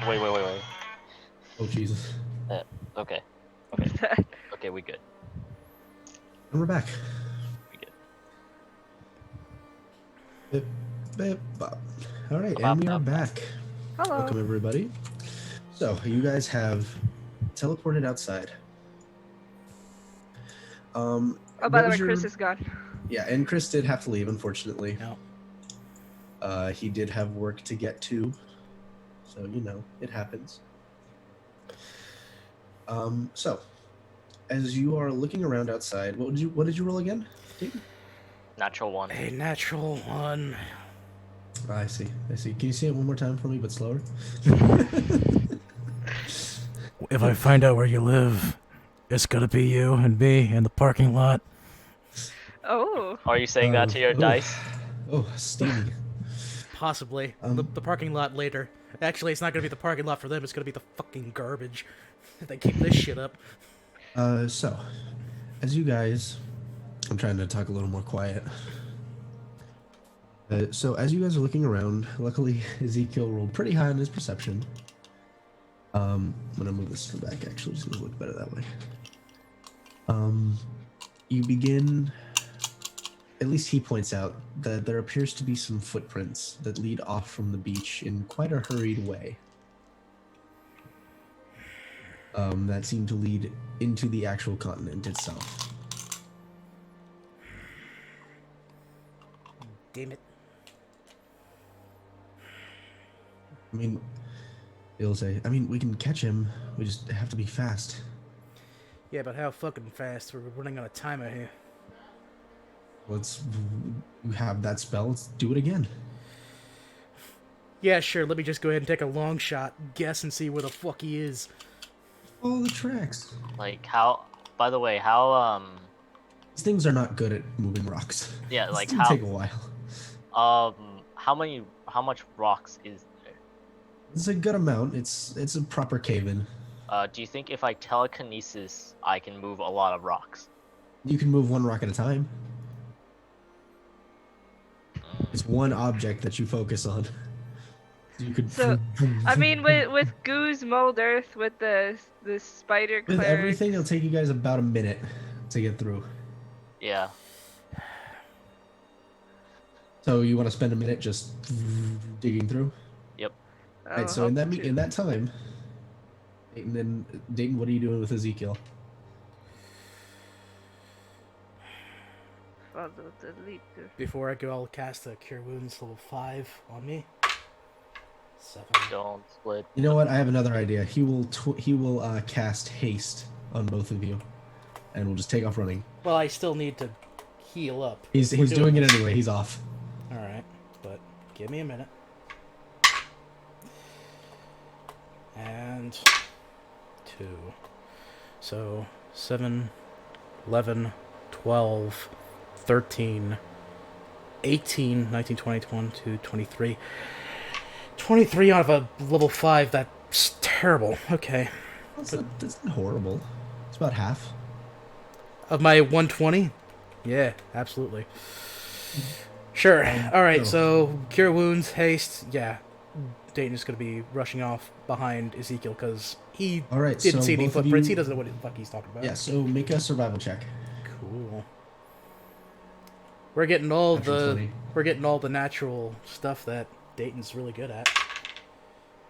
Wait. Oh Jesus! Okay. What's that? Okay, we good. And we're back. We good. Bip, bip, bop. All right, Bop, and we are bop, bop. back. Hello. Welcome everybody. So you guys have teleported outside. Oh, by what the way, was your- Chris is gone. Yeah, and Chris did have to leave, unfortunately. No. He did have work to get to, so it happens. So as you are looking around outside, what did you roll again? Natural 1. A natural 1. I see. Can you say it one more time for me, but slower? If I find out where you live, it's gonna be you and me in the parking lot. Oh. Are you saying that to your dice? Oh, steamy. Possibly. The parking lot later. Actually, it's not gonna be the parking lot for them, it's gonna be the fucking garbage. They keep this shit up. So, as you guys, I'm trying to talk a little more quiet. So, as you guys are looking around, luckily Ezekiel rolled pretty high on his perception. I'm gonna move this back. Actually, just gonna look better that way. You begin. At least he points out that there appears to be some footprints that lead off from the beach in quite a hurried way. That seem to lead into the actual continent itself. Damn it. I mean, he'll say, we can catch him. We just have to be fast. Yeah, but how fucking fast? We're running on a timer here. You have that spell. Let's do it again. Yeah, sure, let me just go ahead and take a long shot, guess and see where the fuck he is. Follow the tracks. Like how? By the way, how These things are not good at moving rocks. Yeah, This like can how? take a while. How much rocks is there? It's a good amount. It's a proper cave-in. Do you think if I telekinesis, I can move a lot of rocks? You can move one rock at a time. It's one object that you focus on. You could. So, I mean, with Goose, Mold Earth, with the spider with clerics. everything, it'll take you guys about a minute to get through. Yeah. So you want to spend a minute just digging through? Yep. Right. So in that time, Dayton, what are you doing with Ezekiel? Follow the leader. Before I go, I'll cast a Cure Wounds level 5 on me. 7. Don't split. You know what? I have another idea. He will cast haste on both of you, and we'll just take off running. Well, I still need to heal up. He's doing it anyway. He's off. Alright, but give me a minute. And 2. So 7, 11, 12, 13, 18, 19, 20, 22, 23. 23 out of a level 5, that's terrible. Okay. That's not horrible. It's about half. Of my 120? Yeah, absolutely. Sure. Alright, so Cure Wounds, Haste, yeah. Dayton's going to be rushing off behind Ezekiel because he didn't see any footprints. He doesn't know what the fuck he's talking about. Yeah, so make a survival check. Cool. We're getting all Natural 20. we're getting all the natural stuff that Dayton's really good at.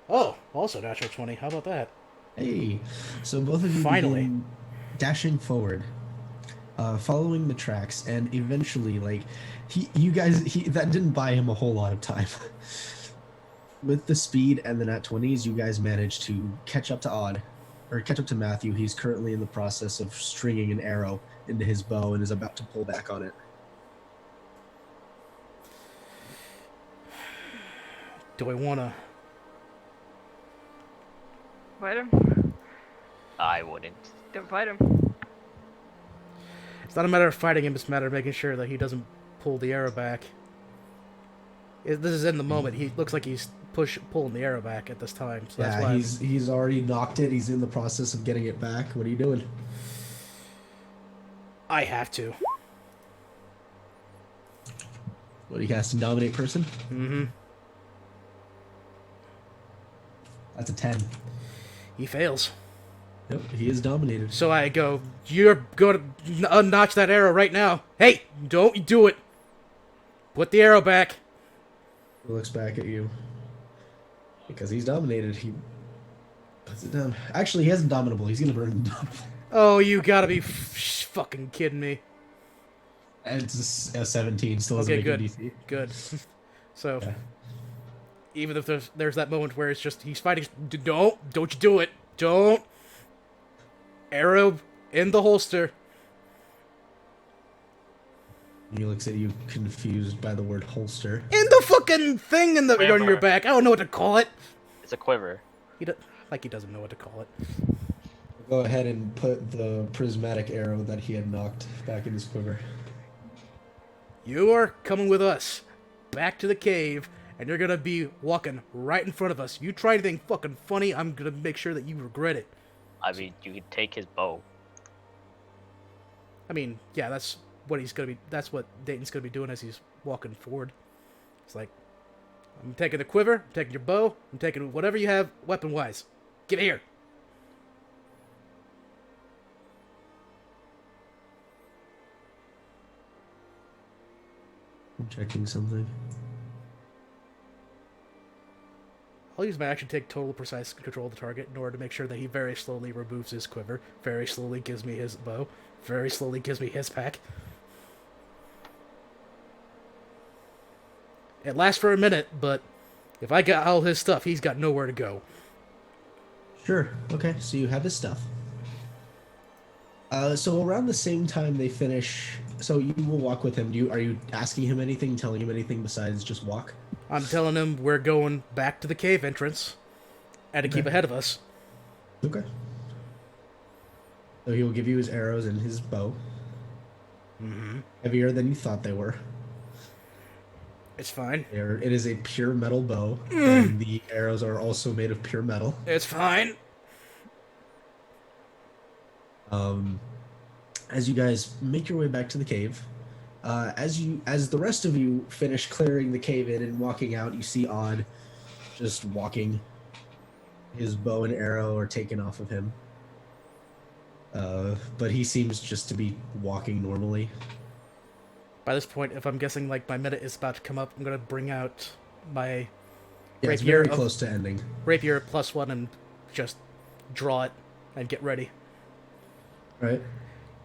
Oh, also natural 20. How about that? Hey, so both of you Finally. begin dashing forward, following the tracks, and eventually, that didn't buy him a whole lot of time. With the speed and the nat 20s, you guys managed to catch up to Matthew. He's currently in the process of stringing an arrow into his bow and is about to pull back on it. Do I want to... Fight him. I wouldn't. Don't fight him. It's not a matter of fighting him, it's a matter of making sure that he doesn't pull the arrow back. This is in the moment. He looks like he's pulling the arrow back at this time. So that's why he's already knocked it. He's in the process of getting it back. What are you doing? I have to. What are you casting? Dominate person? Mm-hmm. That's a 10. He fails. Yep, he is dominated. So I go, you're going to unnotch that arrow right now. Hey, don't do it. Put the arrow back. He looks back at you. Because he's dominated, he puts it down. Actually, he has Indomitable. He's going to burn Indomitable. Oh, you gotta be fucking kidding me. And it's a 17, still doesn't Okay, make good. a DC. Good. So, Yeah. even if there's that moment where it's just, he's fighting, don't you do it. Don't. Arrow in the holster. He looks at you confused by the word holster. In the fucking thing on your Quiver. back. I don't know what to call it. It's a quiver. He doesn't know what to call it. Go ahead and put the prismatic arrow that he had knocked back in his quiver. You are coming with us back to the cave, and you're gonna be walking right in front of us. You try anything fucking funny, I'm gonna make sure that you regret it. I mean, you could take his bow. I mean, yeah, that's what Dayton's gonna be doing as he's walking forward. It's like, I'm taking the quiver, I'm taking your bow, I'm taking whatever you have weapon-wise. Give it here. I'm checking something. I'll use my action to take total precise control of the target in order to make sure that he very slowly removes his quiver, very slowly gives me his bow, very slowly gives me his pack. It lasts for a minute, but if I got all his stuff, he's got nowhere to go. Sure. Okay, so you have his stuff. So around the same time they finish, so you will walk with him. Are you asking him anything, telling him anything besides just walk? I'm telling him we're going back to the cave entrance and to keep ahead of us. Okay. So he will give you his arrows and his bow. Mm-hmm. Heavier than you thought they were. It's fine. It is a pure metal bow, and the arrows are also made of pure metal. It's fine. As you guys make your way back to the cave, as the rest of you finish clearing the cave in and walking out, you see Odd just walking. His bow and arrow are taken off of him. But he seems just to be walking normally. By this point, if I'm guessing like my minute is about to come up, I'm gonna bring out my Yeah, it's rapier very close to ending. rapier +1 and just draw it and get ready. Right?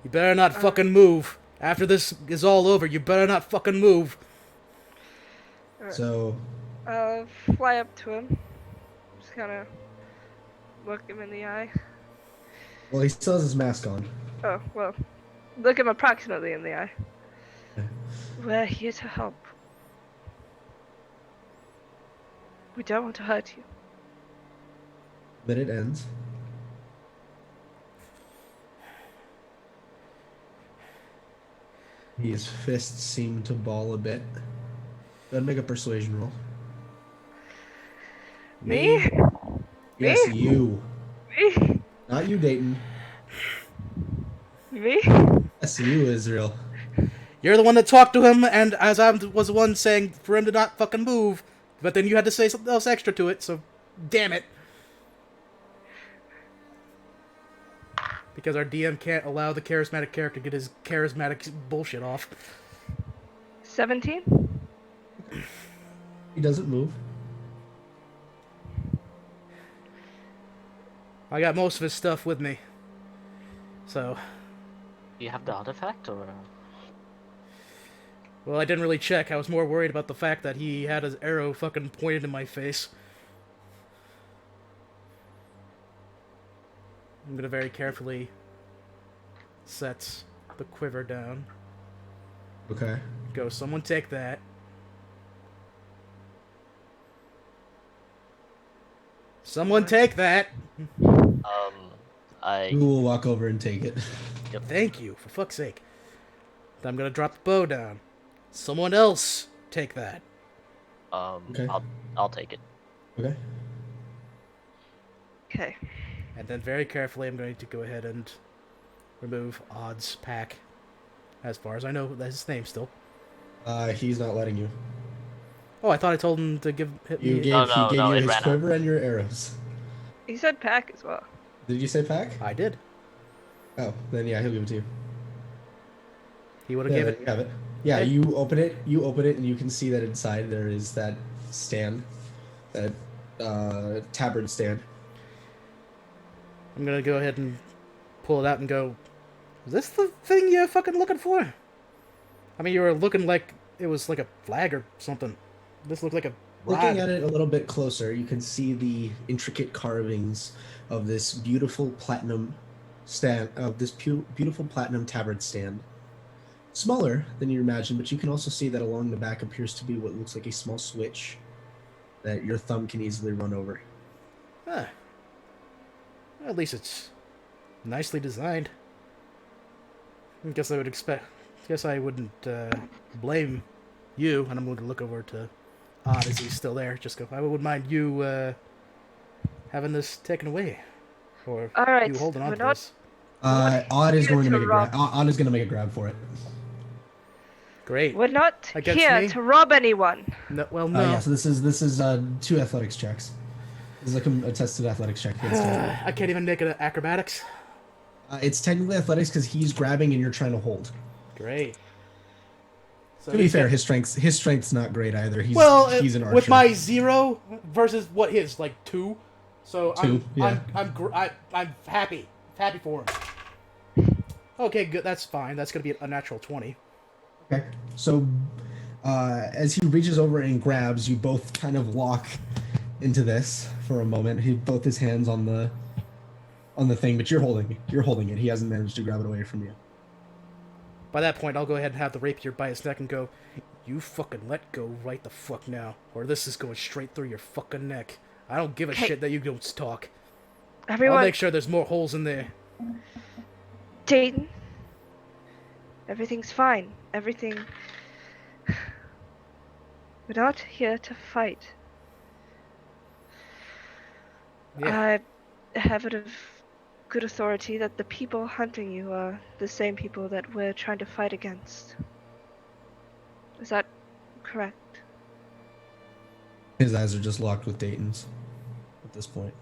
You better not fucking move. After this is all over, you better not fucking move. So, I'll fly up to him. Just kind of look him in the eye. well, he still has his mask on. Oh, well. Look him approximately in the eye. We're here to help. We don't want to hurt you. Minute ends. His fists seem to ball a bit. Go ahead and make a persuasion roll. Me? Yes, Me? you. Me? Not you, Dayton. Me? Yes, you, Israel. You're the one that talked to him, and as I was the one saying for him to not fucking move, but then you had to say something else extra to it, so damn it. Because our DM can't allow the charismatic character to get his charismatic bullshit off. 17? He doesn't move. I got most of his stuff with me. So, Do you have the artifact or? well, I didn't really check. I was more worried about the fact that he had his arrow fucking pointed in my face. I'm gonna very carefully set the quiver down. Okay. Go, someone take that. Someone take that! We will walk over and take it. Thank you, for fuck's sake. Then I'm gonna drop the bow down. Someone else take that. Okay. I'll take it. Okay. Okay. And then very carefully I'm going to go ahead and remove Odd's pack. As far as I know, that's his name still. He's not letting you. Oh, I thought I told him to hit You me. gave, No, he gave no, you it his ran out. quiver and your arrows. He said pack as well. Did you say pack? I did. Oh, then yeah, he'll give it to you. He would have Yeah, gave there it. you have it. Yeah, Okay. you open it. You open it, and you can see that inside there is that stand, that tabard stand. I'm gonna go ahead and pull it out and go. Is this the thing you're fucking looking for? I mean, you were looking like it was like a flag or something. This looked like a Looking rod. at it a little bit closer, you can see the intricate carvings of this beautiful platinum stand, of this beautiful platinum tabard stand. Smaller than you imagine, but you can also see that along the back appears to be what looks like a small switch that your thumb can easily run over. Huh. Well, at least it's nicely designed. I guess I would expect. Guess I wouldn't blame you, and I'm going to look over to Odd as he's still there. Just go. I wouldn't mind you having this taken away, or All right, you holding on we're to not- this. Odd is here going to to make a rob- grab. Odd is going to make a grab for it. Great. We're not Against here me? to rob anyone. No, well, no. Yeah, so this is 2 athletics checks. This is a tested athletics check against him. I can't even make it acrobatics. It's technically athletics because he's grabbing and you're trying to hold. Great. So To be he's fair, got- his strength's not great either. He's he's an archer. with my 0 versus what his like 2, so 2, yeah. I'm happy for him. Okay, good. That's fine. That's gonna be a natural 20. Okay. So as he reaches over and grabs, you both kind of lock into this for a moment. Both his hands on the thing, but you're holding it. He hasn't managed to grab it away from you. By that point, I'll go ahead and have the rapier by his neck and go, "You fucking let go right the fuck now, or this is going straight through your fucking neck. I don't give a Hey. shit that you don't talk. Everyone, I'll make sure there's more holes in there." Dayton. Everything's fine. Everything. We're not here to fight. Yeah. I have it of good authority that the people hunting you are the same people that we're trying to fight against. Is that correct? His eyes are just locked with Dayton's at this point.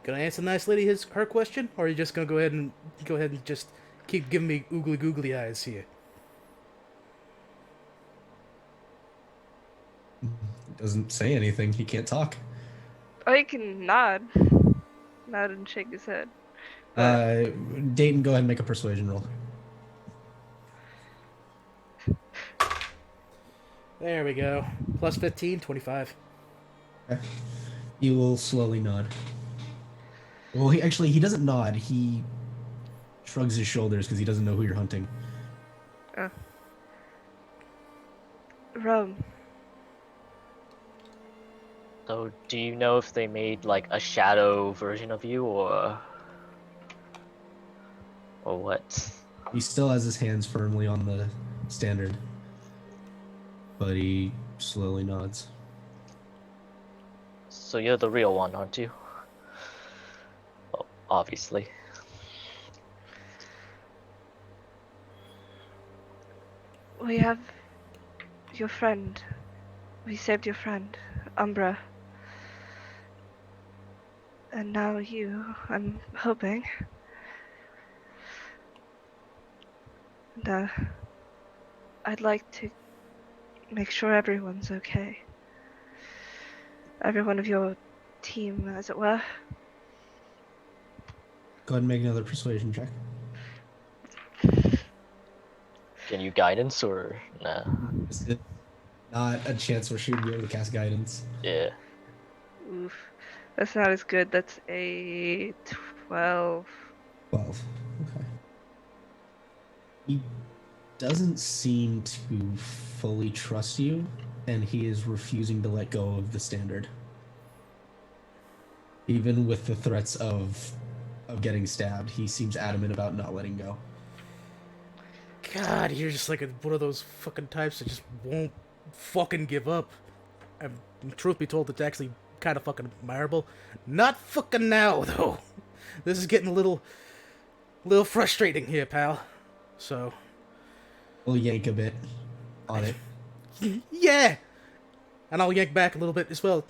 Gonna answer nice lady her question, or are you just gonna go ahead and just keep giving me oogly googly eyes here? He doesn't say anything. He can't talk. Oh, he can nod. Nod and shake his head. Dayton, go ahead and make a persuasion roll. There we go. Plus 15, 25. Okay. He will slowly nod. Well, he doesn't nod. He shrugs his shoulders because he doesn't know who you're hunting. Rome. So, do you know if they made like a shadow version of you, or what? He still has his hands firmly on the standard, but he slowly nods. So you're the real one, aren't you? Oh, obviously. We have your friend. We saved your friend, Umbra. And now you, I'm hoping. And, I'd like to make sure everyone's okay. Everyone of your team, as it were. Go ahead and make another persuasion check. Can you guidance or nah? This is not a chance where she'd be able to cast guidance. Yeah. Oof. That's not as good. That's a 12. 12. Okay. He doesn't seem to fully trust you, and he is refusing to let go of the standard. Even with the threats of getting stabbed, he seems adamant about not letting go. God, you're just like one of those fucking types that just won't fucking give up. And truth be told, it's actually kind of fucking admirable. Not fucking now, though. This is getting a little frustrating here, pal. So, We'll yank a bit on it. yeah! And I'll yank back a little bit as well.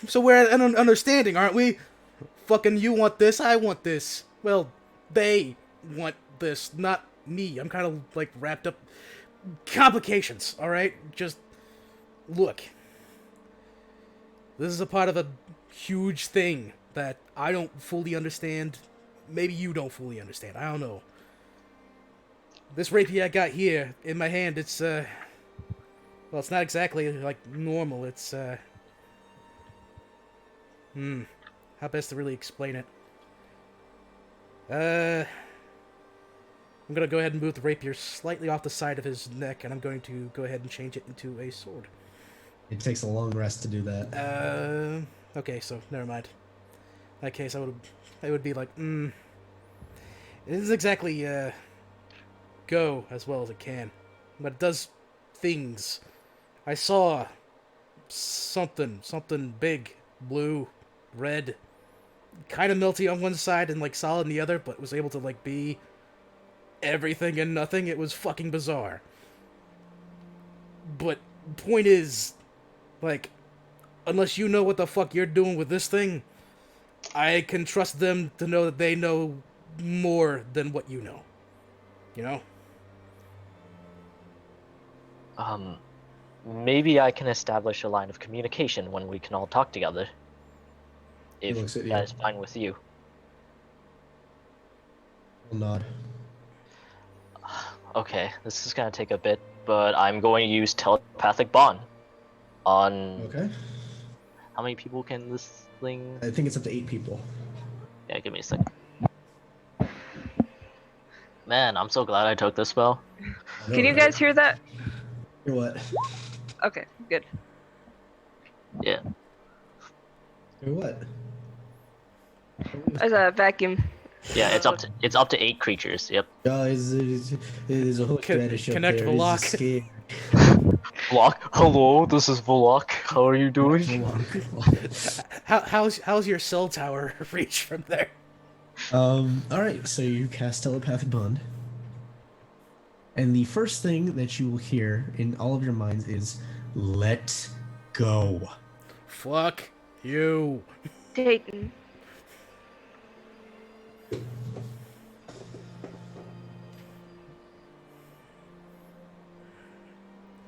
So we're at an understanding, aren't we? Fucking you want this, I want this. Well, they want this, not me. I'm kind of, like, wrapped up... Complications, alright? Just... Look. This is a part of a huge thing that I don't fully understand. Maybe you don't fully understand. I don't know. This rapier I got here in my hand, it's, well, it's not exactly, like, normal. It's, how best to really explain it? I'm gonna go ahead and move the rapier slightly off the side of his neck, and I'm going to go ahead and change it into a sword. It takes a long rest to do that. Okay, so, never mind. In that case, I would be like, it doesn't exactly, go as well as it can. But it does things. I saw something big, blue, red, kind of melty on one side and, like, solid on the other, but was able to, like, be everything and nothing. It was fucking bizarre. But, point is, like, unless you know what the fuck you're doing with this thing, I can trust them to know that they know more than what you know. You know? Maybe I can establish a line of communication when we can all talk together. If looks at you. that is fine with you. We'll nod. Okay, this is gonna take a bit, but I'm going to use telepathic bond on... Okay. How many people can this thing... I think it's up to 8 people. Yeah, give me a second. Man, I'm so glad I took this spell. Can you guys hear that? Hear what? Okay, good. Yeah. Hear what? There's a vacuum. Yeah, it's up to 8 creatures. Yep. Guys, there's a whole radish up Connect there. Volok. He's scared. Volok, hello, this is Volok. How are you doing? How's your cell tower reach from there? Alright, so you cast telepathic bond. And the first thing that you will hear in all of your minds is, let go. Fuck you. Dayton.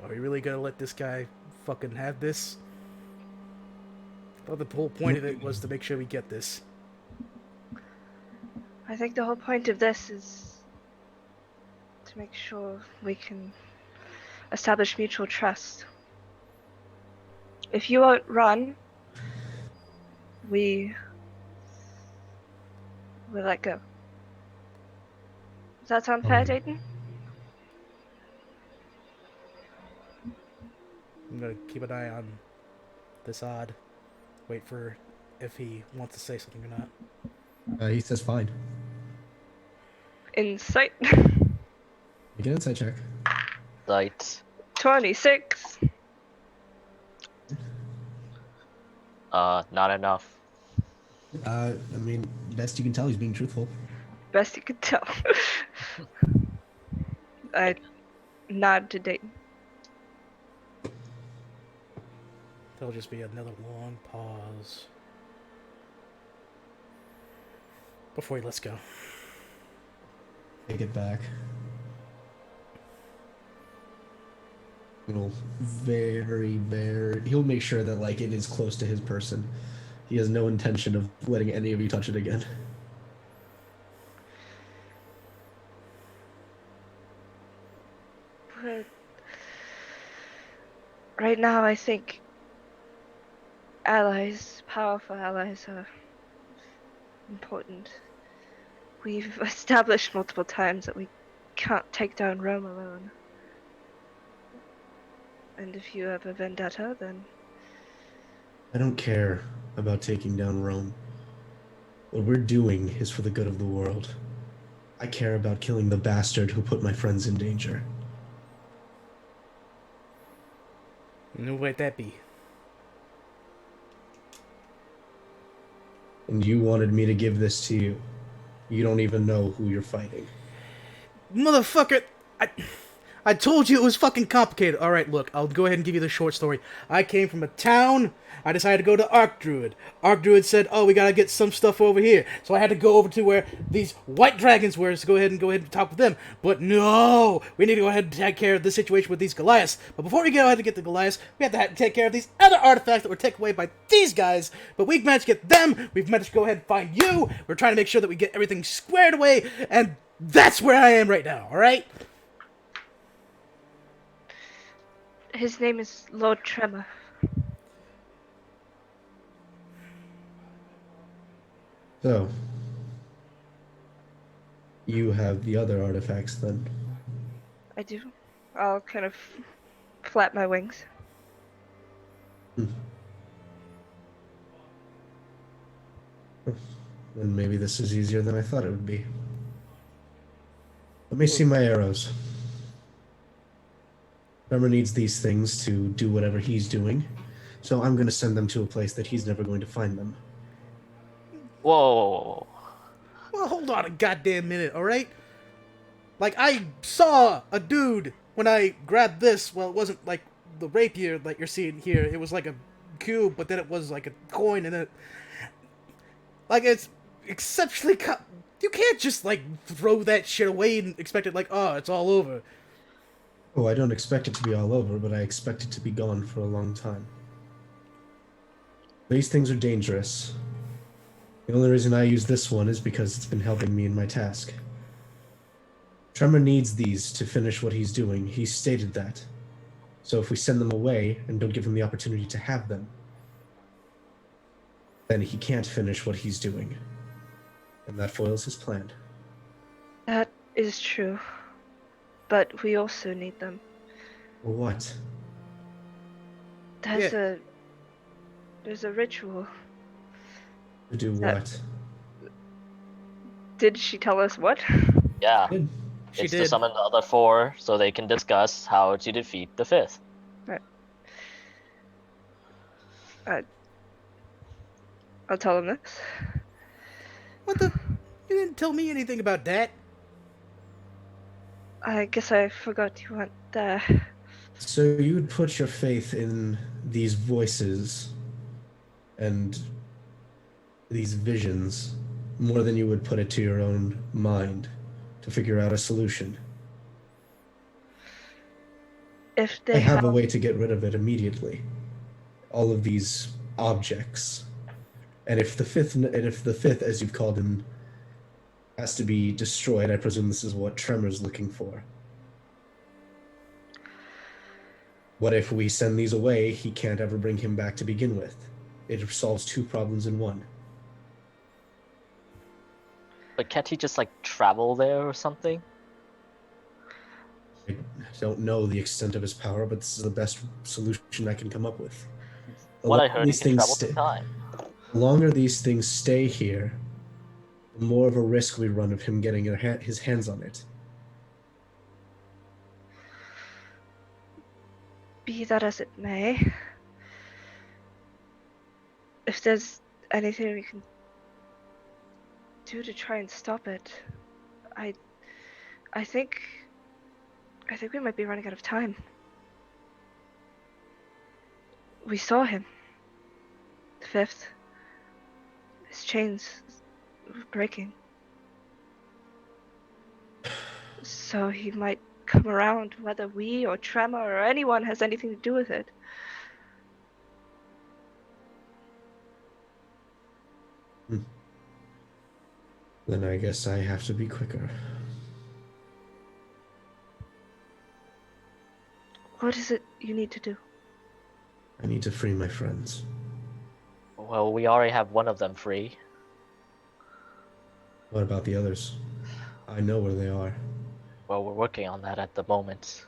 Are we really gonna let this guy fucking have this? I thought the whole point of it was to make sure we get this. I think the whole point of this is to make sure we can establish mutual trust. If you won't run, we will let go. Does that sound fair, Dayton? I'm gonna keep an eye on this odd. Wait for if he wants to say something or not. He says fine. Insight. Make an insight check. Right. 26. Not enough. I mean, best you can tell, he's being truthful. Best you could tell. I nod to Dayton. There'll just be another long pause before he lets go. Take it back. He'll he'll make sure that, like, it is close to his person. He has no intention of letting any of you touch it again. But right now, I think allies, powerful allies, are important. We've established multiple times that we can't take down Rome alone. And if you have a vendetta, then... I don't care about taking down Rome. What we're doing is for the good of the world. I care about killing the bastard who put my friends in danger. And who might that be? And you wanted me to give this to you. You don't even know who you're fighting. Motherfucker! I told you it was fucking complicated. All right, look, I'll go ahead and give you the short story. I came from a town. I decided to go to Archdruid. Archdruid said, "Oh, we gotta get some stuff over here." So I had to go over to where these white dragons were to go ahead and talk with them. But no, we need to go ahead and take care of this situation with these Goliaths. But before we go ahead and get the Goliaths, we have to take care of these other artifacts that were taken away by these guys. But we've managed to get them. We've managed to go ahead and find you. We're trying to make sure that we get everything squared away, and that's where I am right now. All right. His name is Lord Tremor. So, you have the other artifacts then? I do. I'll kind of flap my wings. Then maybe this is easier than I thought it would be. Let me see my arrows. Tremor needs these things to do whatever he's doing, so I'm going to send them to a place that he's never going to find them. Whoa. Well, hold on a goddamn minute, all right? Like, I saw a dude when I grabbed this. Well, it wasn't like the rapier that you're seeing here. It was like a cube, but then it was like a coin in it. Like, it's exceptionally... You can't just, like, throw that shit away and expect it like, oh, it's all over. Oh, I don't expect it to be all over, but I expect it to be gone for a long time. These things are dangerous. The only reason I use this one is because it's been helping me in my task. Tremor needs these to finish what he's doing. He stated that. So if we send them away and don't give him the opportunity to have them, then he can't finish what he's doing. And that foils his plan. That is true. But we also need them. What? There's a ritual. To do what? Did she tell us what? Yeah. Good. It's to summon the other 4 so they can discuss how to defeat the 5th. Right. I'll tell them this. What the... You didn't tell me anything about that. I guess I forgot you weren't there. So you would put your faith in these voices and these visions more than you would put it to your own mind to figure out a solution. If I they have a way to get rid of it immediately. All of these objects. And if the fifth, as you've called him, has to be destroyed, I presume this is what Tremor's looking for. What if we send these away, he can't ever bring him back to begin with? It solves 2 problems in 1. But can't he just, like, travel there or something? I don't know the extent of his power, but this is the best solution I can come up with. What I heard, he can travel through time. The longer these things stay here, the more of a risk we run of him getting his hands on it. Be that as it may, if there's anything we can do to try and stop it, I think we might be running out of time. We saw him. The 5th. His chains were breaking. So he might come around whether we or Tremor or anyone has anything to do with it. Then I guess I have to be quicker. What is it you need to do? I need to free my friends. Well, we already have one of them free. What about the others? I know where they are. Well, we're working on that at the moment.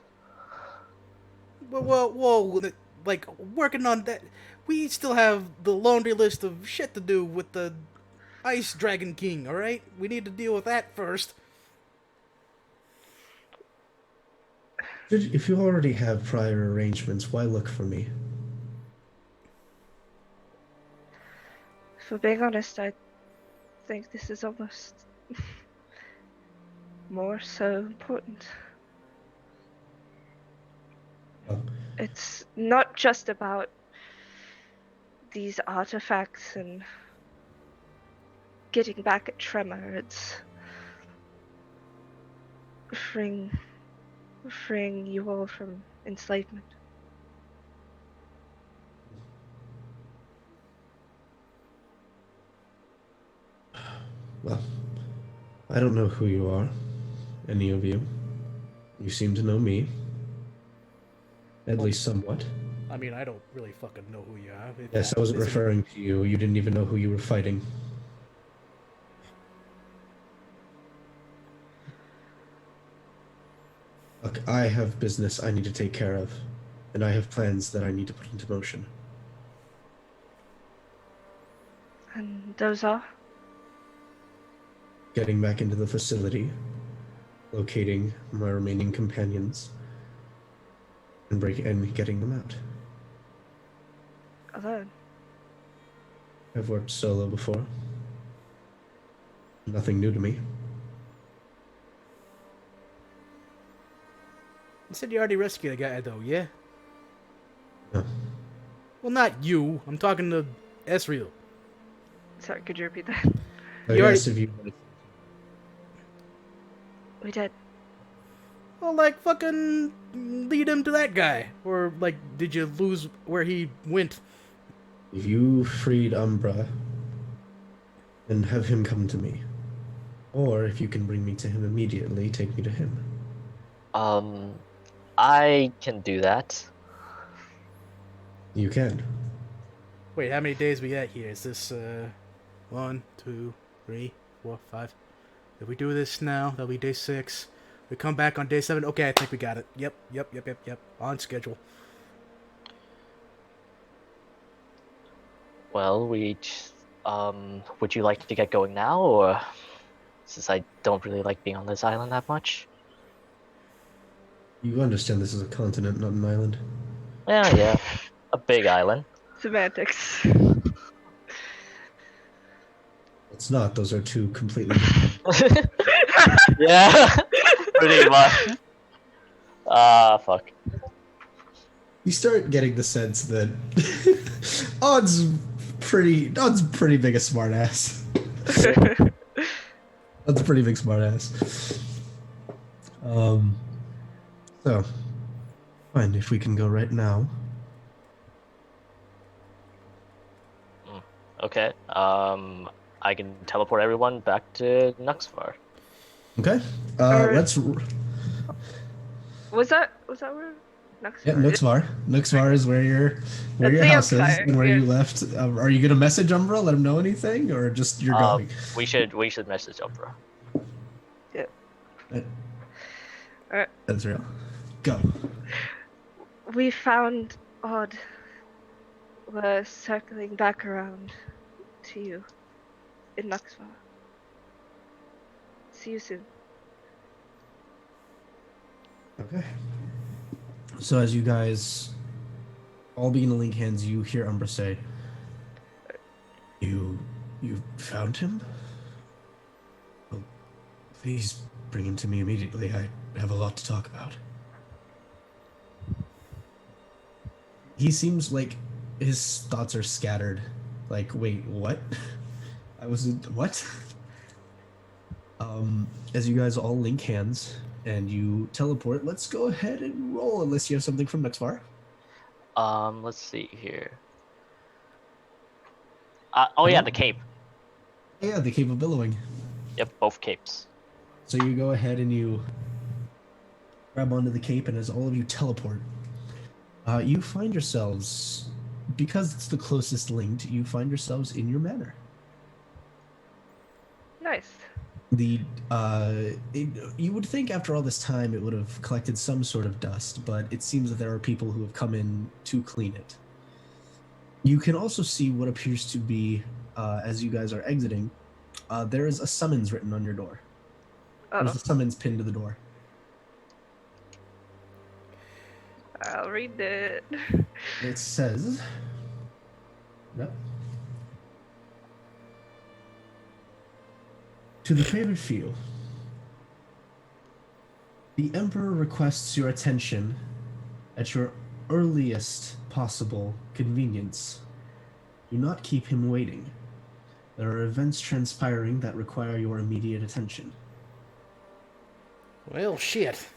Whoa, like, working on that... We still have the laundry list of shit to do with the Ice Dragon King, alright? We need to deal with that first. If you already have prior arrangements, why look for me? For being honest, I think this is almost more so important. Oh, It's not just about these artifacts and getting back at Tremor. It's freeing you all from enslavement. well, I don't know who you are, any of you. You seem to know me. At least somewhat. I mean, I don't really fucking know who you are. Yes, I wasn't referring to you. You didn't even know who you were fighting. Look, I have business I need to take care of, and I have plans that I need to put into motion. And those are? Getting back into the facility, locating my remaining companions, and getting them out. Alone. I've worked solo before. Nothing new to me. You said you already rescued a guy, though, yeah? No. Well, not you. I'm talking to Ezreal. Sorry, could you repeat that? I asked if you. We did. Well, like, fucking lead him to that guy. Or, like, did you lose where he went? If you freed Umbra, then have him come to me. Or if you can bring me to him immediately, take me to him. I can do that. You can. Wait, how many days we at here? Is this, 1, 2, 3, 4, 5? If we do this now, that'll be day 6. We come back on day 7. Okay, I think we got it. Yep. On schedule. Well, would you like to get going now, or since I don't really like being on this island that much? You understand this is a continent, not an island. Yeah, a big island. Semantics. It's not. Those are two completely different. Yeah, pretty much. Fuck. You start getting the sense that Odd's pretty big a smartass. That's a pretty big smartass. So, fine, if we can go right now. Okay. I can teleport everyone back to Nuxvar. Okay. Alright. Let's. Was that where? Next Yeah, Nuxvar. Nuxvar is where your That's the house is Empire, and where you yes. left. Are you gonna message Umbra? Let him know anything, or just you're going? We should message Umbra. That's real. Go. We found Odd. We're circling back around to you in Nuxvar. See you soon. Okay. So as you guys all begin to link hands, you hear Umbra say, You found him? Well, please bring him to me immediately. I have a lot to talk about. He seems like his thoughts are scattered. Like, wait, what? What? As you guys all link hands and you teleport, let's go ahead and roll unless you have something from Nuxvar. Let's see here. Yeah, the cape. Yeah, the Cape of Billowing. Yep, both capes. So you go ahead and you grab onto the cape, and as all of you teleport, you find yourselves, because it's the closest linked, you find yourselves in your manor. Nice. You would think after all this time it would have collected some sort of dust, but it seems that there are people who have come in to clean it. You can also see what appears to be, as you guys are exiting, there is a summons written on your door. There's a summons pinned to the door. I'll read it. It says, yep. To the favored few, the Emperor requests your attention at your earliest possible convenience. Do not keep him waiting. There are events transpiring that require your immediate attention. Well, shit.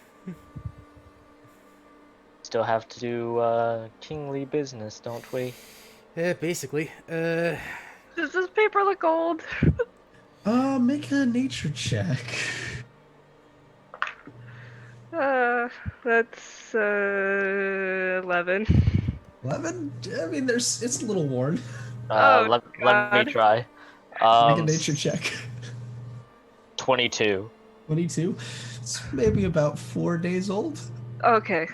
Still have to do kingly business, don't we? Yeah, basically. Does this paper look old? Make a nature check. That's 11. 11? I mean, it's a little worn. Oh, Let me God. try. Make a nature check. 22. 22? It's maybe about 4 days old. Okay.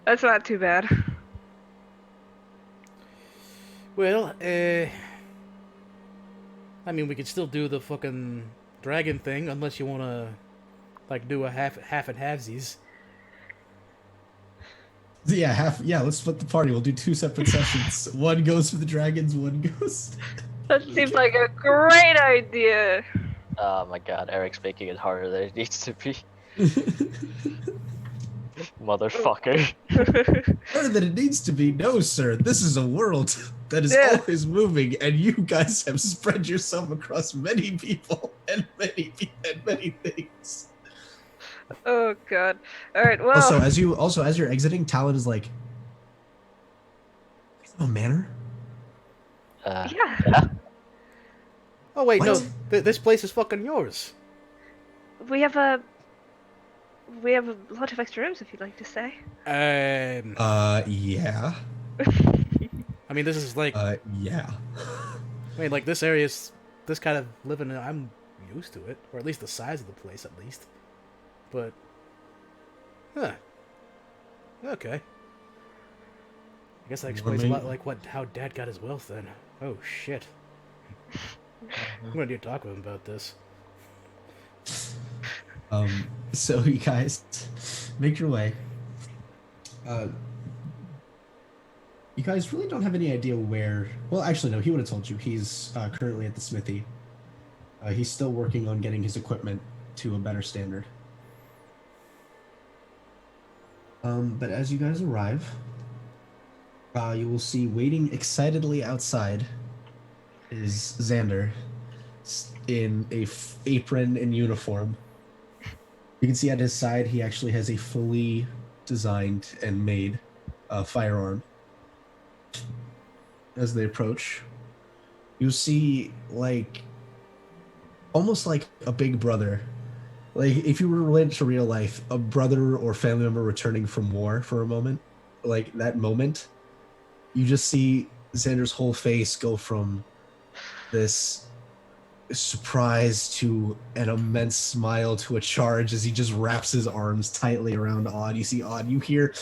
That's not too bad. Well, I mean, we could still do the fucking dragon thing, unless you want to, like, do a half and halvesies. Yeah, let's split the party. We'll do 2 separate sessions. One goes for the dragons, one goes... That seems like a great idea. Oh my god, Eric's making it harder than it needs to be. Motherfucker. Harder than it needs to be. No, sir. This is a world that is Yeah. always moving, and you guys have spread yourself across many people and many things. Oh, God. Alright, well. Also, as you're exiting, Talon is like, "Oh, manor? Yeah. Oh, wait, no. What? This place is fucking yours. We have a lot of extra rooms, if you'd like to stay. Yeah. I mean, this is like, Yeah. I mean, like, this area's, this kind of living, I'm used to it. Or at least the size of the place, at least. But, huh. Okay. I guess that explains a lot, like, how Dad got his wealth, then. Oh, shit. I'm gonna need to talk with him about this. So you guys make your way. You guys really don't have any idea where... Well, actually, no, he would have told you. He's currently at the smithy. He's still working on getting his equipment to a better standard. But as you guys arrive, you will see waiting excitedly outside is Xander in a apron and uniform. You can see at his side he actually has a fully designed and made firearm. As they approach, you see like almost like a big brother. Like if you were related to real life, a brother or family member returning from war for a moment, like that moment, you just see Xander's whole face go from this surprise to an immense smile to a charge as he just wraps his arms tightly around Odd. You see Odd, you hear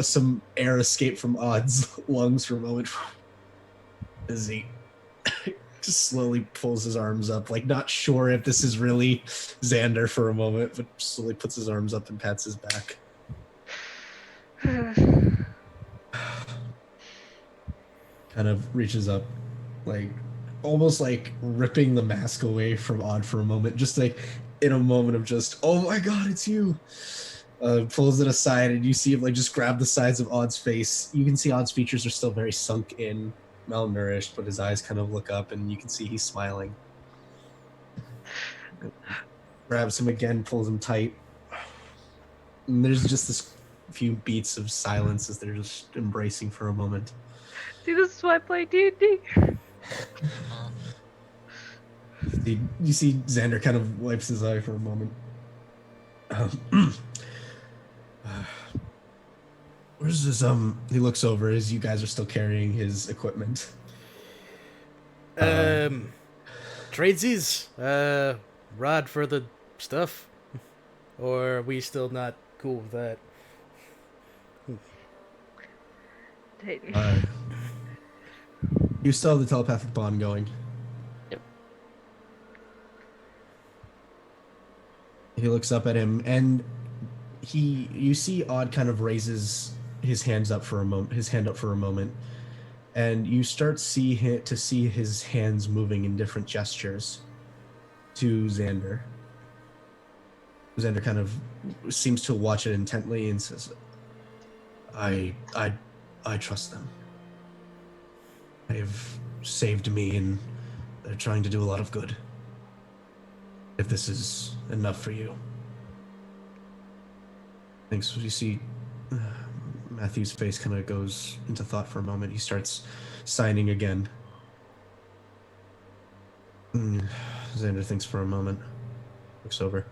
some air escape from Odd's lungs for a moment as he just slowly pulls his arms up, like not sure if this is really Xander for a moment, but slowly puts his arms up and pats his back. Kind of reaches up, like almost like ripping the mask away from Odd for a moment, just like in a moment of just, oh my god, it's you. Pulls it aside, and you see him like just grab the sides of Odd's face. You can see Odd's features are still very sunk in, malnourished, but his eyes kind of look up, and you can see he's smiling. Grabs him again, pulls him tight. And there's just this few beats of silence as they're just embracing for a moment. See, this is why I play D&D. You see Xander kind of wipes his eye for a moment. Where's his he looks over as you guys are still carrying his equipment. Tradesies, rod for the stuff, or are we still not cool with that? Dayton. You still have the telepathic bond going. Yep. He looks up at him, and you see Odd kind of raises his hand up for a moment, and you start to see his hands moving in different gestures to Xander. Xander kind of seems to watch it intently and says, I trust them. They've saved me, and they're trying to do a lot of good. If this is enough for you. Thanks. You see, Matthew's face kind of goes into thought for a moment. He starts signing again. Xander thinks for a moment. Looks over.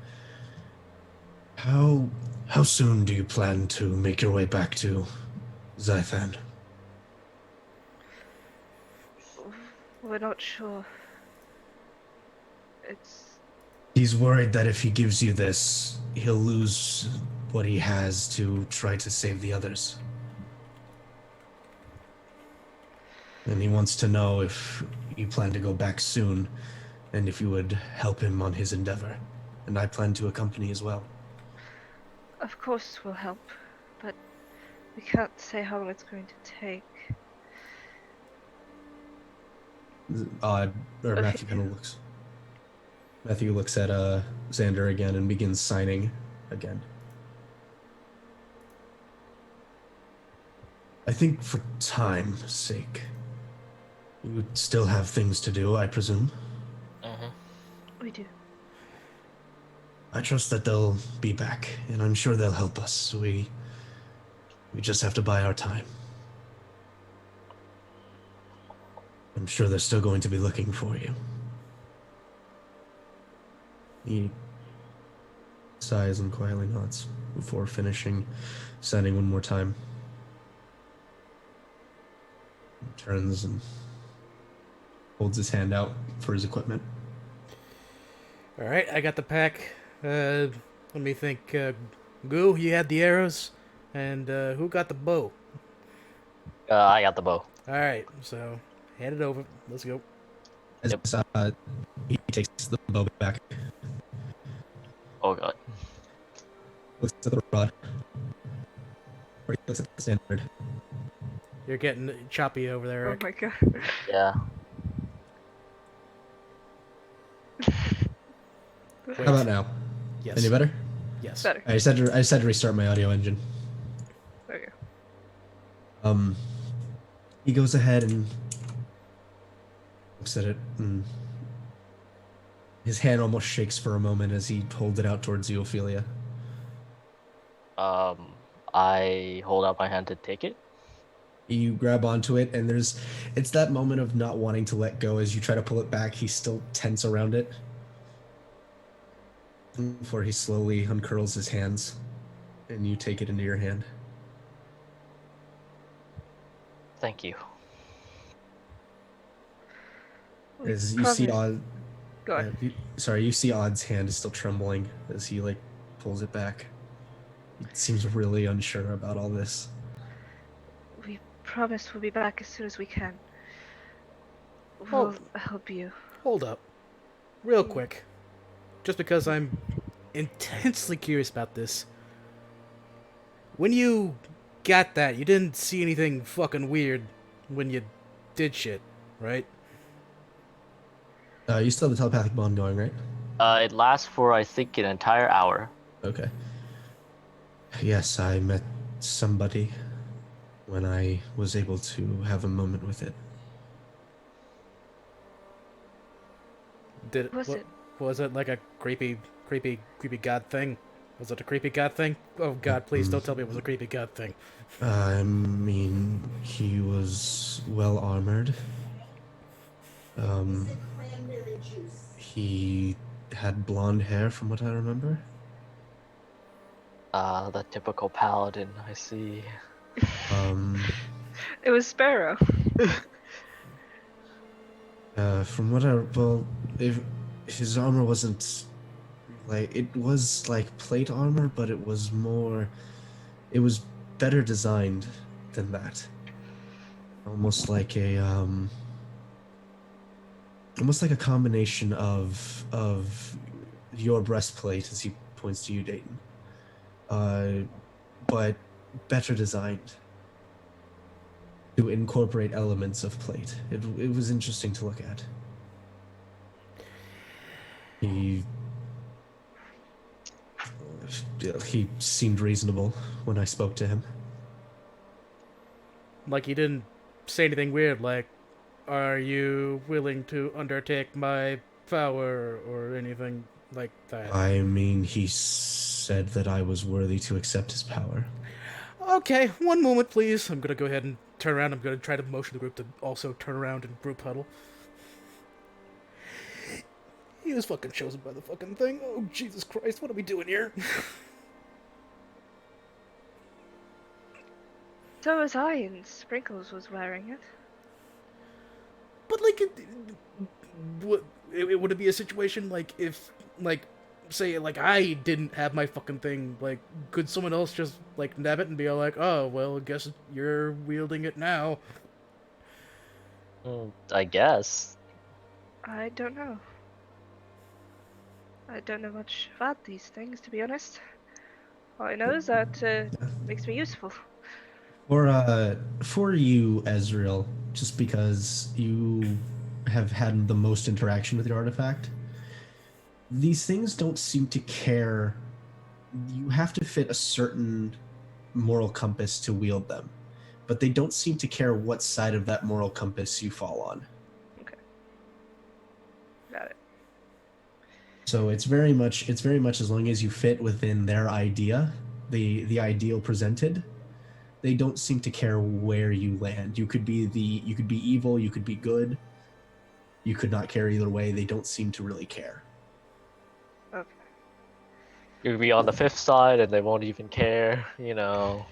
How soon do you plan to make your way back to Ziathan? We're not sure. He's worried that if he gives you this, he'll lose what he has to try to save the others. And he wants to know if you plan to go back soon, and if you would help him on his endeavor. And I plan to accompany as well. Of course we'll help, but we can't say how long it's going to take. Matthew kind of looks. Matthew looks at Xander again and begins signing again. I think for time's sake, you still have things to do, I presume. We do. I trust that they'll be back, and I'm sure they'll help us. We just have to buy our time. I'm sure they're still going to be looking for you. He sighs and quietly nods before finishing, signing one more time. He turns and holds his hand out for his equipment. All right, I got the pack. Let me think. Goo, you had the arrows, and who got the bow? I got the bow. All right, so hand it over. Let's go. As he takes the bow back, Oh god. looks at the rod, or he looks at the standard. You're getting choppy over there, Oh Eric. my god. Yeah. Wait. How about now? Yes. Any better? Yes. Better. I just had to restart my audio engine. There you go. He goes ahead and looks at it, and his hand almost shakes for a moment as he holds it out towards you, Ophelia. I hold out my hand to take it. You grab onto it, and it's that moment of not wanting to let go. As you try to pull it back, he's still tense around it. Before he slowly uncurls his hands, and you take it into your hand. Thank you. We As you see promise- Odd, Go on. you see Odd's hand is still trembling as he pulls it back. He seems really unsure about all this. We promise we'll be back as soon as we can. Oh. We'll help you. Hold up. Real quick. Just because I'm intensely curious about this. When you got that, you didn't see anything fucking weird when you did shit, right? You still have the telepathic bond going, right? It lasts for I think an entire hour. Okay. Yes, I met somebody when I was able to have a moment with it. Did Was it? Was it like a creepy god thing? Was it a creepy god thing? Oh god, please don't tell me it was a creepy god thing. I mean, he was well armored. He had blonde hair, from what I remember. The typical paladin, I see. It was Sparrow. From what if his armor wasn't it was like plate armor, but it was better designed than that. Almost like a combination of your breastplate, as he points to you, Dayton. But better designed to incorporate elements of plate. It was interesting to look at. He seemed reasonable when I spoke to him. Like, he didn't say anything weird like, "Are you willing to undertake my power?" or anything like that. I mean, he said that I was worthy to accept his power. Okay, one moment, please. I'm gonna go ahead and turn around. I'm gonna try to motion the group to also turn around and group huddle. He was fucking chosen by the fucking thing. Oh, Jesus Christ, what are we doing here? So was I, and Sprinkles was wearing it. But, like, would it be a situation, like, if, like, say, like, I didn't have my fucking thing, like, could someone else just, like, nab it and be all like, "Oh, well, I guess you're wielding it now"? I guess. I don't know. I don't know much about these things, to be honest. All I know is that makes me useful. For you, Ezreal, just because you have had the most interaction with your artifact, these things don't seem to care. You have to fit a certain moral compass to wield them, but they don't seem to care what side of that moral compass you fall on. Okay. Got it. So it's very much as long as you fit within their idea, the ideal presented. They don't seem to care where you land. You could be evil, you could be good. You could not care either way. They don't seem to really care. Okay. You'll be on the 5th side and they won't even care, you know.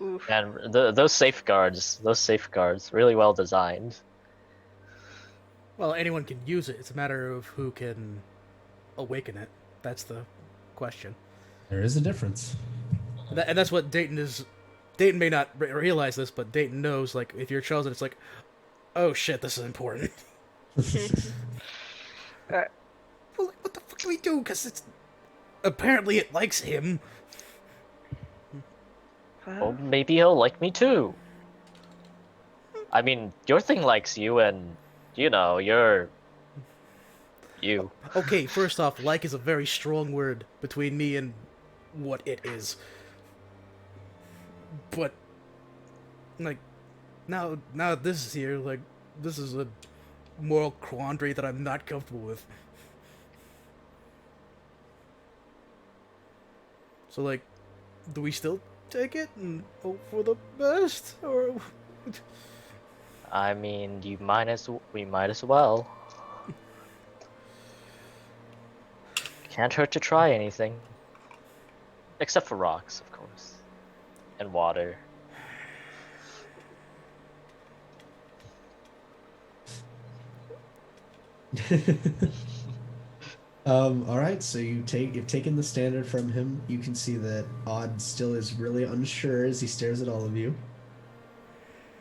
Oof. And those safeguards, really well designed. Well, anyone can use it. It's a matter of who can awaken it. That's the question. There is a difference. And that's what Dayton is. Dayton may not realize this, but Dayton knows, like, if you're chosen, it's like, oh shit, this is important. Alright. Well, what the fuck do we do? Because it's... apparently it likes him. Well, maybe he'll like me too. I mean, your thing likes you and, you know, you're... you. Okay, first off, like is a very strong word between me and what it is. But, like, now this is here, like, this is a moral quandary that I'm not comfortable with. So, like, do we still take it and hope for the best, or? I mean, we might as well. Can't hurt to try anything. Except for rocks, of course. And water. All right, so you've taken the standard from him. You can see that Odd still is really unsure as he stares at all of you.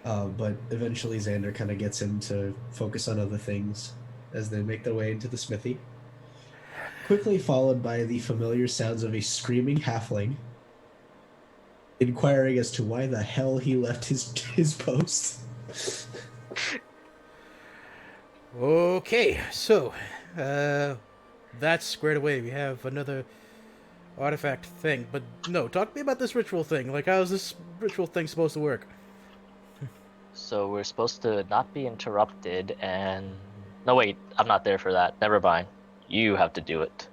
But eventually Xander kind of gets him to focus on other things as they make their way into the smithy. Quickly followed by the familiar sounds of a screaming halfling, inquiring as to why the hell he left his post. Okay, so, that's squared away. We have another artifact thing. But no, talk to me about this ritual thing. Like, how is this ritual thing supposed to work? So we're supposed to not be interrupted and... No, wait, I'm not there for that. Never mind. You have to do it.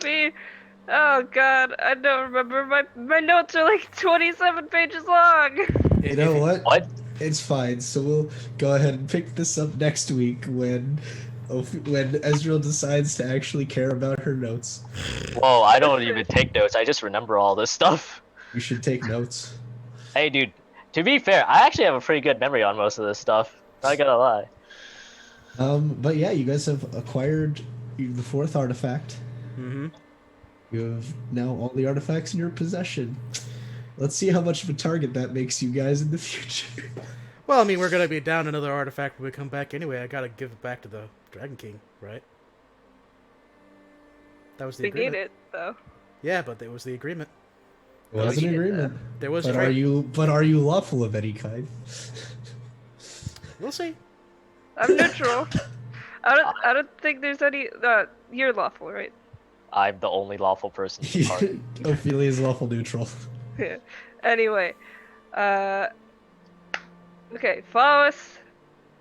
Me? Oh god, I don't remember. My notes are like 27 pages long. You know what? What? It's fine. So we'll go ahead and pick this up next week when Ezreal decides to actually care about her notes. Whoa, I don't even take notes. I just remember all this stuff. You should take notes. Hey, dude. To be fair, I actually have a pretty good memory on most of this stuff. Not gonna lie. But yeah, you guys have acquired the fourth artifact. Mm-hmm. You have now all the artifacts in your possession. Let's see how much of a target that makes you guys in the future. Well, I mean, we're gonna be down another artifact when we come back anyway. I gotta give it back to the Dragon King, right? That was the We agreement. need it, though. Yeah, but there was the agreement. It was an agreement. There was But trade. are you lawful of any kind? We'll see. I'm neutral. I don't think there's any. You're lawful, right? I'm the only lawful person in the party. Ophelia is lawful neutral. Yeah. Anyway, Okay, follow us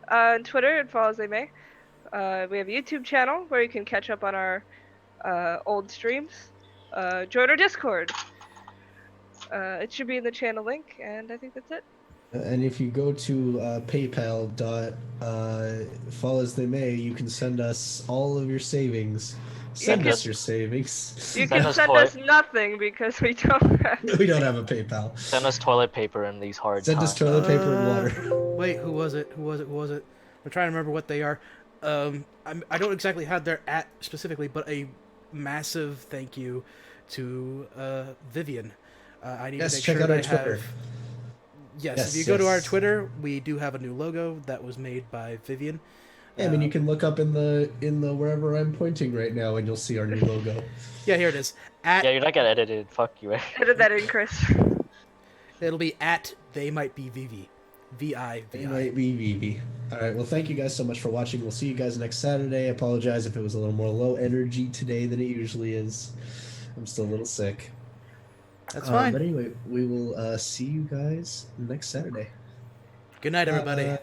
on Twitter and follow as they may. We have a YouTube channel where you can catch up on our old streams. Join our Discord. It should be in the channel link, and I think that's it. And if you go to PayPal fall as they may, you can send us all of your savings. Send can- us your savings. You Send can us send toy- us nothing because we don't have. We don't have a PayPal. Send us toilet paper in these hard Send us times. toilet paper and water. Wait, who was it? I'm trying to remember what they are. I don't exactly have their at specifically, but a massive thank you to Vivian. I need Yes, to make check sure out that our I Twitter. have. Yes, Yes, if you go to our yes. Twitter, we do have a new logo that was made by Vivian. Yeah, I mean, you can look up in the wherever I'm pointing right now, and you'll see our new logo. Yeah, here it is. At Yeah, you're not gonna edit it. Fuck you. Edit that in, Chris. It'll be at they might be Vivi, V-I-V-I. It might be Vivi. All right. Well, thank you guys so much for watching. We'll see you guys next Saturday. I apologize if it was a little more low energy today than it usually is. I'm still a little sick. That's fine. But anyway, we will see you guys next Saturday. Good night, everybody.